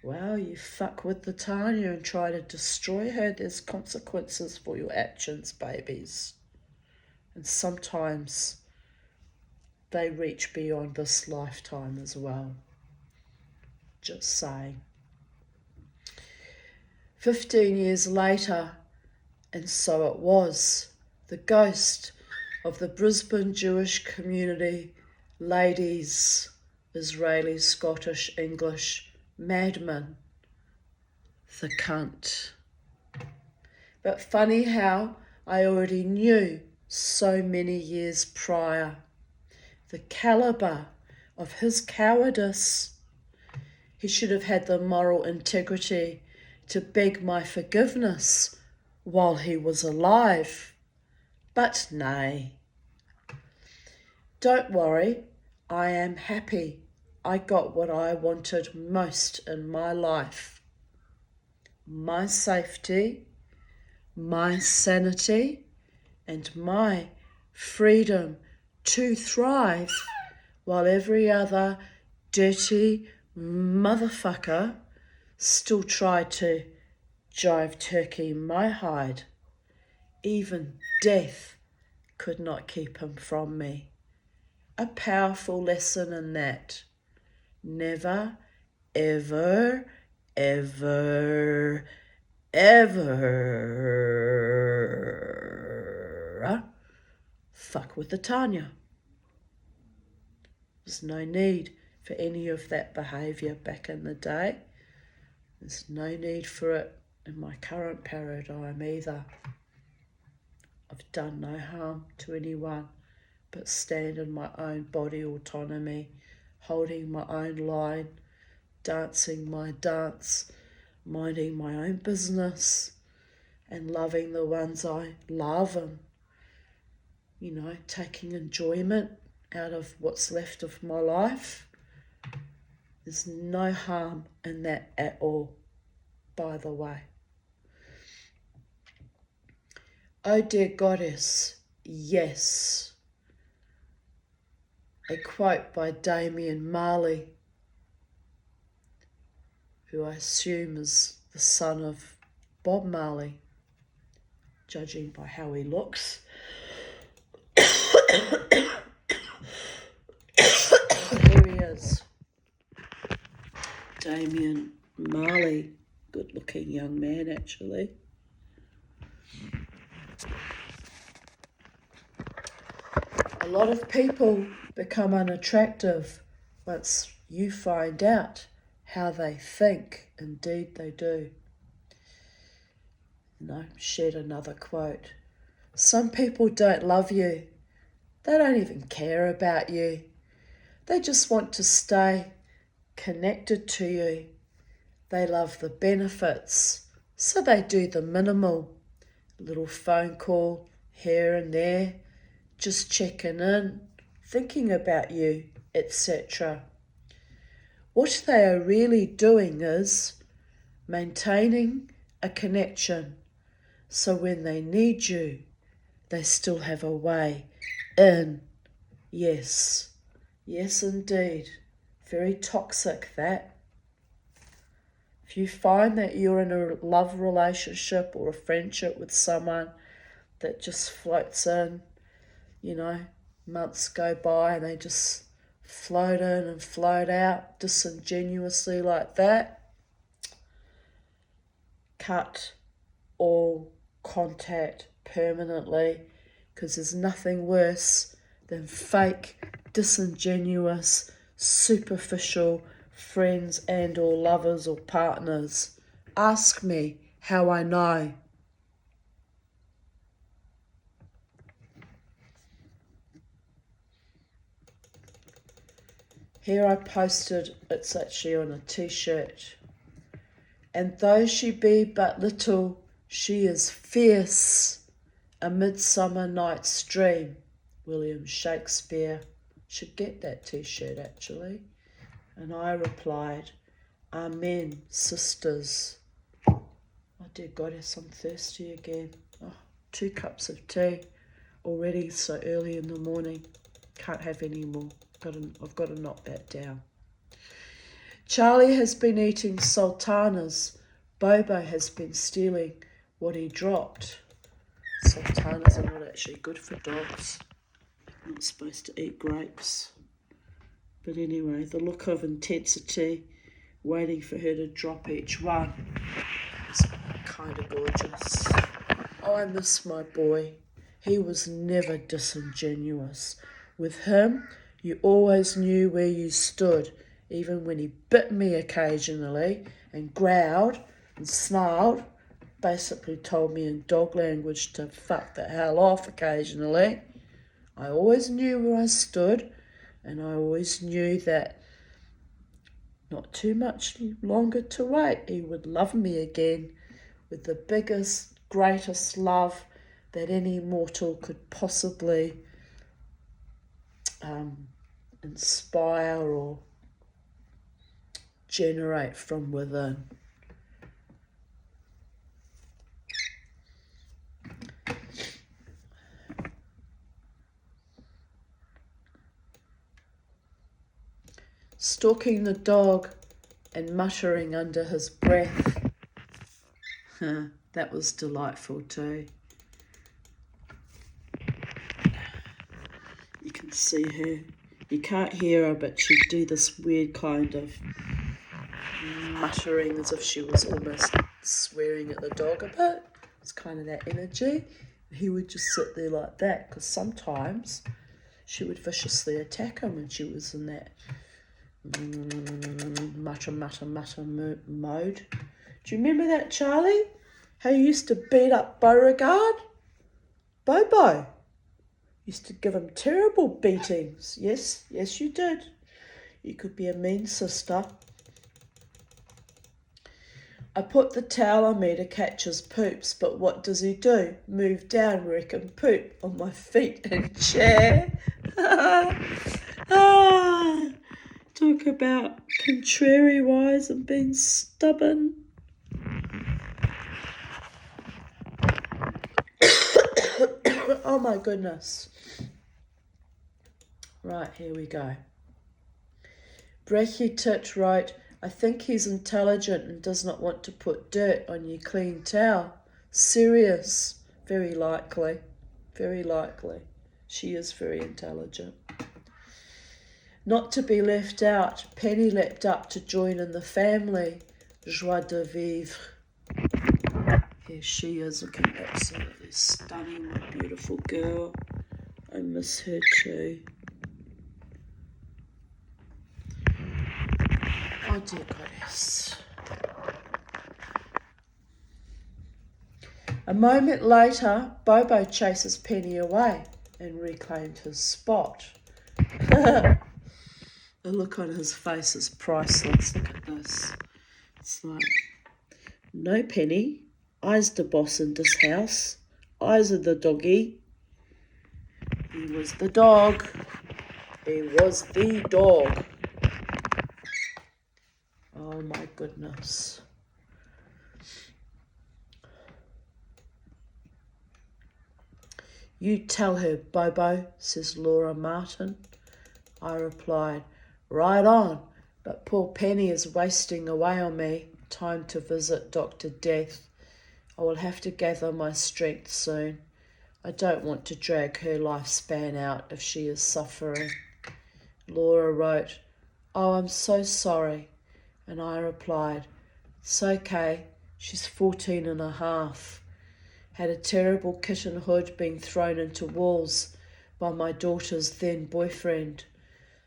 Well, you fuck with the Tanya and try to destroy her, there's consequences for your actions, babies. And sometimes they reach beyond this lifetime as well. Just saying. 15 years later, and so it was, the ghost of the Brisbane Jewish community, ladies, Israeli, Scottish, English, madman, the cunt. But funny how I already knew so many years prior the calibre of his cowardice. He should have had the moral integrity to beg my forgiveness while he was alive. But nay. Don't worry, I am happy. I got what I wanted most in my life. My safety, my sanity, and my freedom to thrive, while every other dirty motherfucker still tried to jive turkey my hide. Even death could not keep him from me. A powerful lesson in that. Never, ever, ever, ever fuck with the Tanya. There's no need for any of that behaviour back in the day. There's no need for it in my current paradigm either. I've done no harm to anyone but stand in my own body autonomy, holding my own line, dancing my dance, minding my own business, and loving the ones I love, and, taking enjoyment out of what's left of my life. There's no harm in that at all, by the way. Oh dear goddess, yes. A quote by Damian Marley, who I assume is the son of Bob Marley, judging by how he looks. Here he is. Damian Marley, good looking young man actually. A lot of people become unattractive once you find out how they think. Indeed they do. Shared another quote. Some people don't love you. They don't even care about you. They just want to stay connected to you. They love the benefits, so they do the minimal. A little phone call here and there, just checking in, thinking about you, etc. What they are really doing is maintaining a connection, so when they need you, they still have a way in. Yes, yes indeed. Very toxic, that. If you find that you're in a love relationship or a friendship with someone that just floats in, months go by and they just float in and float out disingenuously like that, cut all contact permanently, because there's nothing worse than fake, disingenuous, superficial friends and or lovers or partners. Ask me how I know. Here I posted, it's actually on a t-shirt. And though she be but little, she is fierce. A Midsummer Night's Dream, William Shakespeare. Should get that t-shirt actually. And I replied, Amen, sisters. Oh dear God, I'm thirsty again. 2 cups of tea already so early in the morning. Can't have any more. I've got to knock that down. Charlie has been eating sultanas. Bobo has been stealing what he dropped. Sultanas are not actually good for dogs. They're not supposed to eat grapes. But anyway, the look of intensity, waiting for her to drop each one, is kind of gorgeous. Oh, I miss my boy. He was never disingenuous. With him, you always knew where you stood, even when he bit me occasionally and growled and snarled, basically told me in dog language to fuck the hell off occasionally. I always knew where I stood, and I always knew that not too much longer to wait, he would love me again with the biggest, greatest love that any mortal could possibly inspire or generate from within. Stalking the dog and muttering under his breath. That was delightful too. You can see her. You can't hear her, but she'd do this weird kind of muttering as if she was almost swearing at the dog a bit. It's kind of that energy. He would just sit there like that, because sometimes she would viciously attack him when she was in that mutter mode. Do you remember that, Charlie? How you used to beat up Beauregard? Bobo. Used to give him terrible beatings. Yes, you did. You could be a mean sister. I put the towel on me to catch his poops, but what does he do? Move down where he can poop on my feet and chair. Talk about contrary-wise and being stubborn. Oh my goodness. Right, here we go. Brecky Tit wrote, I think he's intelligent and does not want to put dirt on your clean towel. Serious. Very likely. Very likely. She is very intelligent. Not to be left out, Penny leapt up to join in the family. Joie de vivre. Here she is, looking absolutely stunning, my beautiful girl. I miss her too. Oh dear goddess. A moment later, Bobo chases Penny away and reclaimed his spot. The look on his face is priceless. Look at this. It's like, no, Penny, I's the boss in this house. I's the doggy. He was the dog. He was the dog. Oh my goodness. You tell her, Bobo, says Laura Martin. I replied, right on, but poor Penny is wasting away on me. Time to visit Dr. Death. I will have to gather my strength soon. I don't want to drag her lifespan out if she is suffering. Laura wrote, oh, I'm so sorry. And I replied, it's okay, she's 14 and a half. Had a terrible kittenhood being thrown into walls by my daughter's then boyfriend.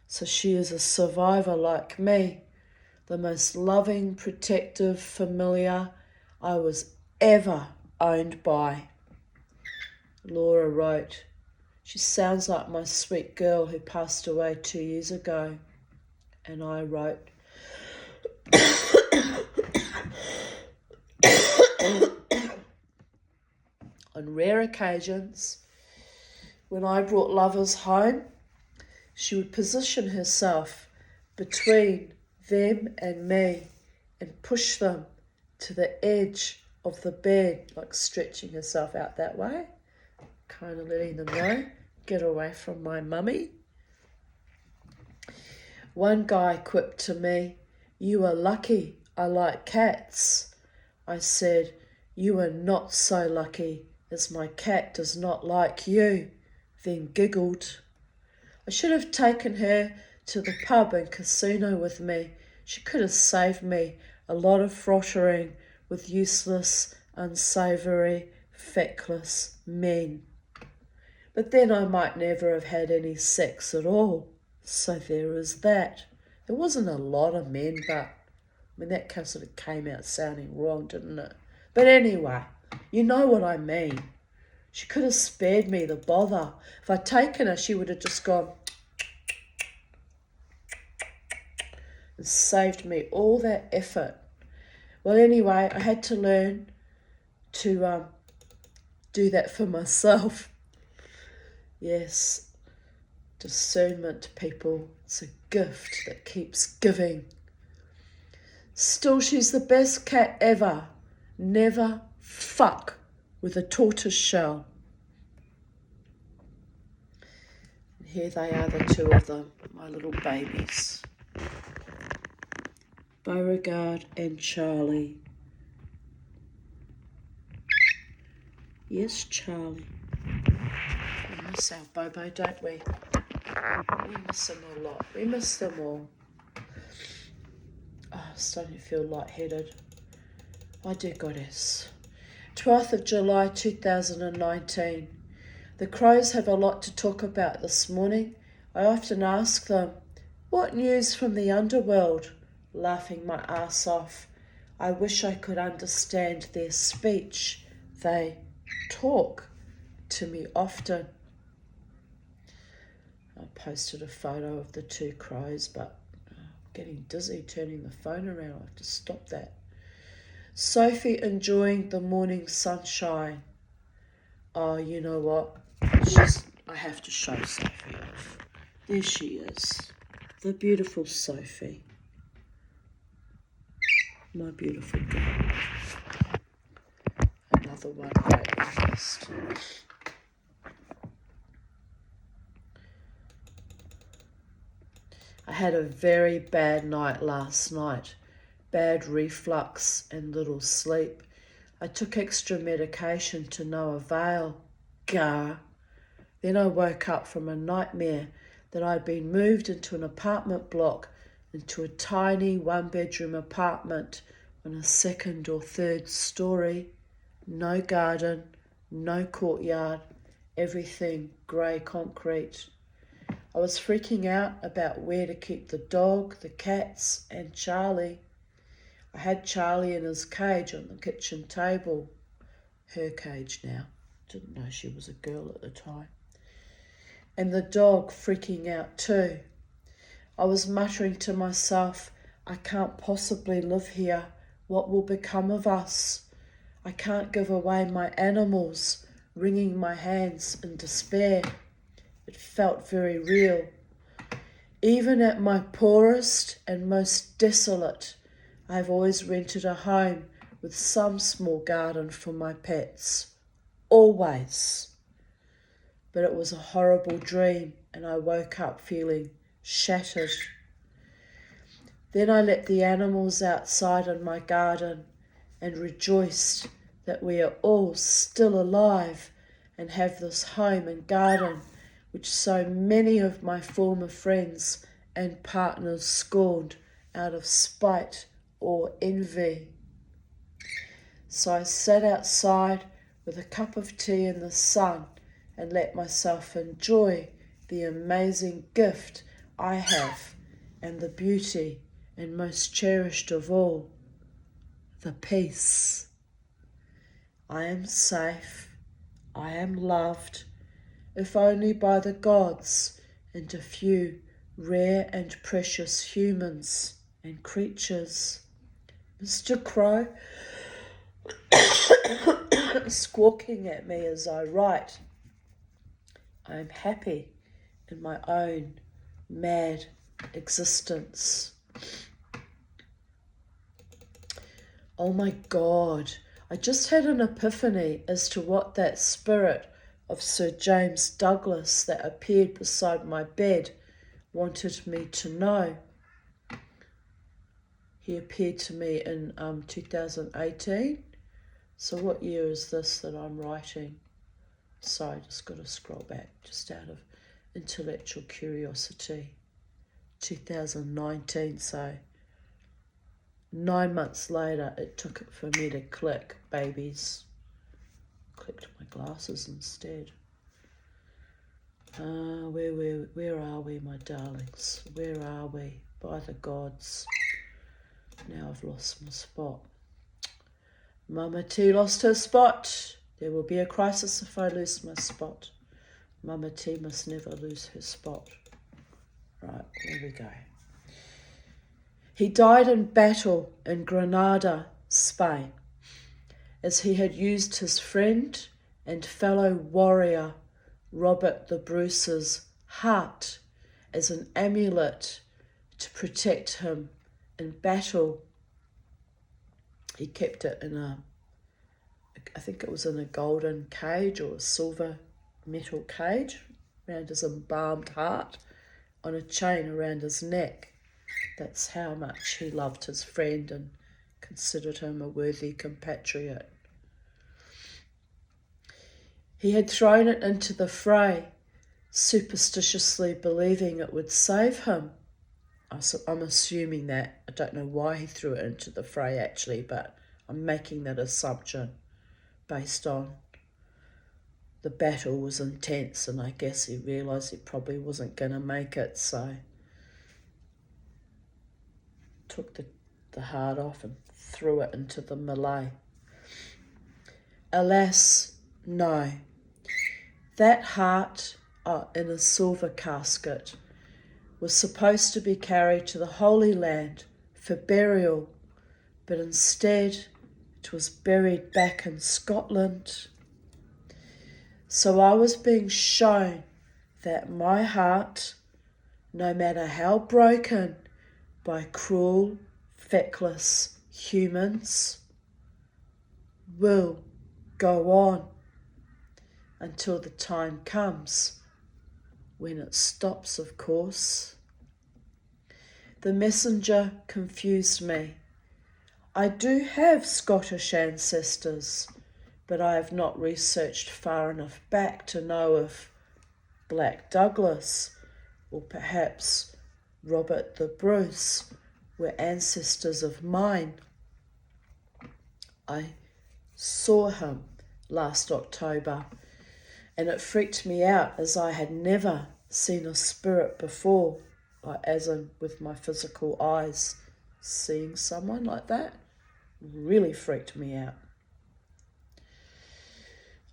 So she is a survivor like me, the most loving, protective familiar I was ever owned by. Laura wrote, she sounds like my sweet girl who passed away 2 years ago. And I wrote, on rare occasions, when I brought lovers home, she would position herself between them and me and push them to the edge of the bed, like stretching herself out that way, kind of letting them know, get away from my mummy. One guy quipped to me, you are lucky, I like cats. I said, you are not so lucky, as my cat does not like you, then giggled. I should have taken her to the pub and casino with me. She could have saved me a lot of frottering with useless, unsavoury, feckless men. But then I might never have had any sex at all. So there is that. There wasn't a lot of men, but I mean, that sort of came out sounding wrong, didn't it? But anyway, you know what I mean. She could have spared me the bother. If I'd taken her, she would have just gone and saved me all that effort. Well, anyway, I had to learn to do that for myself. Yes, discernment, people. It's a gift that keeps giving. Still, she's the best cat ever. Never fuck with a tortoise shell. And here they are, the two of them, my little babies. Beauregard and Charlie. Yes, Charlie. We miss our Bobo, don't we? We miss him a lot. We miss them all. Oh, I'm starting to feel lightheaded. My dear goddess. 12th of July 2019. The crows have a lot to talk about this morning. I often ask them, what news from the underworld? Laughing my ass off. I wish I could understand their speech. They talk to me often. I posted a photo of the two crows, but I'm getting dizzy turning the phone around. I have to stop that. Sophie enjoying the morning sunshine. Oh, you know what? I have to show Sophie off. There she is. The beautiful Sophie. My beautiful girl. Another one great list. I had a very bad night last night. Bad reflux and little sleep. I took extra medication to no avail. Gah. Then I woke up from a nightmare that I'd been moved into an apartment block, into a tiny one-bedroom apartment on a second or third story. No garden, no courtyard, everything grey concrete. I was freaking out about where to keep the dog, the cats, and Charlie. I had Charlie in his cage on the kitchen table. her cage now. Didn't know she was a girl at the time. And the dog freaking out too. I was muttering to myself, I can't possibly live here. What will become of us? I can't give away my animals, wringing my hands in despair. It felt very real. Even at my poorest and most desolate, I've always rented a home with some small garden for my pets. Always. But it was a horrible dream, and I woke up feeling shattered. Then I let the animals outside in my garden and rejoiced that we are all still alive and have this home and garden which so many of my former friends and partners scorned out of spite or envy. So I sat outside with a cup of tea in the sun and let myself enjoy the amazing gift I have and the beauty and most cherished of all, the peace. I am safe, I am loved, if only by the gods and a few rare and precious humans and creatures. Mr. Crow squawking at me as I write. I am happy in my own mad existence. Oh my God, I just had an epiphany as to what that spirit of Sir James Douglas that appeared beside my bed wanted me to know. He appeared to me in 2018. So what year is this that I'm writing? Sorry, just got to scroll back just out of intellectual curiosity. 2019, so 9 months later it took it for me to click, babies. Clicked my glasses instead. Where are we, my darlings? Where are we? By the gods. Now I've lost my spot. Mama T lost her spot. There will be a crisis if I lose my spot. Mama T must never lose her spot. Right, there we go. He died in battle in Granada, Spain, as he had used his friend and fellow warrior Robert the Bruce's heart as an amulet to protect him in battle. He kept it in I think it was in a golden cage or a silver metal cage around his embalmed heart on a chain around his neck. That's how much he loved his friend and considered him a worthy compatriot. He had thrown it into the fray, superstitiously believing it would save him. I'm assuming that. I don't know why he threw it into the fray actually, but I'm making that assumption based on the battle was intense and I guess he realised he probably wasn't going to make it, so took the heart off and threw it into the melee. Alas, no. That heart, in a silver casket, was supposed to be carried to the Holy Land for burial, but instead it was buried back in Scotland. So I was being shown that my heart, no matter how broken by cruel, feckless humans, will go on until the time comes when it stops, of course. The messenger confused me. I do have Scottish ancestors, but I have not researched far enough back to know if Black Douglas or perhaps Robert the Bruce were ancestors of mine. I saw him last October and it freaked me out as I had never seen a spirit before, like as in with my physical eyes. Seeing someone like that really freaked me out.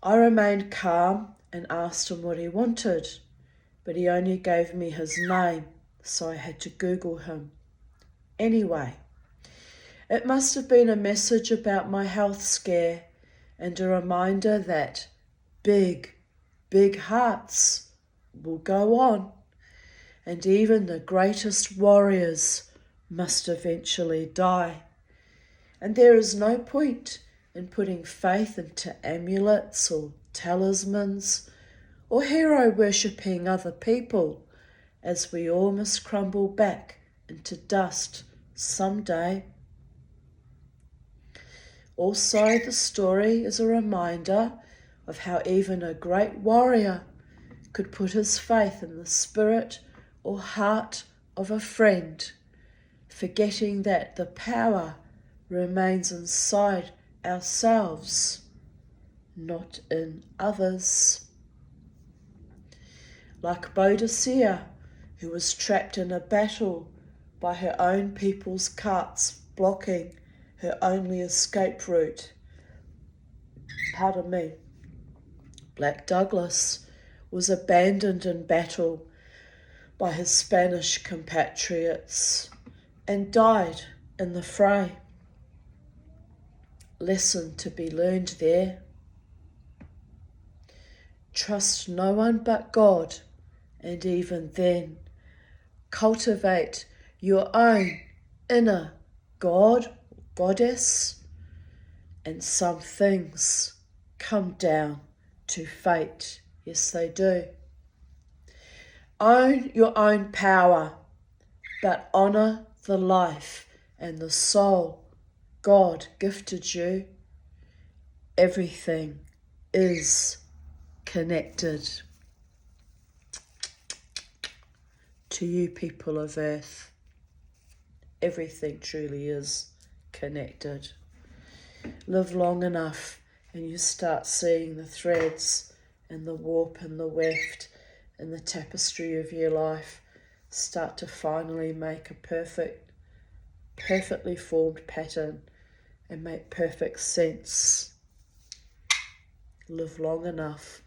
I remained calm and asked him what he wanted, but he only gave me his name, so I had to Google him. Anyway, it must have been a message about my health scare and a reminder that big, big hearts will go on, and even the greatest warriors must eventually die. And there is no point in putting faith into amulets or talismans or hero worshipping other people, as we all must crumble back into dust someday. Also, the story is a reminder of how even a great warrior could put his faith in the spirit or heart of a friend, forgetting that the power remains inside ourselves, not in others. Like Boadicea, who was trapped in a battle by her own people's carts blocking her only escape route. Black Douglas was abandoned in battle by his Spanish compatriots and died in the fray. Lesson to be learned there. Trust no one but God, and even then, cultivate your own inner God, goddess, and some things come down to fate. Yes, they do. Own your own power, but honour the life and the soul God gifted you. Everything is connected. To you people of Earth, everything truly is connected. Live long enough and you start seeing the threads and the warp and the weft and the tapestry of your life start to finally make a perfectly formed pattern and make perfect sense. Live long enough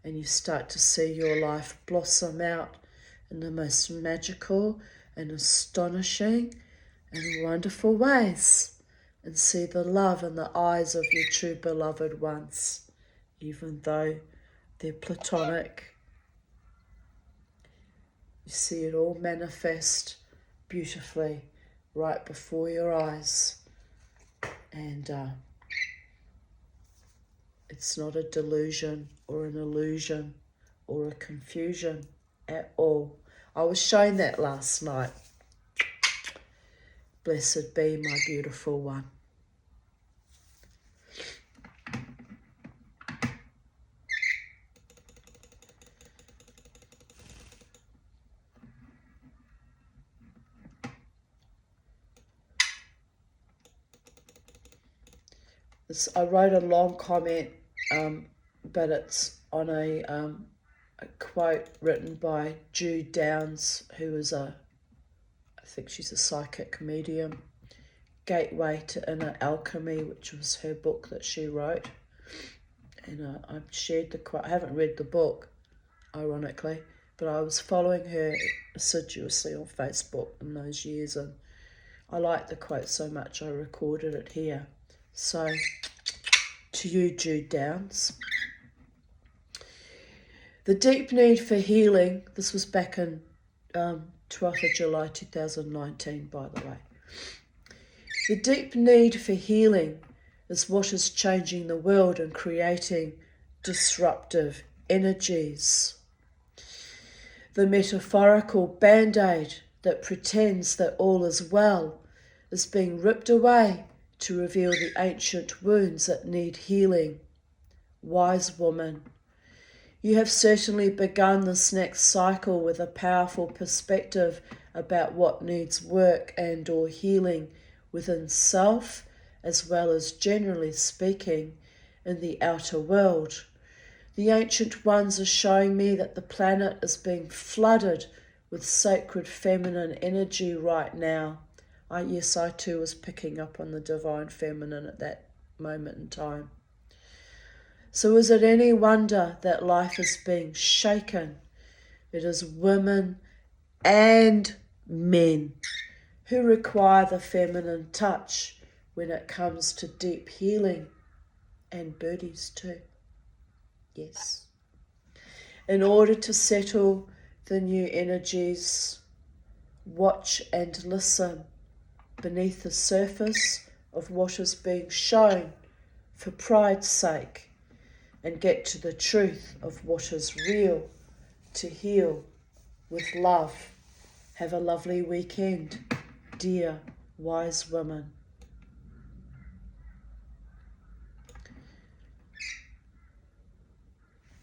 and you start to see your life blossom out in the most magical and astonishing and wonderful ways, and see the love in the eyes of your true beloved ones, even though they're platonic. You see it all manifest beautifully right before your eyes, and it's not a delusion or an illusion or a confusion at all. I was shown that last night. Blessed be my beautiful one. I wrote a long comment, but it's on a quote written by Jude Downs, who is I think she's a psychic medium. Gateway to Inner Alchemy, which was her book that she wrote. And I've shared the quote. I haven't read the book, ironically, but I was following her assiduously on Facebook in those years, and I liked the quote so much I recorded it here. So, to you, Jude Downs. The deep need for healing, this was back in 12th of July 2019, by the way. The deep need for healing is what is changing the world and creating disruptive energies. The metaphorical band-aid that pretends that all is well is being ripped away to reveal the ancient wounds that need healing. Wise woman, you have certainly begun this next cycle with a powerful perspective about what needs work and or healing within self, as well as generally speaking in the outer world. The ancient ones are showing me that the planet is being flooded with sacred feminine energy right now. Yes, I too was picking up on the divine feminine at that moment in time. So is it any wonder that life is being shaken? It is women and men who require the feminine touch when it comes to deep healing, and birdies too. Yes. In order to settle the new energies, watch and listen beneath the surface of what is being shown for pride's sake, and get to the truth of what is real to heal with love. Have a lovely weekend, dear wise women.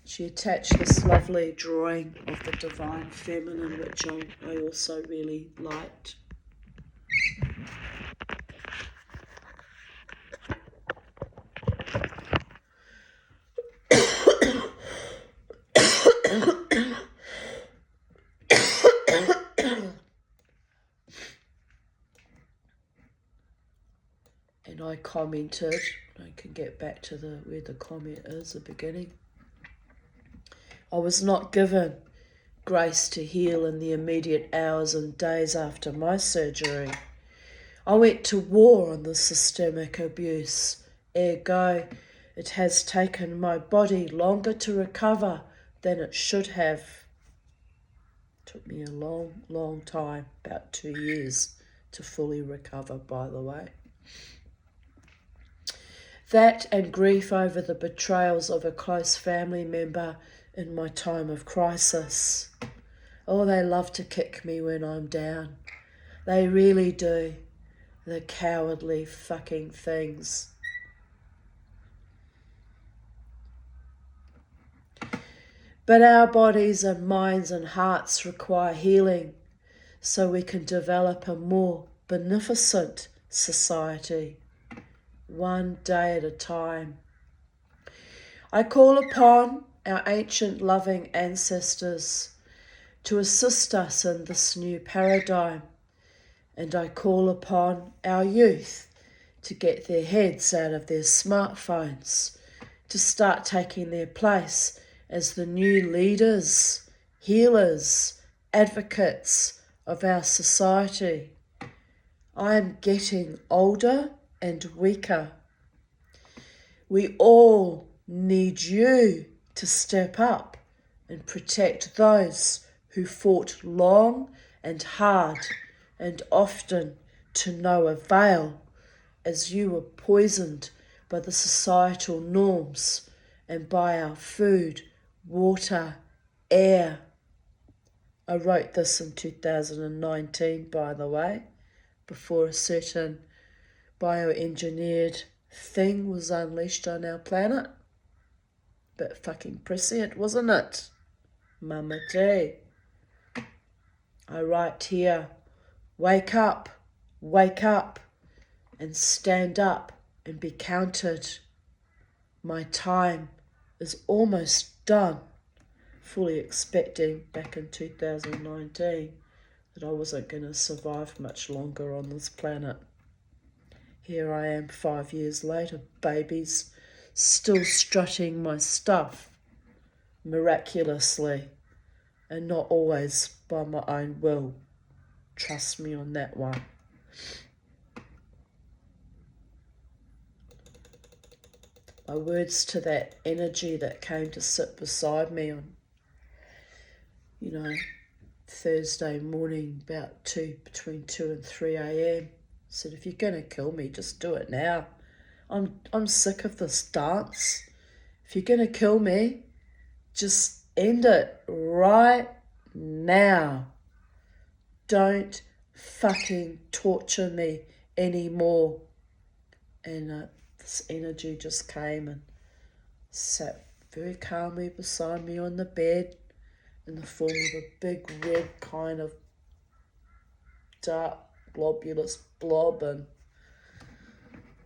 She attached this lovely drawing of the Divine Feminine, which I also really liked. And I commented, I can get back to where the comment is, the beginning. I was not given grace to heal in the immediate hours and days after my surgery. I went to war on the systemic abuse. Ergo, it has taken my body longer to recover than it should have. It took me a long, long time, about 2 years, to fully recover, by the way. That and grief over the betrayals of a close family member in my time of crisis. Oh, they love to kick me when I'm down. They really do. The cowardly fucking things. But our bodies and minds and hearts require healing so we can develop a more beneficent society, one day at a time. I call upon our ancient loving ancestors to assist us in this new paradigm, and I call upon our youth to get their heads out of their smartphones, to start taking their place as the new leaders, healers, advocates of our society. I am getting older and weaker. We all need you to step up and protect those who fought long and hard and often to no avail, as you were poisoned by the societal norms and by our food, water, air. I wrote this in 2019, by the way, before a certain bioengineered thing was unleashed on our planet. Bit fucking prescient, wasn't it? Mama T. I write here, wake up, and stand up and be counted. My time is almost done. Fully expecting back in 2019 that I wasn't going to survive much longer on this planet. Here I am 5 years later, babies, still strutting my stuff, miraculously, and not always by my own will. Trust me on that one. My words to that energy that came to sit beside me on, Thursday morning about between 2 and 3 a.m. said, if you're going to kill me, just do it now. I'm sick of this dance. If you're going to kill me, just end it right now. Don't fucking torture me anymore. And this energy just came and sat very calmly beside me on the bed in the form of a big red kind of dark globulous blob, and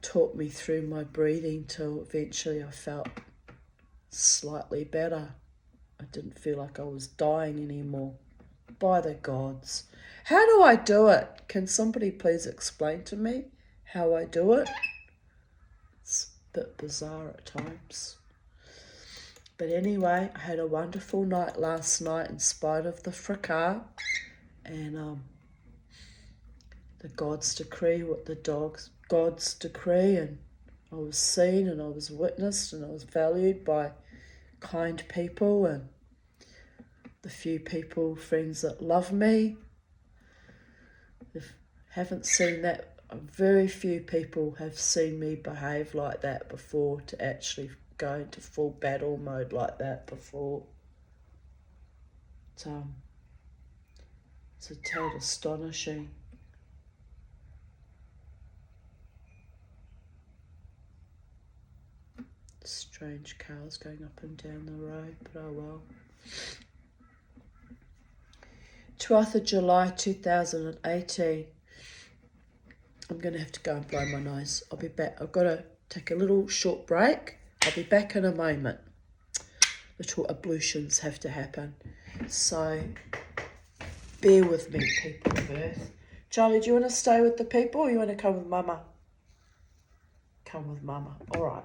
talked me through my breathing till eventually I felt slightly better. I didn't feel like I was dying anymore. By the gods. How do I do it? Can somebody please explain to me how I do it? It's a bit bizarre at times. But anyway, I had a wonderful night last night in spite of the fracas. And the gods decree what the gods decree, and I was seen and I was witnessed and I was valued by kind people, and the few people, friends that love me. Haven't seen that. Very few people have seen me behave like that before, to actually go into full battle mode like that before. It's a tad astonishing. Strange cars going up and down the road, but oh well. 12th of July 2018. I'm going to have to go and blow my nose. I'll be back. I've got to take a little short break. I'll be back in a moment. Little ablutions have to happen. So bear with me, people of Earth. Charlie, do you want to stay with the people or you want to come with Mama? Come with Mama. All right.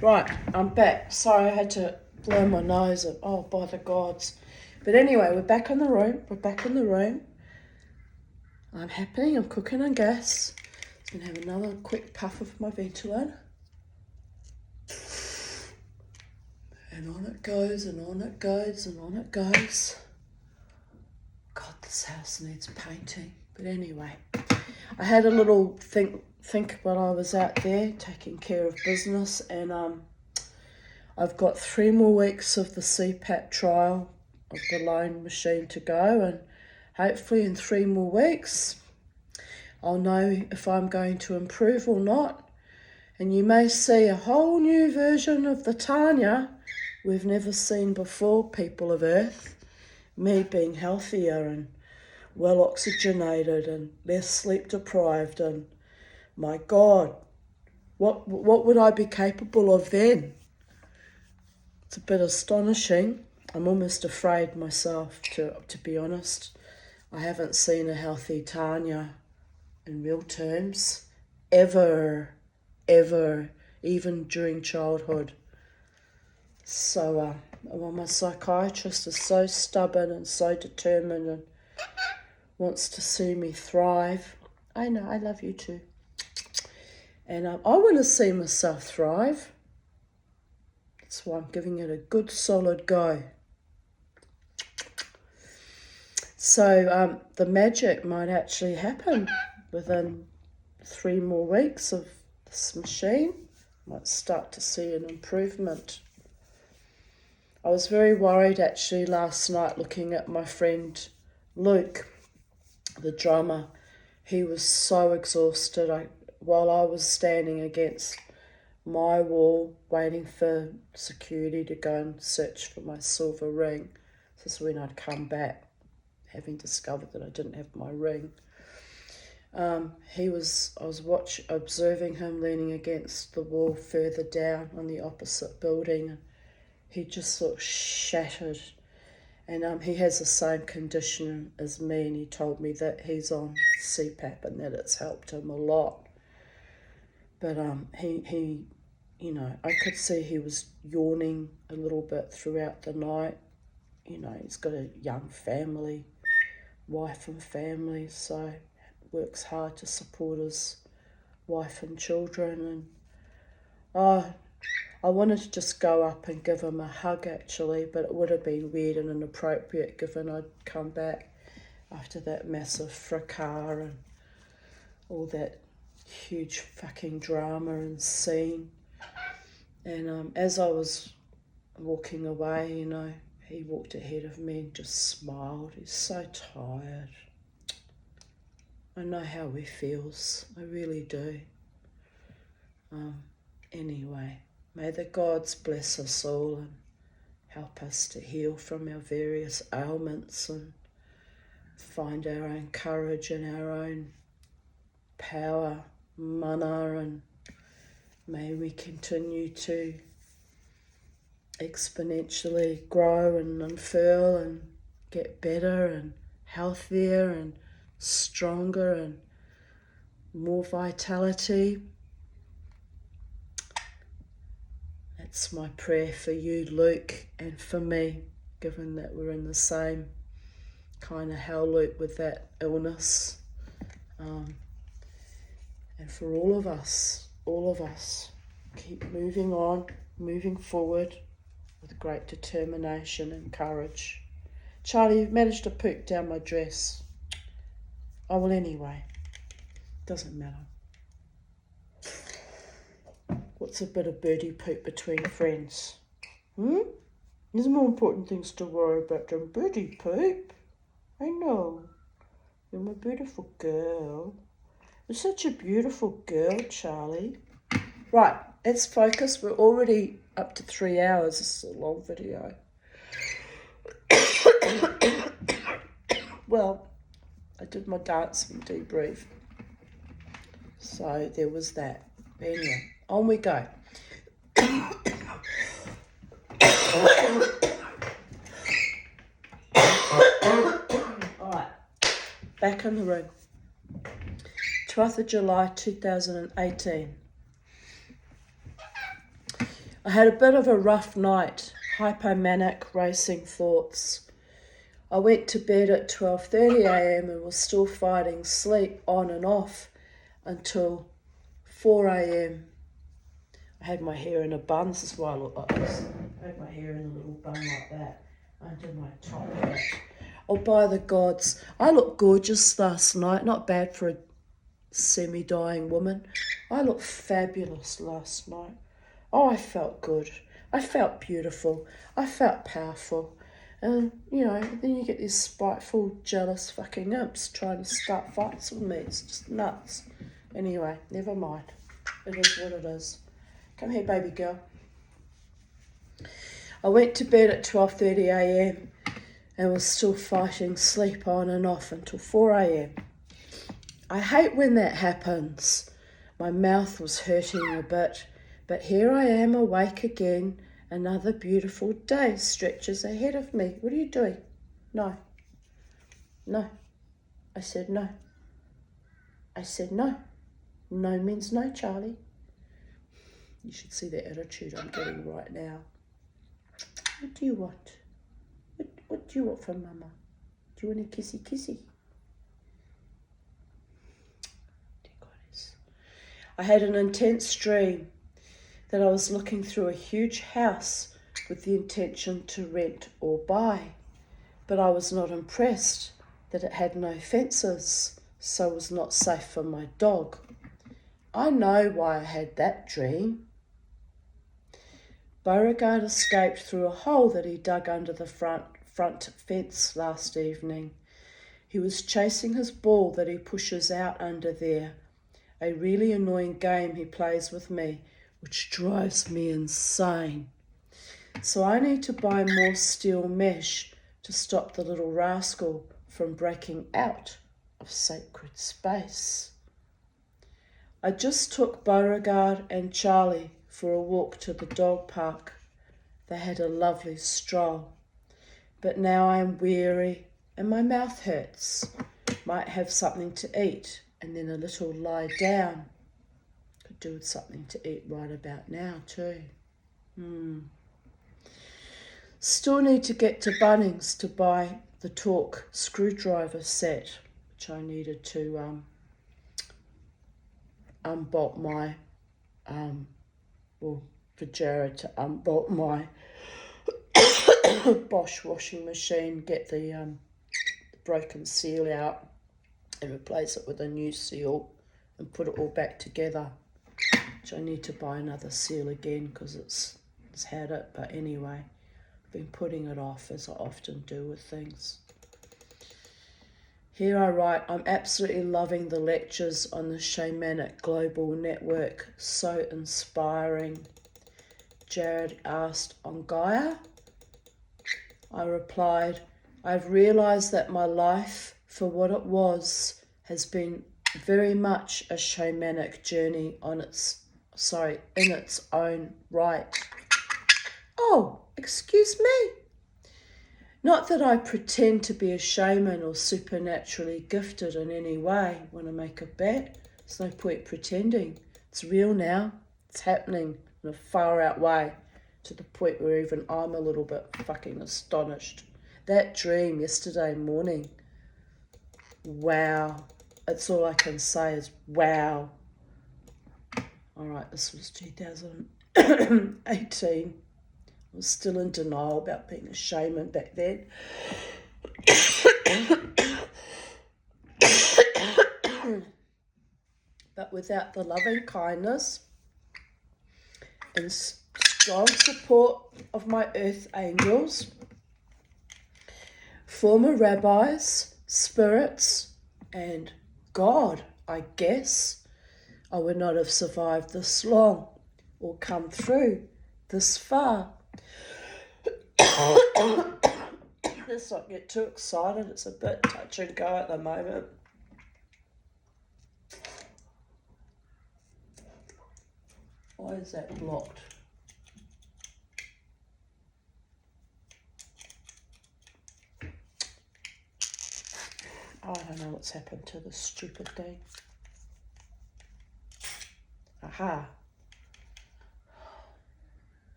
Right, I'm back. Sorry, I had to blow my nose and oh, by the gods. But anyway, we're back in the room. We're back in the room. I'm happy. I'm cooking on gas. I'm going to have another quick puff of my Ventolin. And on it goes, and on it goes, and on it goes. God, this house needs painting. But anyway, I had a little think while I was out there taking care of business, and I've got 3 more weeks of the CPAP trial of the loan machine to go, and hopefully in 3 more weeks I'll know if I'm going to improve or not, and you may see a whole new version of the Tanya we've never seen before, people of Earth. Me being healthier and well oxygenated and less sleep deprived, and my God, what would I be capable of then? It's a bit astonishing. I'm almost afraid myself, to be honest. I haven't seen a healthy Tanya in real terms ever, even during childhood. So Well, my psychiatrist is so stubborn and so determined and wants to see me thrive. I know, I love you too. And I want to see myself thrive. That's why I'm giving it a good solid go. So the magic might actually happen within 3 more weeks of this machine. Might start to see an improvement. I was very worried actually last night looking at my friend Luke, the drummer. He was so exhausted. While I was standing against my wall waiting for security to go and search for my silver ring. This is when I'd come back, having discovered that I didn't have my ring. I was observing him leaning against the wall further down on the opposite building. He just sort of shattered. And he has the same condition as me, and he told me that he's on CPAP and that it's helped him a lot. But he, you know, I could see he was yawning a little bit throughout the night. You know, he's got a young family, wife and family, so works hard to support his wife and children. And I wanted to just go up and give him a hug actually, but it would have been weird and inappropriate given I'd come back after that massive fracas and all that huge fucking drama and scene. And as I was walking away, you know, he walked ahead of me and just smiled. He's so tired. I know how he feels. I really do. Anyway, may the gods bless us all and help us to heal from our various ailments and find our own courage and our own power, mana, and may we continue to exponentially grow and unfurl and get better and healthier and stronger and more vitality. That's my prayer for you, Luke, and for me, given that we're in the same kind of hell loop with that illness. And for all of us, keep moving on, moving forward with great determination and courage. Charlie, you've managed to poop down my dress. Oh, well, anyway, doesn't matter. What's a bit of birdie poop between friends? There's more important things to worry about than birdie poop. I know. You're my beautiful girl. You're such a beautiful girl, Charlie. Right, let's focus. We're already up to 3 hours. This is a long video. Well, I did my dancing debrief. So there was that. Anyway, on we go. Alright, back in the room. 12th of July 2018. I had a bit of a rough night, hypomanic racing thoughts. I went to bed at 12:30 a.m. and was still fighting sleep on and off until 4 a.m. I had my hair in a bun. This is why I look like this. I had my hair in a little bun like that under my top hat. Oh, by the gods, I looked gorgeous last night. Not bad for a semi-dying woman. I looked fabulous last night. Oh, I felt good. I felt beautiful. I felt powerful. And, you know, then you get these spiteful, jealous fucking imps trying to start fights with me. It's just nuts. Anyway, never mind. It is what it is. Come here, baby girl. I went to bed at 12:30 a.m. and was still fighting sleep on and off until 4 a.m. I hate when that happens. My mouth was hurting a bit, but here I am awake again. Another beautiful day stretches ahead of me. What are you doing? No. No. I said no. I said no. No means no, Charlie. You should see the attitude I'm getting right now. What do you want? What do you want from Mama? Do you want a kissy kissy? Dear goddess. I had an intense dream that I was looking through a huge house with the intention to rent or buy, but I was not impressed that it had no fences, so was not safe for my dog. I know why I had that dream. Beauregard escaped through a hole that he dug under the front fence last evening. He was chasing his ball that he pushes out under there, a really annoying game he plays with me, which drives me insane. So I need to buy more steel mesh to stop the little rascal from breaking out of sacred space. I just took Beauregard and Charlie for a walk to the dog park. They had a lovely stroll. But now I am weary and my mouth hurts. Might have something to eat and then a little lie down. Could do with something to eat right about now too. Still need to get to Bunnings to buy the torque screwdriver set, which I needed to unbolt my, for Jared to unbolt my Bosch washing machine, get the broken seal out and replace it with a new seal and put it all back together, which I need to buy another seal again because it's had it, but anyway. Been putting it off as I often do with things. Here I write, I'm absolutely loving the lectures on the Shamanic Global Network. So inspiring. Jared asked, on Gaia? I replied, I've realised that my life, for what it was, has been very much a shamanic journey in its own right. Oh, excuse me. Not that I pretend to be a shaman or supernaturally gifted in any way when I make a bet. There's no point pretending. It's real now. It's happening in a far out way to the point where even I'm a little bit fucking astonished. That dream yesterday morning, wow. That's all I can say is wow. All right, this was 2018. I was still in denial about being a shaman back then. But without the loving kindness and strong support of my earth angels, former rabbis, spirits, and God, I guess, I would not have survived this long or come through this far. Let's not get too excited. It's a bit touch and go at the moment. Why is that blocked? I don't know what's happened to this stupid thing. Aha.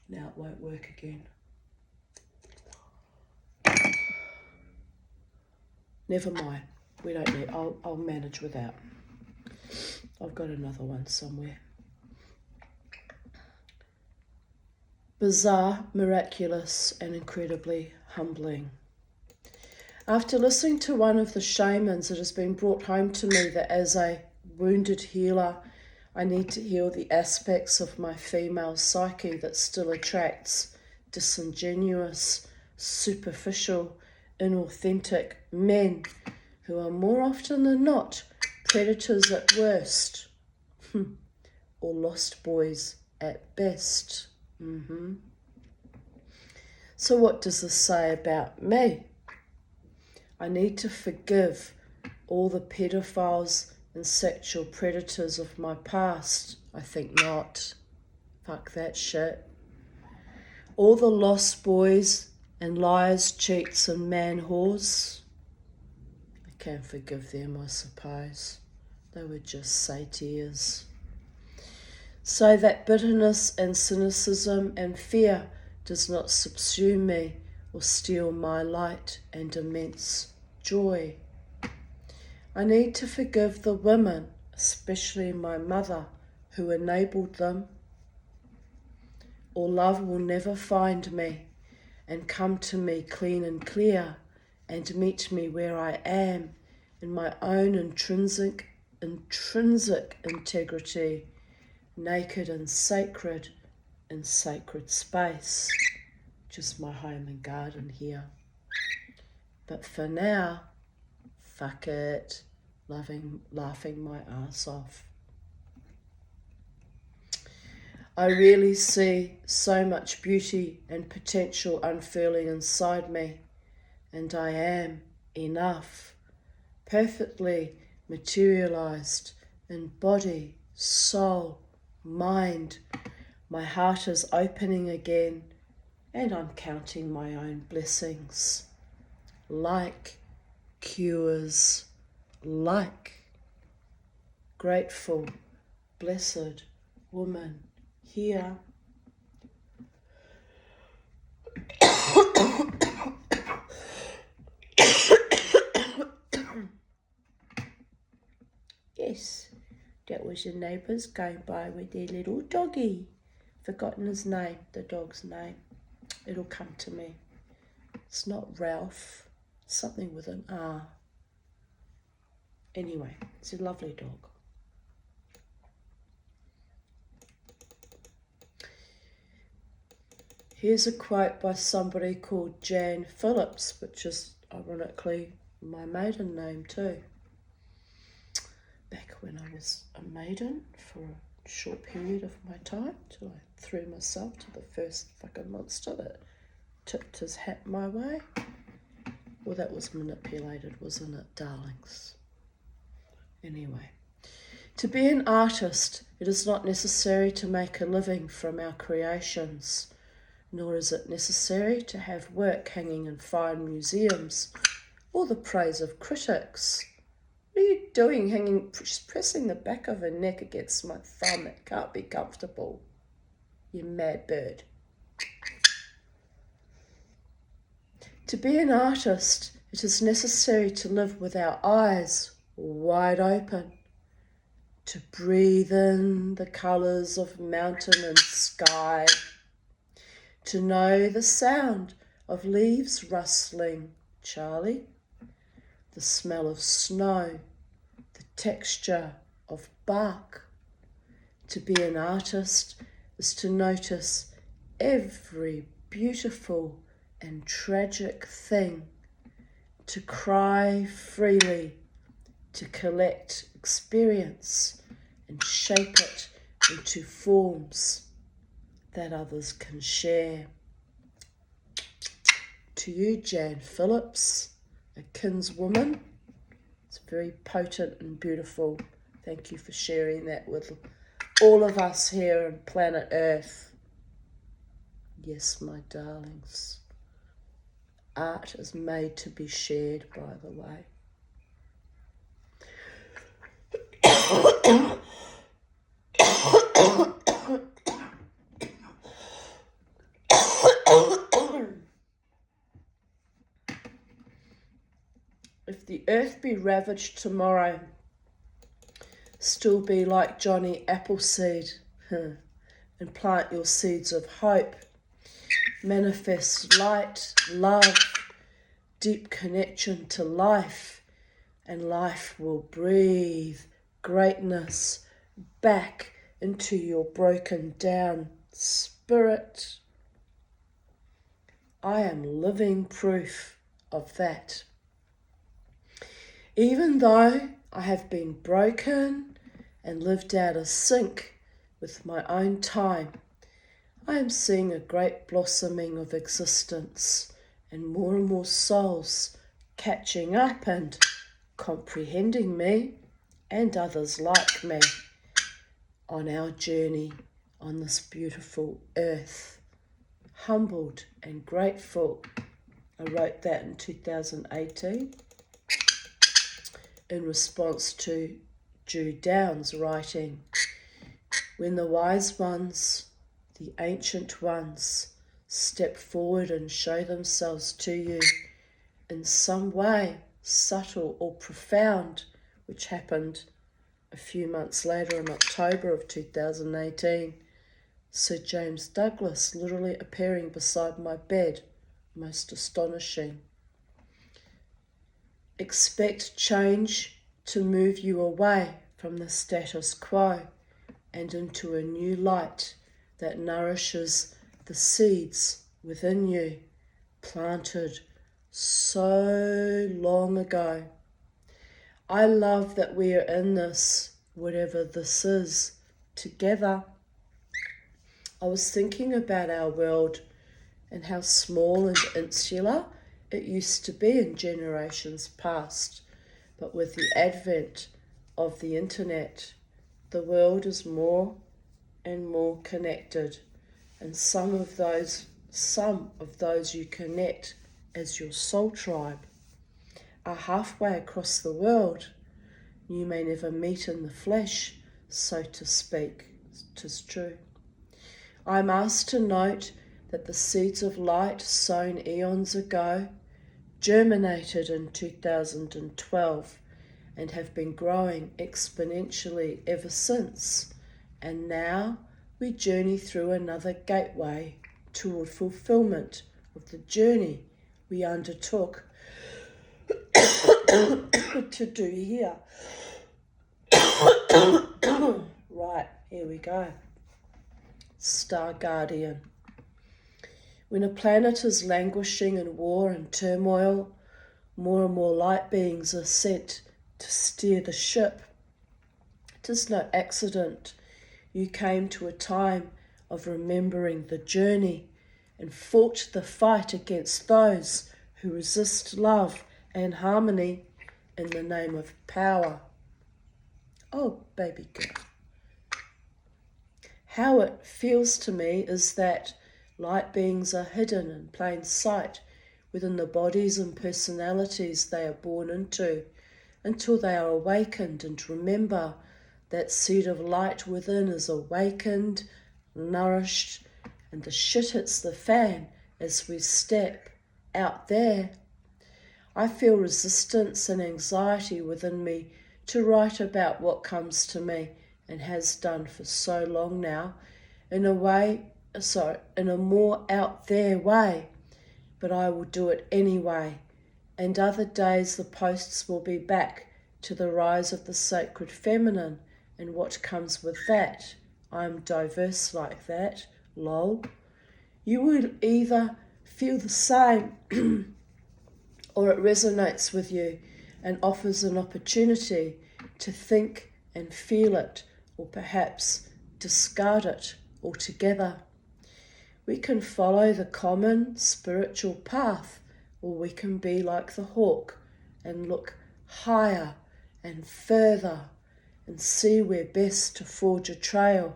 Now it won't work again. Never mind. We don't need. I'll manage without. I've got another one somewhere. Bizarre, miraculous, and incredibly humbling. After listening to one of the shamans, it has been brought home to me that as a wounded healer, I need to heal the aspects of my female psyche that still attracts disingenuous, superficial, inauthentic men who are more often than not predators at worst, or lost boys at best. So what does this say about me? I need to forgive all the pedophiles and sexual predators of my past. I think not. Fuck that shit. All the lost boys and liars, cheats and man whores. I can forgive them, I suppose. They were just satyrs. so that bitterness and cynicism and fear does not subsume me or steal my light and immense joy. I need to forgive the women, especially my mother, who enabled them, or love will never find me and come to me clean and clear and meet me where I am in my own intrinsic integrity, naked and sacred in sacred space, just my home and garden here. But for now, fuck it, laughing my ass off. I really see so much beauty and potential unfurling inside me, and I am enough, perfectly materialized in body, soul, mind. My heart is opening again, and I'm counting my own blessings. Like cures, like grateful, blessed woman here. Yes, that was your neighbours going by with their little doggy. Forgotten his name, the dog's name. It'll come to me. It's not Ralph, something with an R. Anyway, it's a lovely dog. Here's a quote by somebody called Jan Phillips, which is ironically my maiden name too. Back when I was a maiden for a short period of my time, till I threw myself to the first fucking monster that tipped his hat my way. Well, that was manipulated, wasn't it, darlings? Anyway, to be an artist, it is not necessary to make a living from our creations, nor is it necessary to have work hanging in fine museums or the praise of critics. What are you doing pressing the back of her neck against my thumb? It can't be comfortable, you mad bird. To be an artist, it is necessary to live with our eyes wide open, to breathe in the colours of mountain and sky, to know the sound of leaves rustling, Charlie, the smell of snow, the texture of bark. To be an artist is to notice every beautiful and tragic thing, to cry freely, to collect experience and shape it into forms that others can share. To you, Jan Phillips, a kinswoman, it's very potent and beautiful. Thank you for sharing that with all of us here on planet Earth. Yes, my darlings. Art is made to be shared, by the way. If the earth be ravaged tomorrow, still be like Johnny Appleseed and plant your seeds of hope. Manifest light, love, deep connection to life, and life will breathe greatness back into your broken down spirit. I am living proof of that. Even though I have been broken and lived out of sync with my own time, I am seeing a great blossoming of existence and more souls catching up and comprehending me and others like me on our journey on this beautiful earth. Humbled and grateful. I wrote that in 2018 in response to Jude Downs' writing, When the wise ones, the ancient ones, step forward and show themselves to you in some way, subtle or profound, which happened a few months later in October of 2018, Sir James Douglas literally appearing beside my bed, most astonishing. Expect change to move you away from the status quo and into a new light that nourishes the seeds within you, planted so long ago. I love that we are in this, whatever this is, together. I was thinking about our world and how small and insular it used to be in generations past. But with the advent of the internet, the world is more and more connected, and some of those you connect as your soul tribe are halfway across the world. You may never meet in the flesh, so to speak. 'Tis true. I'm asked to note that the seeds of light sown eons ago germinated in 2012 and have been growing exponentially ever since. And now we journey through another gateway toward fulfillment of the journey we undertook to do here. Right, here we go. Star Guardian. When a planet is languishing in war and turmoil, more and more light beings are sent to steer the ship. It is no accident you came to a time of remembering the journey and fought the fight against those who resist love and harmony in the name of power. Oh, baby girl. How it feels to me is that light beings are hidden in plain sight within the bodies and personalities they are born into, until they are awakened and remember that seed of light within is awakened, nourished, and the shit hits the fan as we step out there. I feel resistance and anxiety within me to write about what comes to me and has done for so long now, in a more out there way, but I will do it anyway. And other days the posts will be back to the rise of the sacred feminine and what comes with that. I'm diverse like that, lol. You will either feel the same or it resonates with you and offers an opportunity to think and feel it, or perhaps discard it altogether. We can follow the common spiritual path, or we can be like the hawk and look higher and further and see where best to forge a trail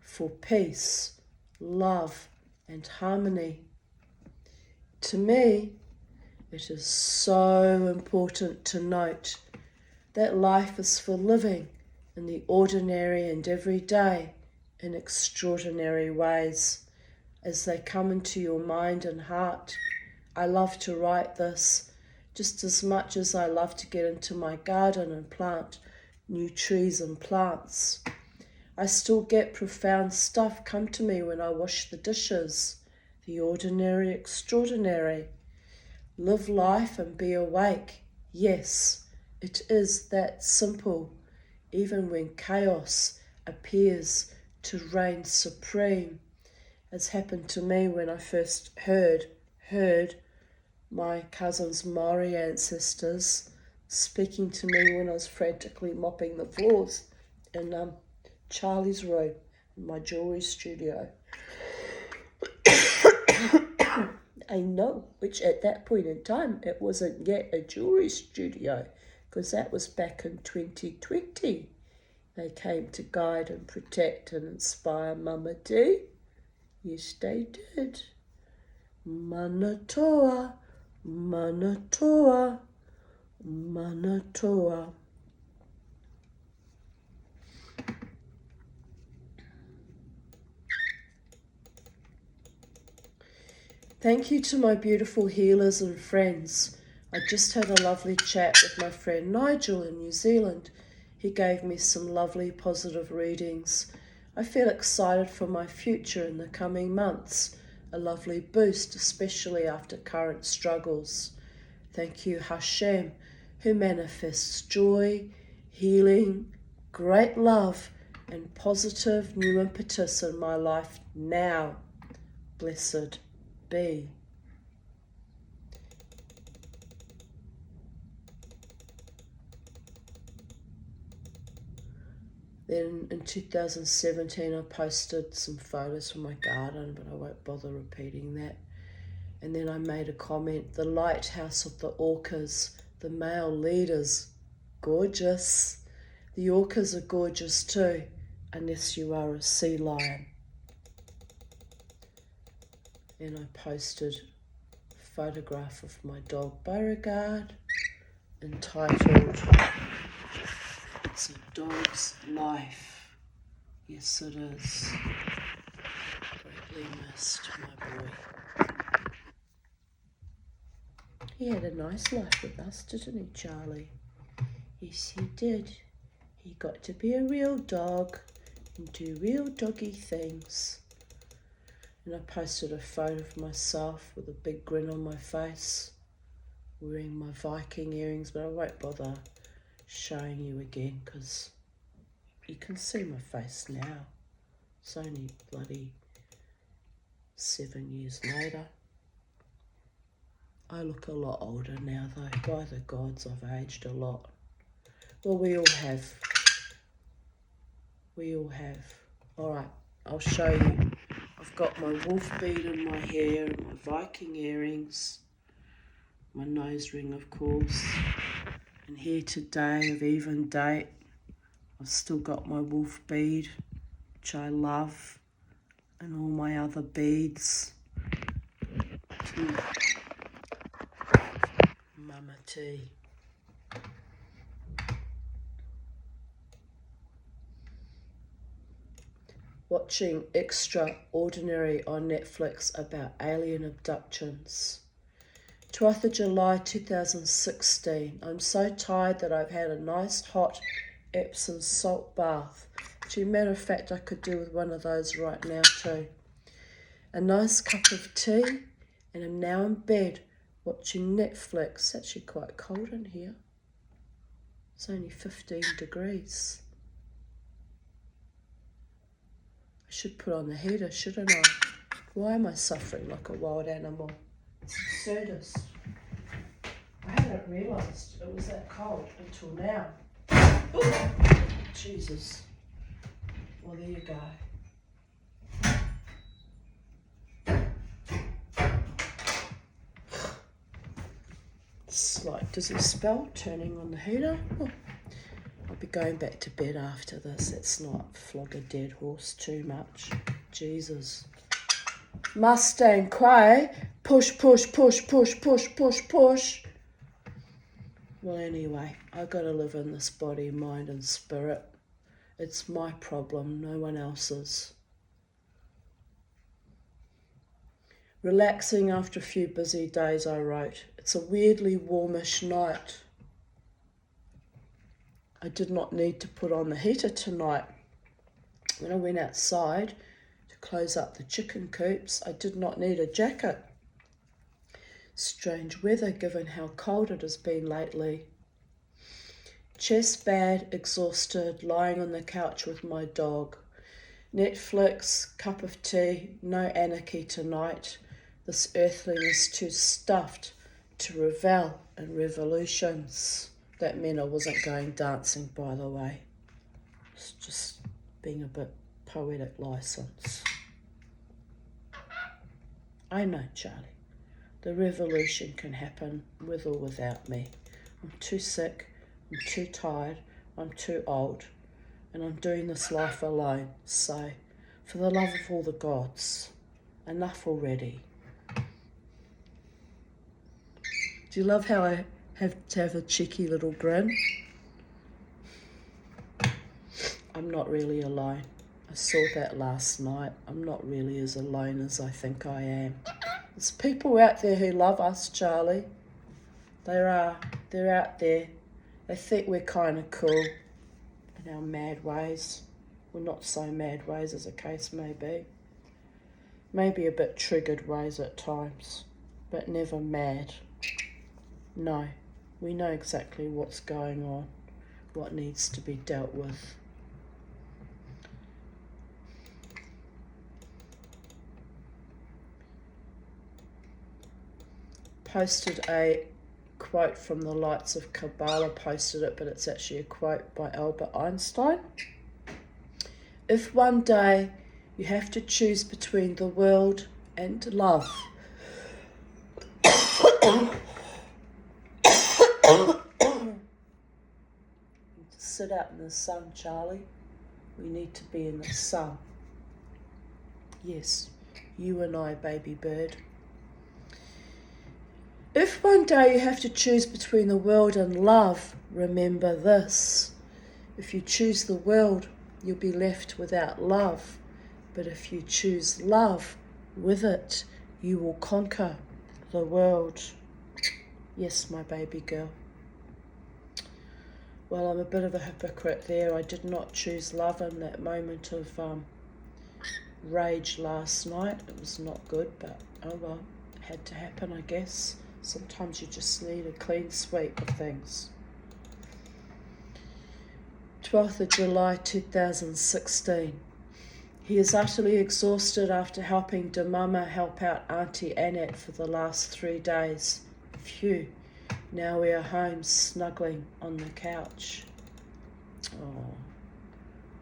for peace, love, and harmony. To me, it is so important to note that life is for living in the ordinary and everyday in extraordinary ways as they come into your mind and heart. I love to write this just as much as I love to get into my garden and plant new trees and plants. I still get profound stuff come to me when I wash the dishes. The ordinary, extraordinary. Live life and be awake. Yes, it is that simple, even when chaos appears to reign supreme, as happened to me when I first heard my cousin's Maori ancestors speaking to me when I was frantically mopping the floors in Charlie's room in my jewelry studio. I know, which at that point in time, it wasn't yet a jewelry studio, because that was back in 2020. They came to guide and protect and inspire Mama D. Yes, they did. Manatoa, Manatoa, Manatoa. Thank you to my beautiful healers and friends. I just had a lovely chat with my friend Nigel in New Zealand. He gave me some lovely positive readings. I feel excited for my future in the coming months. A lovely boost, especially after current struggles. Thank you, Hashem, who manifests joy, healing, great love, and positive new impetus in my life now. Blessed be. Then in 2017 I posted some photos from my garden, but I won't bother repeating that. And then I made a comment, the lighthouse of the orcas, the male leaders, gorgeous. The orcas are gorgeous too, unless you are a sea lion. And I posted a photograph of my dog Beauregard, entitled, It's a Dog's Life. Yes, it is. Greatly missed, my boy. He had a nice life with us, didn't he, Charlie? Yes, he did. He got to be a real dog and do real doggy things. And I posted a photo of myself with a big grin on my face, wearing my Viking earrings, but I won't bother showing you again because you can see my face now. It's only bloody 7 years later. I look a lot older now though. By the gods, I've aged a lot. Well, we all have. We all have. Alright, I'll show you. I've got my wolf bead in my hair, and my Viking earrings, my nose ring of course, and here today of even date, I've still got my wolf bead, which I love, and all my other beads. Mama T. Watching Extraordinary on Netflix about alien abductions. 12th of July 2016. I'm so tired that I've had a nice hot Epsom salt bath. As a matter of fact, I could do with one of those right now too. A nice cup of tea, and I'm now in bed watching Netflix. It's actually quite cold in here. It's only 15 degrees. I should put on the heater, shouldn't I? Why am I suffering like a wild animal? It's absurdist. I hadn't realised it was that cold until now. Ooh, Jesus. Well, there you go. It's like, does it spell turning on the heater? Oh, I'll be going back to bed after this. Let's not flog a dead horse too much. Jesus. Mustang Quay. Push, push, push, push, push, push, push. Well, anyway, I gotta live in this body, mind, and spirit. It's my problem, no one else's. Relaxing after a few busy days, I wrote. It's a weirdly warmish night. I did not need to put on the heater tonight. When I went outside to close up the chicken coops, I did not need a jacket. Strange weather given how cold it has been lately. Chest bad, exhausted, lying on the couch with my dog. Netflix, cup of tea, no anarchy tonight. This earthling is too stuffed to revel in revolutions. That meant I wasn't going dancing, by the way. It's just being a bit poetic license. I know, Charlie. The revolution can happen with or without me. I'm too sick, I'm too tired, I'm too old, and I'm doing this life alone. So, for the love of all the gods, enough already. Do you love how I have to have a cheeky little grin? I'm not really alone. I saw that last night. I'm not really as alone as I think I am. There's people out there who love us, Charlie. There are. They're out there. They think we're kind of cool in our mad ways. Well, not so mad ways as the case may be. Maybe a bit triggered ways at times, but never mad. No, we know exactly what's going on, what needs to be dealt with. Posted a quote from the Lights of Kabbalah, posted it, but it's actually a quote by Albert Einstein. If one day you have to choose between the world and love, sit out in the sun, Charlie. We need to be in the sun. Yes, you and I, baby bird. If one day you have to choose between the world and love, remember this. If you choose the world, you'll be left without love. But if you choose love, with it, you will conquer the world. Yes, my baby girl. Well, I'm a bit of a hypocrite there. I did not choose love in that moment of rage last night. It was not good, but oh well, it had to happen, I guess. Sometimes you just need a clean sweep of things. 12th of July 2016. He is utterly exhausted after helping Damama help out Auntie Annette for the last 3 days. Phew, now we are home snuggling on the couch. Oh,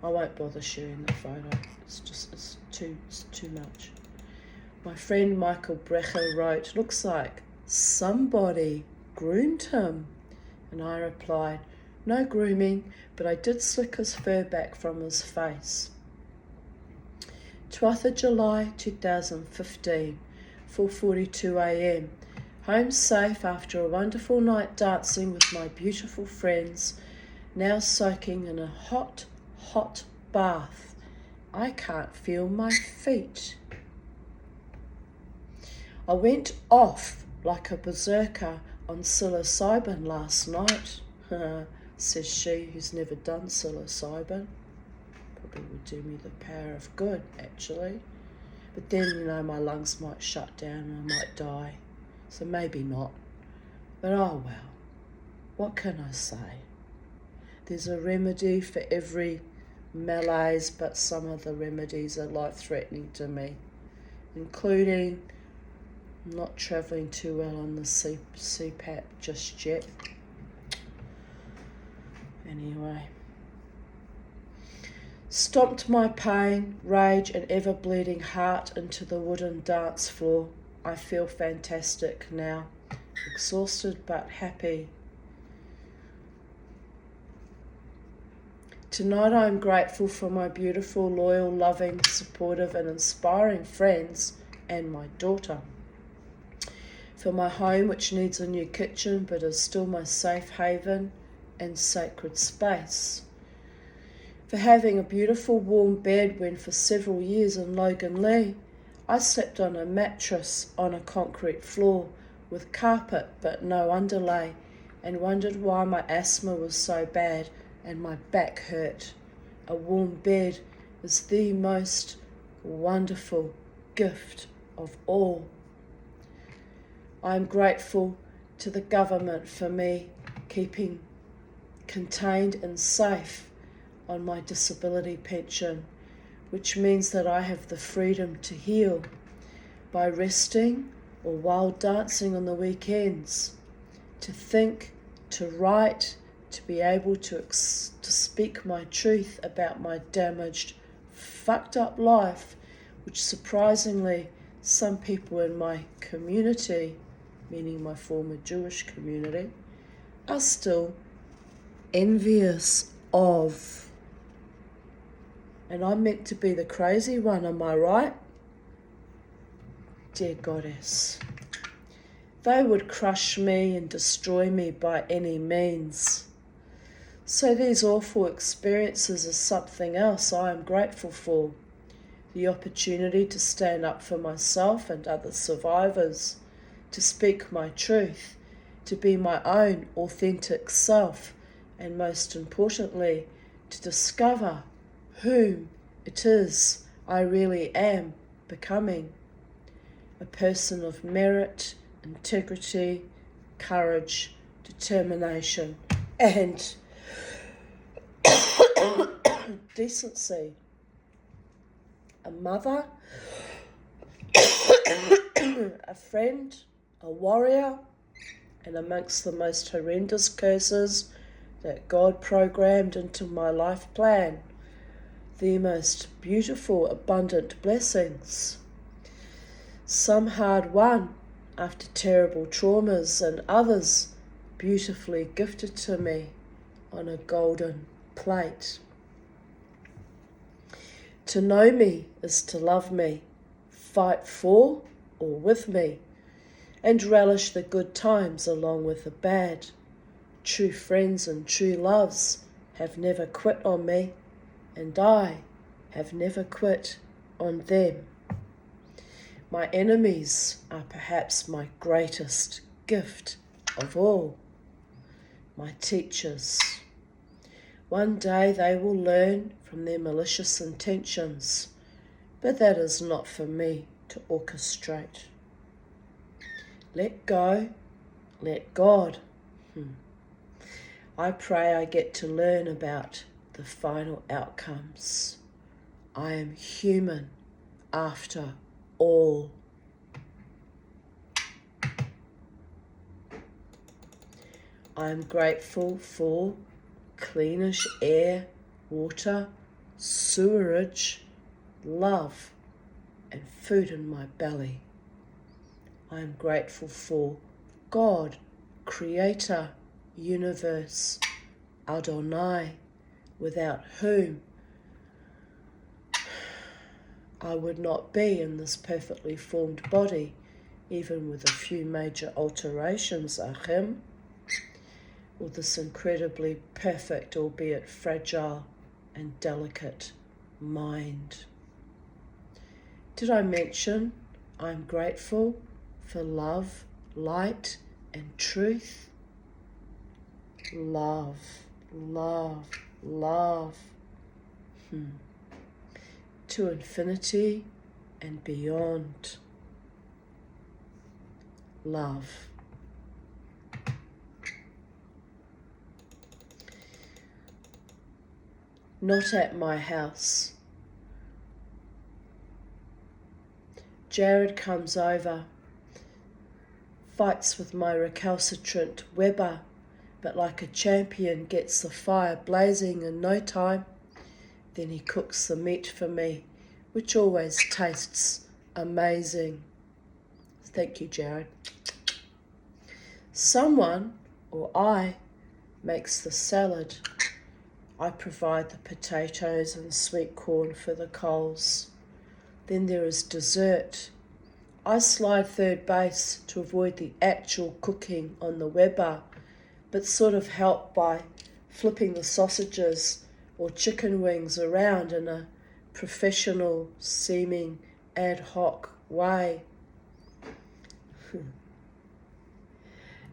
I won't bother sharing the photo. It's too much. My friend Michael Brecher wrote, looks like somebody groomed him. And I replied, no grooming, but I did slick his fur back from his face. 12th of July 2015, 4:42 a.m. Home safe after a wonderful night dancing with my beautiful friends, now soaking in a hot, hot bath. I can't feel my feet. I went off like a berserker on psilocybin last night, says she who's never done psilocybin. Probably would do me the power of good, actually. But then, my lungs might shut down and I might die. So maybe not. But oh well, what can I say? There's a remedy for every malaise, but some of the remedies are life-threatening to me, including not travelling too well on the CPAP just yet. Anyway. Stomped my pain, rage and ever-bleeding heart into the wooden dance floor. I feel fantastic now, exhausted but happy. Tonight I am grateful for my beautiful, loyal, loving, supportive and inspiring friends and my daughter. For my home, which needs a new kitchen but is still my safe haven and sacred space. For having a beautiful warm bed when for several years in Logan Lee, I slept on a mattress on a concrete floor with carpet but no underlay and wondered why my asthma was so bad and my back hurt. A warm bed is the most wonderful gift of all. I am grateful to the government for me keeping contained and safe on my disability pension, which means that I have the freedom to heal by resting or while dancing on the weekends, to think, to write, to be able to speak my truth about my damaged, fucked up life, which surprisingly some people in my community, meaning my former Jewish community, are still envious of. And I'm meant to be the crazy one, am I right? Dear Goddess, they would crush me and destroy me by any means. So these awful experiences are something else I am grateful for. the opportunity to stand up for myself and other survivors, to speak my truth, to be my own authentic self, and most importantly, to discover whom it is I really am becoming. A person of merit, integrity, courage, determination, and decency. A mother, a friend, a warrior, and amongst the most horrendous curses that God programmed into my life plan, the most beautiful, abundant blessings. Some hard won after terrible traumas, and others beautifully gifted to me on a golden plate. To know me is to love me, fight for or with me, and relish the good times along with the bad. True friends and true loves have never quit on me, and I have never quit on them. My enemies are perhaps my greatest gift of all, my teachers. One day they will learn from their malicious intentions, but that is not for me to orchestrate. Let go, let God. I pray I get to learn about the final outcomes. I am human after all. I am grateful for cleanish air, water, sewerage, love, and food in my belly. I am grateful for God, Creator, Universe, Adonai, without whom I would not be in this perfectly formed body, even with a few major alterations, Achim, or this incredibly perfect, albeit fragile and delicate mind. Did I mention I'm grateful for love, light, and truth? Love, love, love. To infinity and beyond. Love. Not at my house. Jared comes over, fights with my recalcitrant Weber, but like a champion gets the fire blazing in no time. Then he cooks the meat for me, which always tastes amazing. Thank you, Jared. Someone, or I, makes the salad. I provide the potatoes and sweet corn for the coals. Then there is dessert. I slide third base to avoid the actual cooking on the Weber, but sort of help by flipping the sausages or chicken wings around in a professional seeming ad hoc way.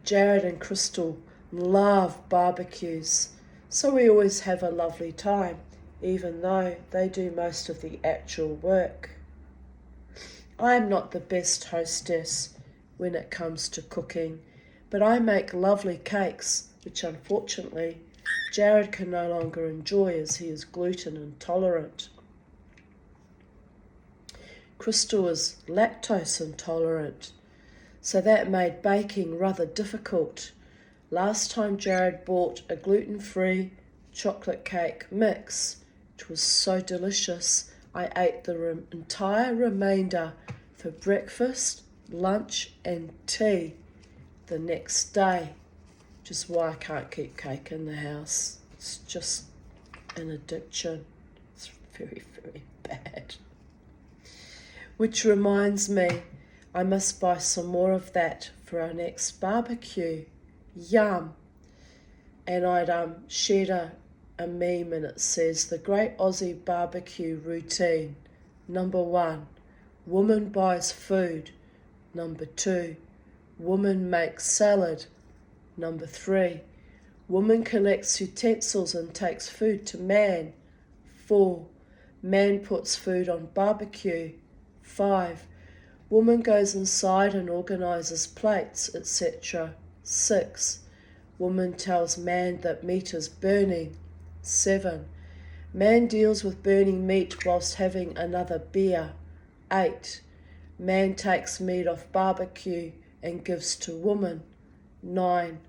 Jared and Crystal love barbecues, so we always have a lovely time, even though they do most of the actual work. I am not the best hostess when it comes to cooking, but I make lovely cakes, which unfortunately Jared can no longer enjoy as he is gluten intolerant. Crystal is lactose intolerant, so that made baking rather difficult. Last time Jared bought a gluten-free chocolate cake mix, which was so delicious, I ate the entire remainder for breakfast, lunch and tea the next day. Which is why I can't keep cake in the house. It's just an addiction. It's very, very bad. Which reminds me, I must buy some more of that for our next barbecue. Yum. And I'd shared a meme, and it says the great Aussie barbecue routine. Number 1, woman buys food. Number 2, woman makes salad. Number 3, woman collects utensils and takes food to man. 4, man puts food on barbecue. 5, woman goes inside and organises plates, etc. 6, woman tells man that meat is burning. 7, man deals with burning meat whilst having another beer. 8, man takes meat off barbecue and gives to woman. 9,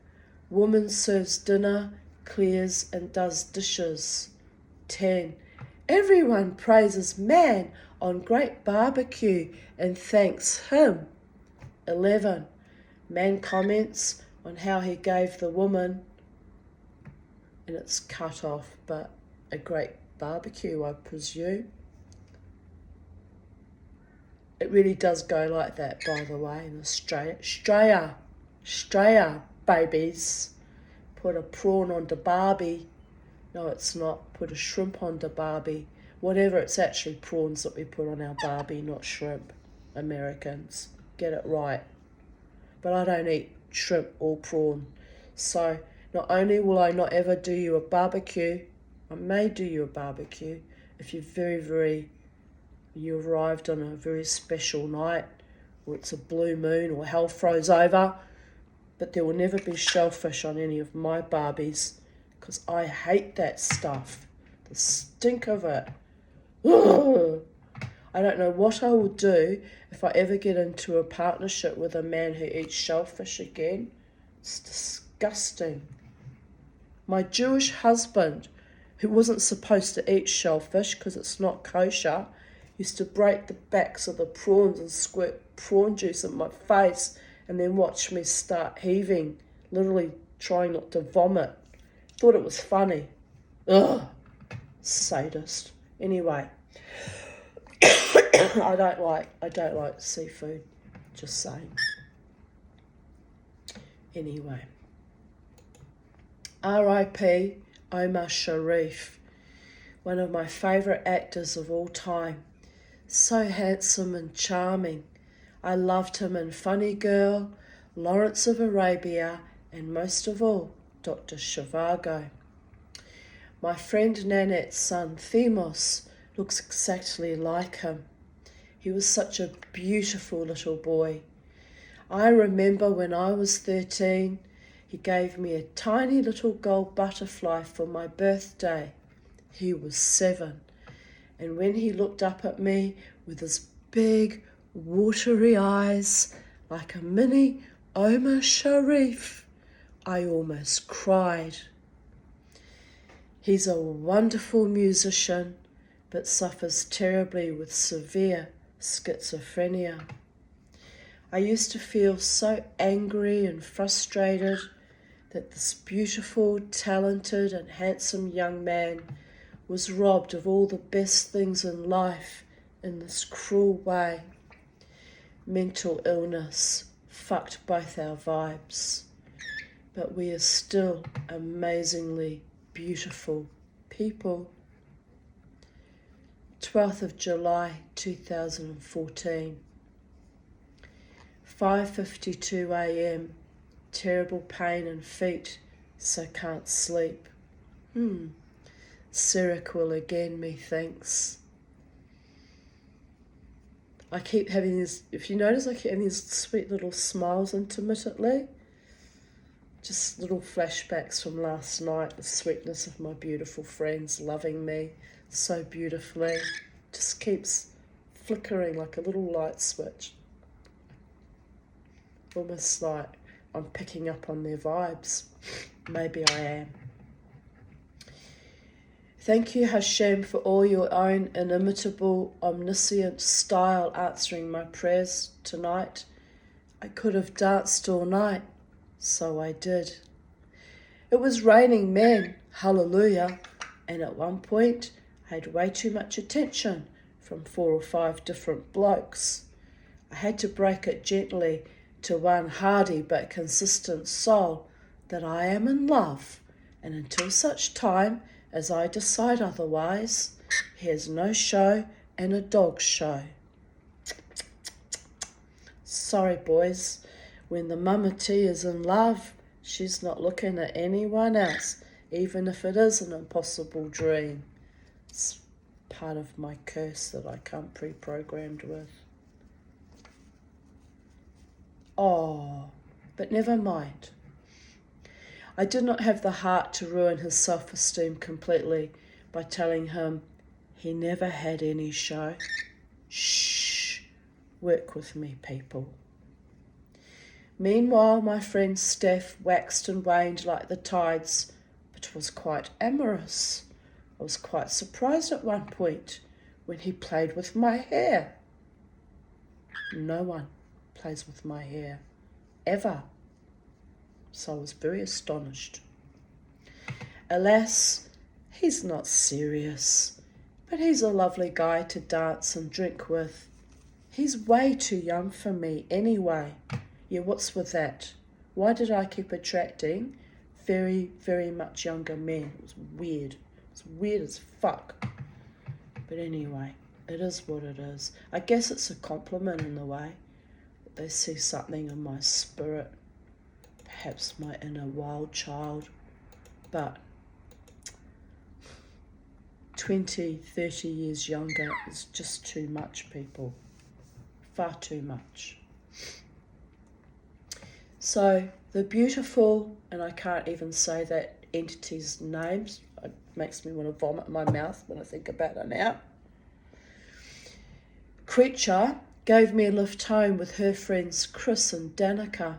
woman serves dinner, clears and does dishes. 10, everyone praises man on great barbecue and thanks him. 11, man comments on how he gave the woman, and it's cut off, but a great barbecue, I presume. It really does go like that, by the way, in Australia. Australia, babies. Put a prawn on the barbie. No, it's not. Put a shrimp on the barbie. Whatever, it's actually prawns that we put on our barbie, not shrimp. Americans, get it right. But I don't eat shrimp or prawn. So not only will I not ever do you a barbecue, I may do you a barbecue if you arrived on a very special night, or it's a blue moon, or hell froze over, but there will never be shellfish on any of my barbies, because I hate that stuff. The stink of it. Ugh. I don't know what I will do if I ever get into a partnership with a man who eats shellfish again. It's disgusting. My Jewish husband, who wasn't supposed to eat shellfish because it's not kosher, used to break the backs of the prawns and squirt prawn juice in my face and then watch me start heaving, literally trying not to vomit. Thought it was funny. Ugh, sadist. Anyway, I don't like seafood. Just saying. Anyway, R.I.P. Omar Sharif, one of my favourite actors of all time. So handsome and charming. I loved him in Funny Girl, Lawrence of Arabia, and most of all, Dr. Zhivago. My friend Nanette's son, Themos, looks exactly like him. He was such a beautiful little boy. I remember when I was 13, he gave me a tiny little gold butterfly for my birthday. He was 7. And when he looked up at me with his big, watery eyes, like a mini Omar Sharif, I almost cried. He's a wonderful musician, but suffers terribly with severe schizophrenia. I used to feel so angry and frustrated that this beautiful, talented and handsome young man was robbed of all the best things in life in this cruel way. Mental illness fucked both our vibes, but we are still amazingly beautiful people. 12th of July 2014, 5:52 a.m, terrible pain in feet, so can't sleep. Seroquel again, methinks. I keep having these, if you notice, I keep having these sweet little smiles intermittently. Just little flashbacks from last night, the sweetness of my beautiful friends loving me so beautifully. Just keeps flickering like a little light switch. Almost like I'm picking up on their vibes. Maybe I am. Thank you, Hashem, for all your own inimitable, omniscient style answering my prayers tonight. I could have danced all night, so I did. It was raining men, hallelujah, and at one point I had way too much attention from 4 or 5 different blokes. I had to break it gently to one hardy but consistent soul that I am in love, and until such time as I decide otherwise, here's no show, and a dog show. Sorry, boys. When the mama-T is in love, she's not looking at anyone else, even if it is an impossible dream. It's part of my curse that I come pre-programmed with. Oh, but never mind. I did not have the heart to ruin his self-esteem completely by telling him he never had any show. Shh, work with me, people. Meanwhile, my friend Steph waxed and waned like the tides, but was quite amorous. I was quite surprised at one point when he played with my hair. No one plays with my hair, ever. So I was very astonished. Alas, he's not serious, but he's a lovely guy to dance and drink with. He's way too young for me anyway. Yeah, what's with that? Why did I keep attracting very, very much younger men? It was weird. It's weird as fuck. But anyway, it is what it is. I guess it's a compliment in a way. They see something in my spirit, perhaps my inner wild child. But 20, 30 years younger is just too much, people. Far too much. So the beautiful, and I can't even say that entity's names, it makes me want to vomit in my mouth when I think about it now. Creature gave me a lift home with her friends Chris and Danica.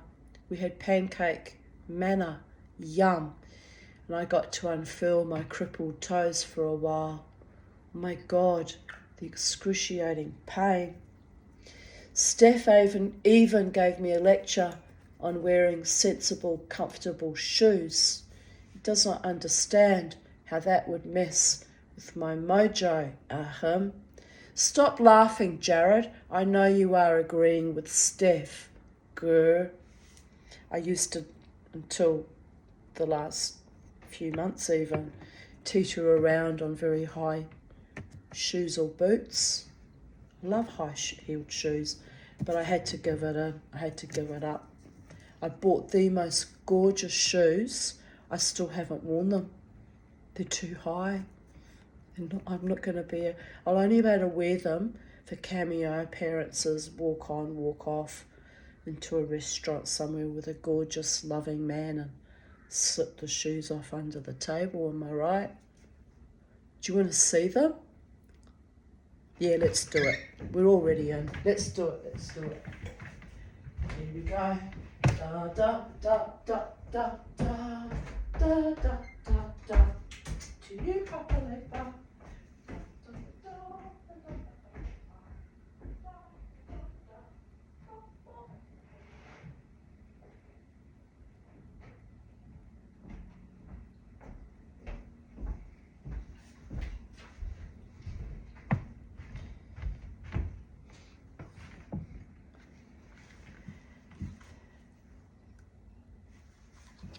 We had pancake, manna, yum, and I got to unfurl my crippled toes for a while. Oh my God, the excruciating pain. Steph even gave me a lecture on wearing sensible, comfortable shoes. He does not understand how that would mess with my mojo, ahem. Stop laughing, Jared. I know you are agreeing with Steph. Grr. I used to, until the last few months even, teeter around on very high shoes or boots. I love high-heeled shoes, but I had to give it in. I had to give it up. I bought the most gorgeous shoes. I still haven't worn them. They're too high. I'm not going to be... I'll only be able to wear them for cameo appearances, walk on, walk off into a restaurant somewhere with a gorgeous, loving man and slip the shoes off under the table. Am I right? Do you want to see them? Yeah, let's do it. We're already in. Let's do it. Let's do it. Here we go. Da da da da da da da da da da. To you, Papa Lepa.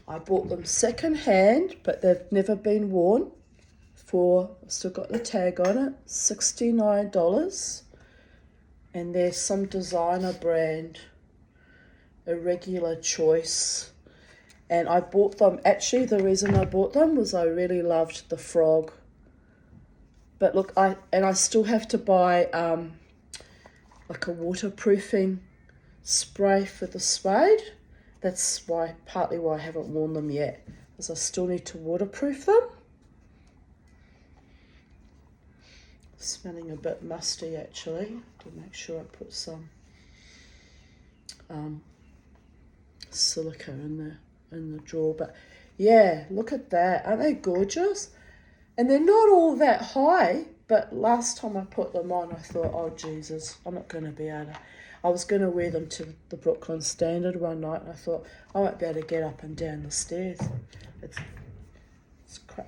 I bought them second hand, but they've never been worn. I've still got the tag on it, $69. And they're some designer brand, Irregular Choice. And I bought them, actually the reason I bought them was I really loved the frog. But look, I still have to buy like a waterproofing spray for the suede. That's partly why I haven't worn them yet, because I still need to waterproof them. Smelling a bit musty actually. To make sure I put some silica in the drawer. But yeah, look at that. Aren't they gorgeous? And they're not all that high, but last time I put them on, I thought, oh Jesus, I'm not going to be able to. I was going to wear them to the Brooklyn Standard one night, and I thought, I won't be able to get up and down the stairs.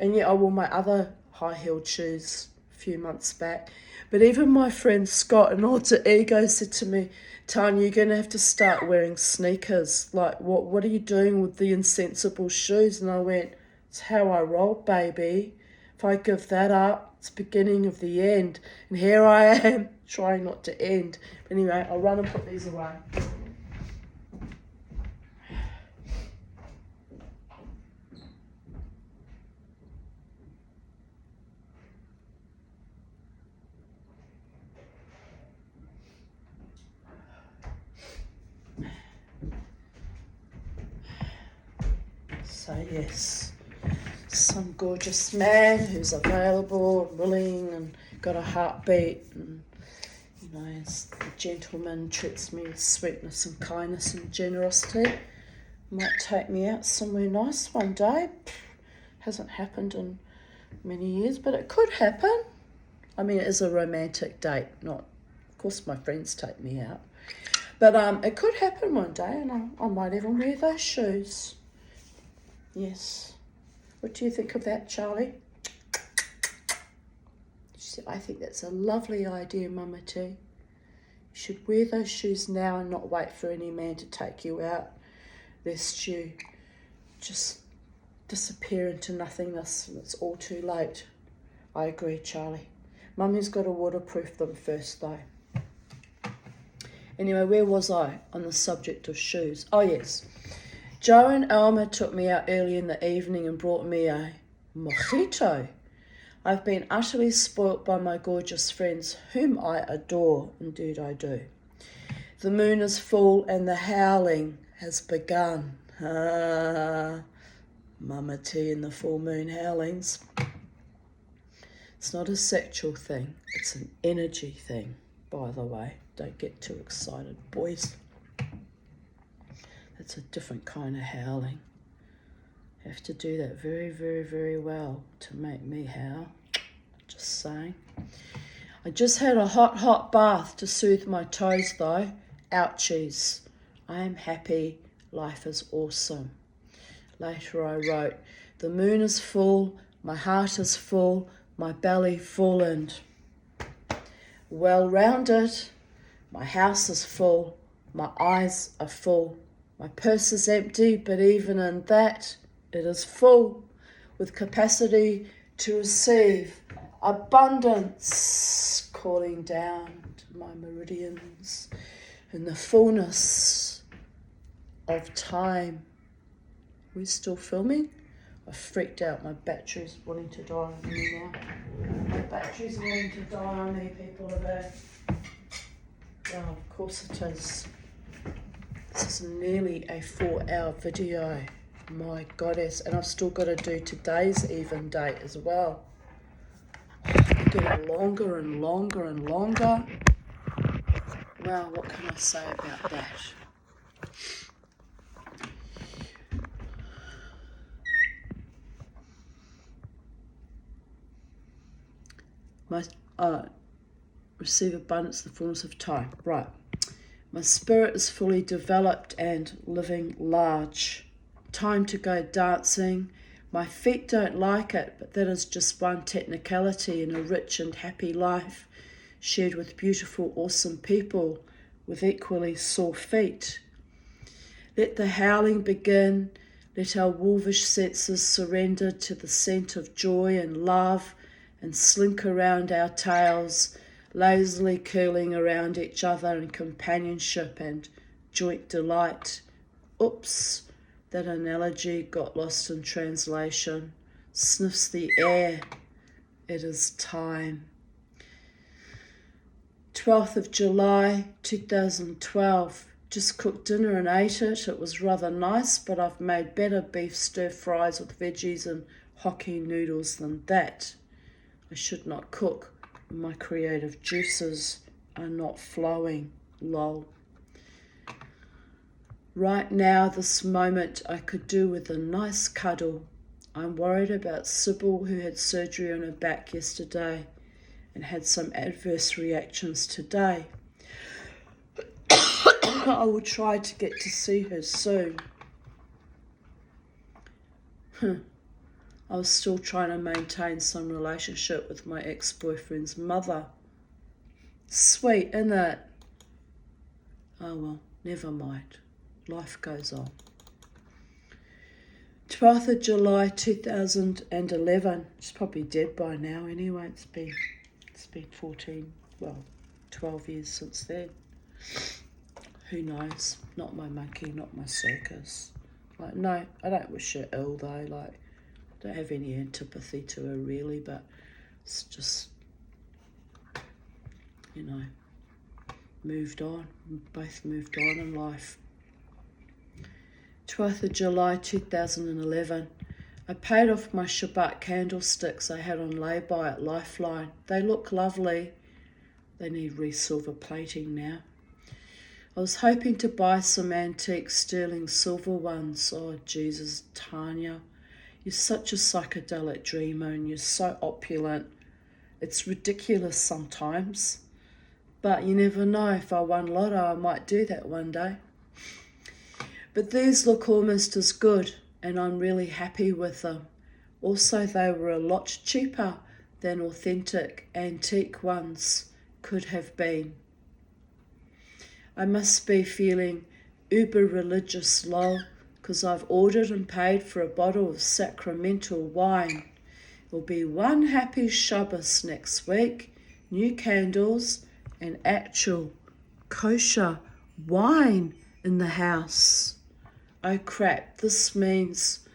And yet I wore my other high-heeled shoes a few months back. But even my friend Scott in Alter Ego said to me, Tanya, you're going to have to start wearing sneakers. Like, what are you doing with the insensible shoes? And I went, it's how I roll, baby. If I give that up, It's the beginning of the end. And here I am, trying not to end. But anyway, I'll run and put these away. So yes, some gorgeous man who's available and willing and got a heartbeat, and you know, as the gentleman treats me with sweetness and kindness and generosity, might take me out somewhere nice one day. Hasn't happened in many years, but it could happen. I mean, it is a romantic date, not, of course my friends take me out, but it could happen one day, and I might even wear those shoes. Yes. What do you think of that, Charlie? She said, I think that's a lovely idea, Mama T. You should wear those shoes now and not wait for any man to take you out, lest you just disappear into nothingness and it's all too late. I agree, Charlie. Mummy's got to waterproof them first, though. Anyway, where was I on the subject of shoes? Oh, yes. Joe and Alma took me out early in the evening and brought me a mojito. I've been utterly spoilt by my gorgeous friends, whom I adore. Indeed I do. The moon is full and the howling has begun. Mama T and the full moon howlings. It's not a sexual thing, it's an energy thing, by the way. Don't get too excited, boys. It's a different kind of howling. You have to do that very, very, very well to make me howl. Just saying. I just had a hot, hot bath to soothe my toes, though. Ouchies. I am happy. Life is awesome. Later I wrote, the moon is full, my heart is full, my belly full and well-rounded. My house is full, my eyes are full. My purse is empty, but even in that, it is full with capacity to receive abundance calling down to my meridians in the fullness of time. We're still filming? I freaked out. My battery's wanting to die on me now. My battery's wanting to die on me, people today. Oh, of course it is. This is nearly a 4-hour video. My goddess. And I've still got to do today's even date as well. They're getting longer and longer and longer. Well, what can I say about that? Receive abundance in the fullness of time. Right. My spirit is fully developed and living large. Time to go dancing. My feet don't like it, but that is just one technicality in a rich and happy life, shared with beautiful, awesome people with equally sore feet. Let the howling begin. Let our wolfish senses surrender to the scent of joy and love and slink around our tails, lazily curling around each other in companionship and joint delight. Oops, that analogy got lost in translation. Sniffs the air. It is time. 12th of July 2012. Just cooked dinner and ate it. It was rather nice, but I've made better beef stir fries with veggies and hockey noodles than that. I should not cook. My creative juices are not flowing. Lol. Right now, this moment, I could do with a nice cuddle. I'm worried about Sybil, who had surgery on her back yesterday and had some adverse reactions today. I will try to get to see her soon. I was still trying to maintain some relationship with my ex-boyfriend's mother. Sweet, innit? Oh well, never mind. Life goes on. 12th of July 2011. It's probably dead by now anyway. It's been 12 years since then. Who knows? Not my monkey, not my circus. Like, no, I don't wish her ill though. Like, I don't have any antipathy to her really, but it's just, moved on. Both moved on in life. 12th of July 2011. I paid off my Shabbat candlesticks I had on lay-by at Lifeline. They look lovely. They need re-silver plating now. I was hoping to buy some antique sterling silver ones. Oh, Jesus, Tanya. You're such a psychedelic dreamer and you're so opulent. It's ridiculous sometimes. But you never know. If I won lotto, I might do that one day. But these look almost as good, and I'm really happy with them. Also, they were a lot cheaper than authentic antique ones could have been. I must be feeling uber religious lol, because I've ordered and paid for a bottle of sacramental wine. It'll be one happy Shabbos next week, new candles, and actual kosher wine in the house. Oh crap, this means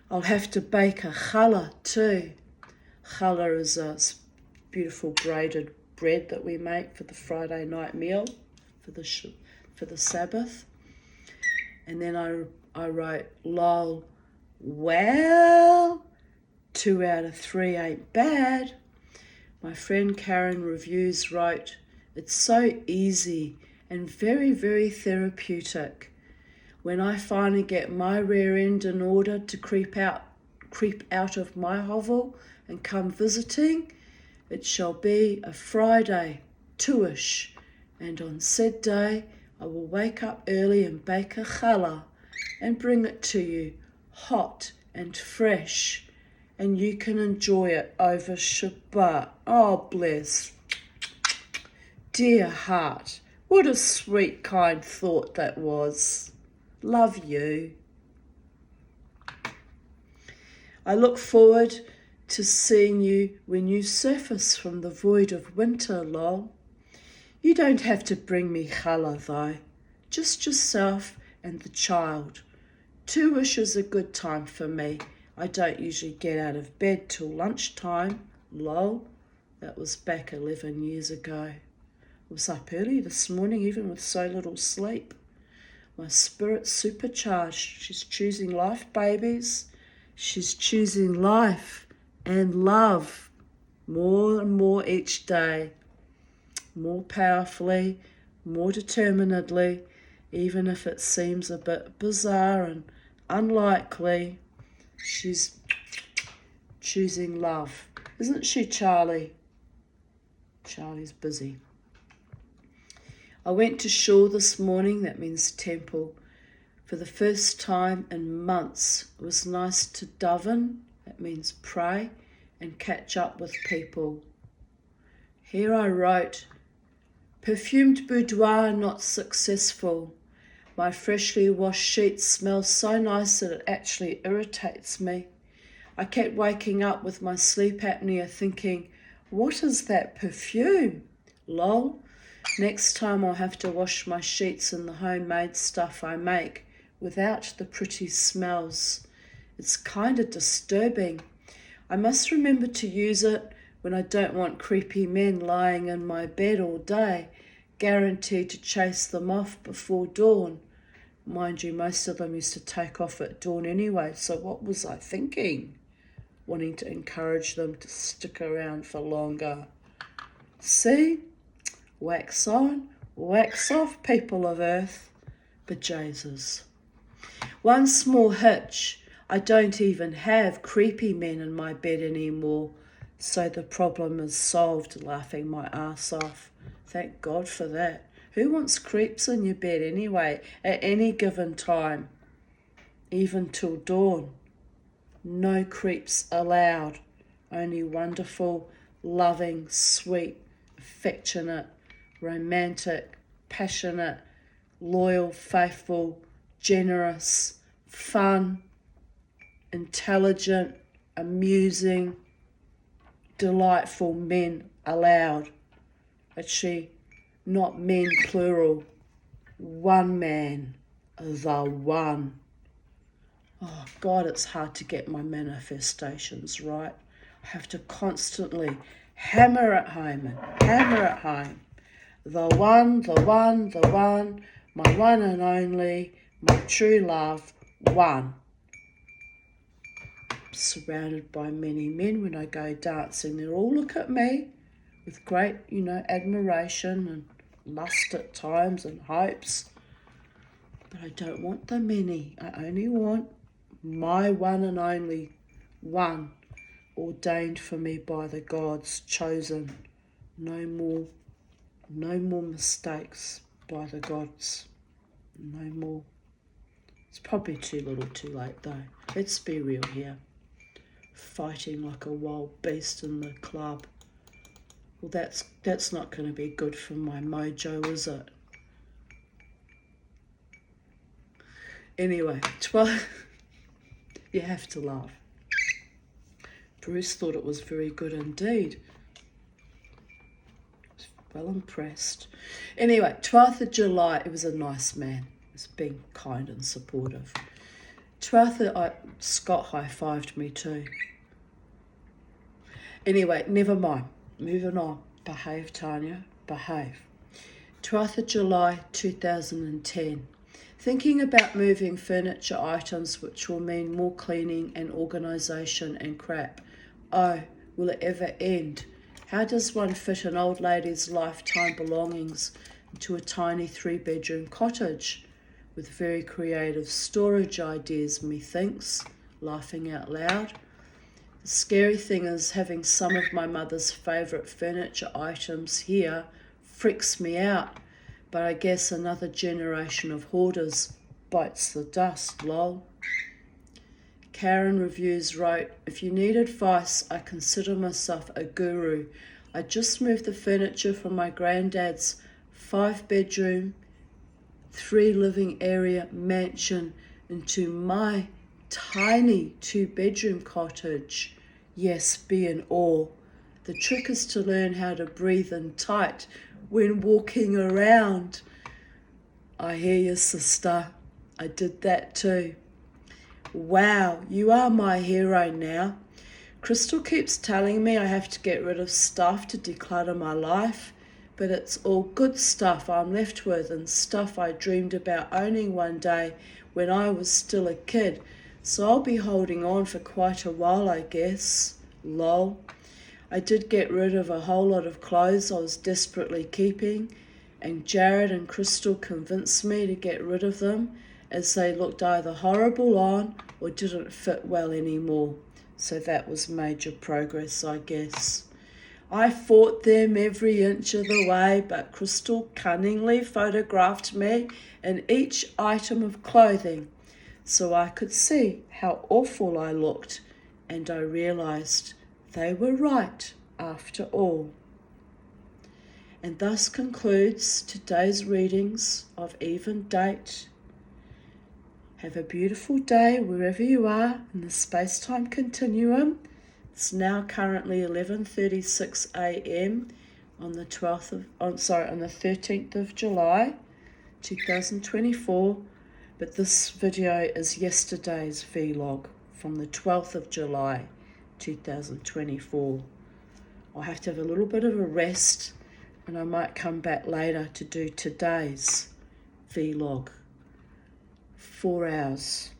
I'll have to bake a challah too. Challah is a beautiful braided bread that we make for the Friday night meal, for the Sabbath. And then I wrote, lol, well, 2 out of 3 ain't bad. My friend Karen Reviews wrote, it's so easy and very, very therapeutic. When I finally get my rear end in order to creep out of my hovel and come visiting, it shall be a Friday, 2ish, and on said day I will wake up early and bake a challah and bring it to you, hot and fresh, and you can enjoy it over Shabbat. Oh, bless. Dear heart, what a sweet, kind thought that was. Love you. I look forward to seeing you when you surface from the void of winter, lol. You don't have to bring me challah though, just yourself and the child. 2ish is a good time for me. I don't usually get out of bed till lunchtime, lol. That was back 11 years ago. I was up early this morning, even with so little sleep. My spirit's supercharged. She's choosing life, babies. She's choosing life and love more and more each day, more powerfully, more determinedly, even if it seems a bit bizarre and unlikely. She's choosing love. Isn't she, Charlie? Charlie's busy. I went to shul this morning, that means temple, for the first time in months. It was nice to daven, that means pray, and catch up with people. Here I wrote, perfumed boudoir not successful. My freshly washed sheets smell so nice that it actually irritates me. I kept waking up with my sleep apnea thinking, what is that perfume? Lol. Next time I'll have to wash my sheets in the homemade stuff I make without the pretty smells. It's kind of disturbing. I must remember to use it when I don't want creepy men lying in my bed all day, guaranteed to chase them off before dawn. Mind you, most of them used to take off at dawn anyway, so what was I thinking? Wanting to encourage them to stick around for longer. See? Wax on, wax off, people of Earth. But Jesus. One small hitch. I don't even have creepy men in my bed anymore, so the problem is solved, laughing my ass off. Thank God for that. Who wants creeps in your bed anyway, at any given time, even till dawn? No creeps allowed, only wonderful, loving, sweet, affectionate, romantic, passionate, loyal, faithful, generous, fun, intelligent, amusing, delightful men allowed. Actually, not men plural. One man, the one. Oh God, it's hard to get my manifestations right. I have to constantly hammer it home and hammer it home. The one, the one, the one, my one and only, my true love, one. Surrounded by many men when I go dancing. They all look at me with great, admiration and lust at times and hopes. But I don't want the many. I only want my one and only one, ordained for me by the gods, chosen. No more mistakes by the gods. No more. It's probably too little too late though. Let's be real here. Fighting like a wild beast in the club. Well, that's not going to be good for my mojo, is it? Anyway, 12. You have to laugh. Bruce thought it was very good indeed. Was well impressed. Anyway, 12th of July, it was a nice man. He was being kind and supportive. 12th, Scott high-fived me too. Anyway, never mind. Moving on. Behave, Tanya. Behave. 12th of July, 2010. Thinking about moving furniture items which will mean more cleaning and organisation and crap. Oh, will it ever end? How does one fit an old lady's lifetime belongings into a tiny 3-bedroom cottage? With very creative storage ideas, methinks, laughing out loud. The scary thing is having some of my mother's favourite furniture items here freaks me out. But I guess another generation of hoarders bites the dust, lol. Karen Reviews wrote, if you need advice, I consider myself a guru. I just moved the furniture from my granddad's 5-bedroom, 3-living area mansion into my tiny 2-bedroom cottage. Yes, be in awe. The trick is to learn how to breathe in tight when walking around. I hear you, sister. I did that too. Wow, you are my hero now. Crystal keeps telling me I have to get rid of stuff to declutter my life, but it's all good stuff I'm left with and stuff I dreamed about owning one day when I was still a kid, so I'll be holding on for quite a while, I guess. Lol. I did get rid of a whole lot of clothes I was desperately keeping, and Jared and Crystal convinced me to get rid of them as they looked either horrible on or didn't fit well anymore. So that was major progress, I guess. I fought them every inch of the way, but Crystal cunningly photographed me in each item of clothing so I could see how awful I looked, and I realised they were right after all. And thus concludes today's readings of Even Date. Have a beautiful day wherever you are in the space-time continuum. It's now currently 11:36 a.m. on the 13th of July, 2024. But this video is yesterday's vlog from the 12th of July, 2024. I'll have to have a little bit of a rest and I might come back later to do today's vlog. 4 hours,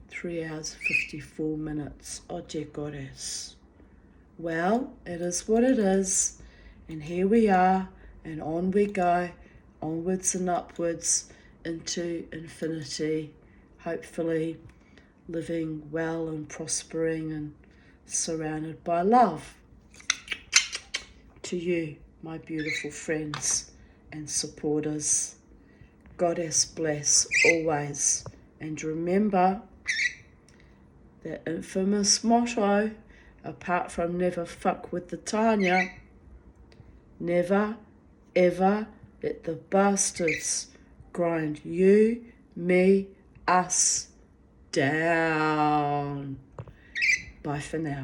3 hours, 54 minutes. Oh dear goddess. Well, it is what it is, and here we are, and on we go, onwards and upwards into infinity, hopefully living well and prospering and surrounded by love. To you, my beautiful friends and supporters, Goddess bless always. And remember that infamous motto, apart from never fuck with the Tanya, never ever let the bastards grind you, me, us down. Bye for now.